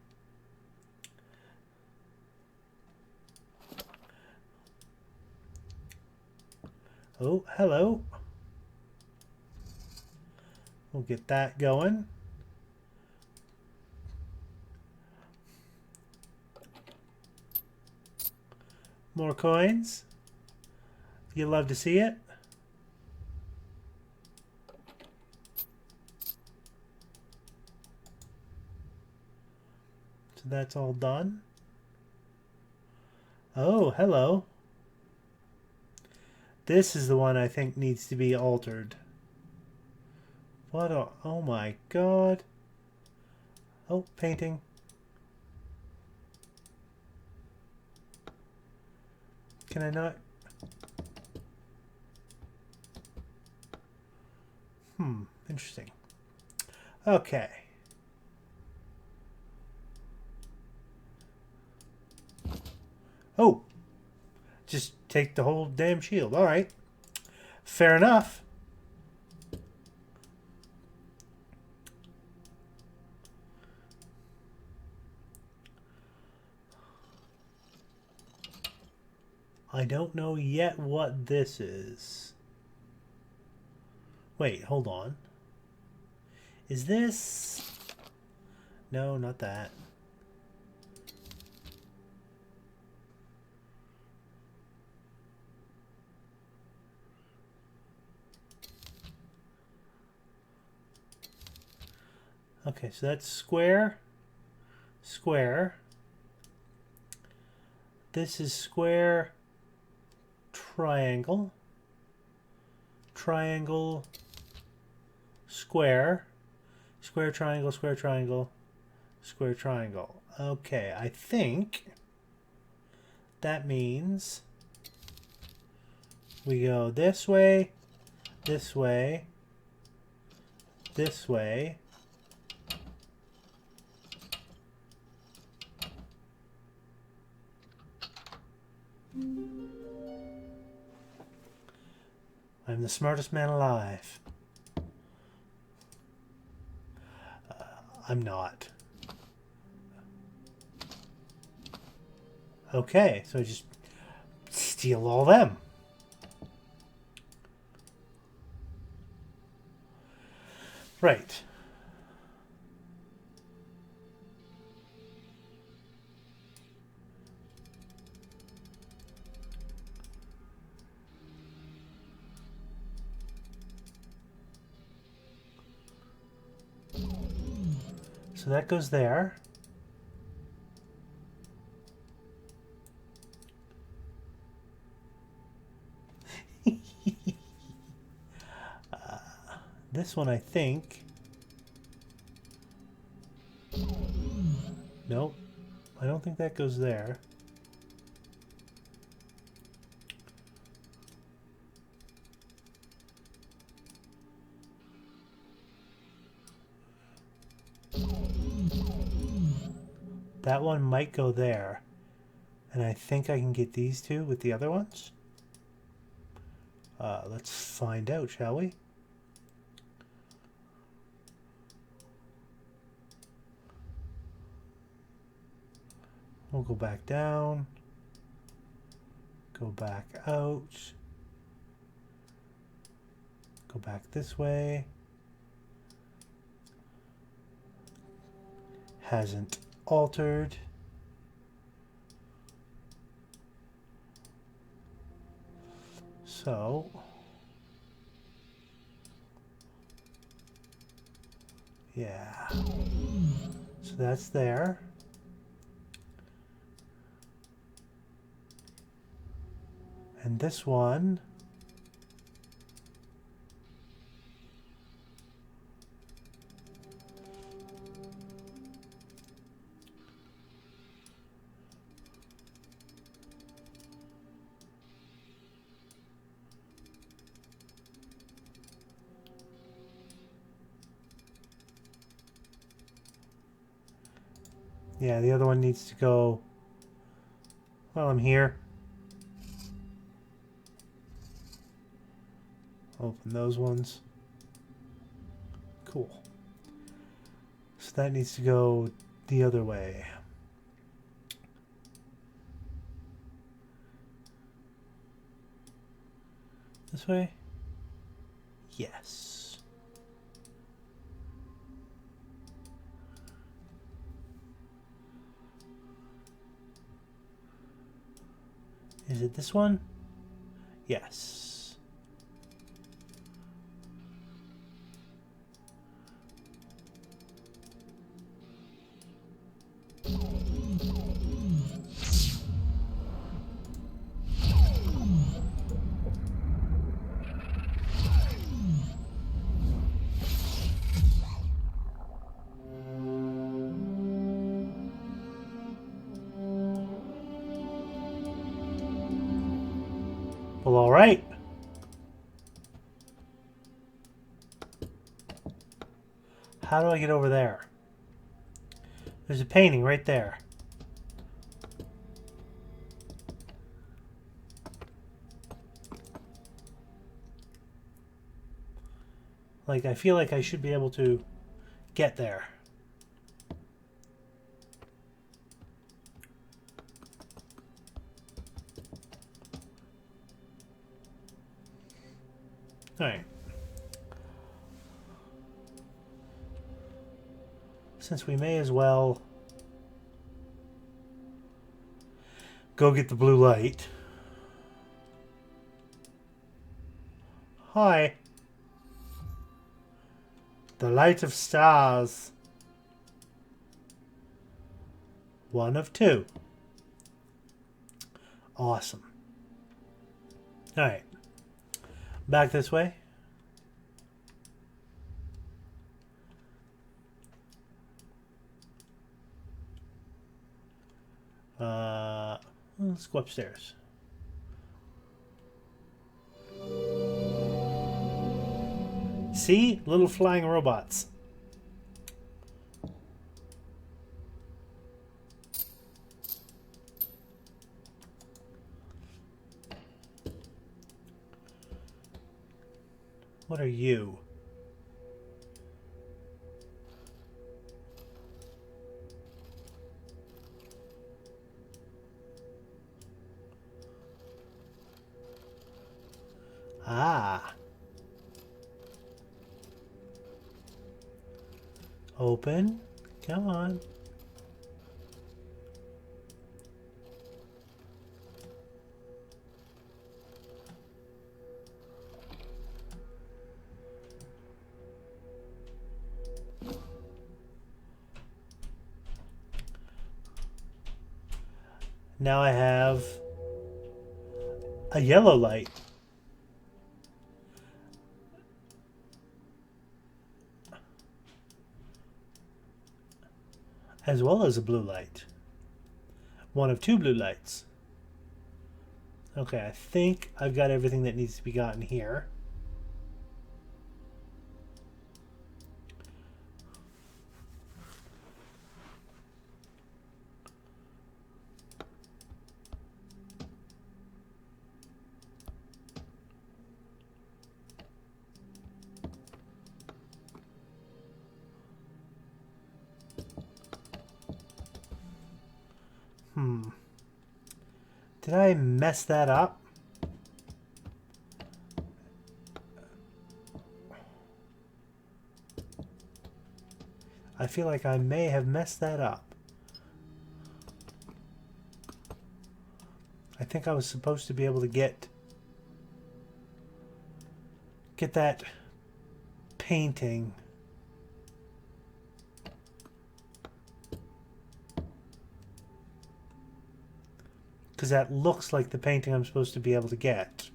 Oh, hello. We'll get that going. More coins. You love to see it. So that's all done. Oh, hello. This is the one I think needs to be altered. What a... Oh my god. Oh, painting. Can I not... Interesting. Okay. Oh! Just take the whole damn shield. Alright. Fair enough. I don't know yet what this is. Wait, hold on. Is this... No, not that. Okay, so that's square, square. This is square, triangle, triangle, square, square, triangle, square, triangle, square, triangle. Okay, I think that means we go this way, this way, this way. I'm the smartest man alive. I'm not. Okay, so just steal all them. Right. So that goes there. This one, I think. Nope. I don't think that goes there. That one might go there. And I think I can get these two with the other ones. Let's find out, shall we? We'll go back down. Go back out. Go back this way. Hasn't altered. So yeah. So that's there. And this one yeah, the other one needs to go. Well, I'm here. Open those ones. Cool. So that needs to go the other way. This way? Yes. Is it this one? Yes. Well, all right. How do I get over there? There's a painting right there. Like, I feel like I should be able to get there. Alright. Since we may as well go get the blue light. Hi. The light of stars. One of two. Awesome. Alright. Back this way. Let's go upstairs. See? Little flying robots. What are you? Ah. Open. Come on. Now I have a yellow light. As well as a blue light. One of two blue lights. Okay, I think I've got everything that needs to be gotten here. Did I mess that up? I feel like I may have messed that up. I think I was supposed to be able to get that painting. Because that looks like the painting I'm supposed to be able to get.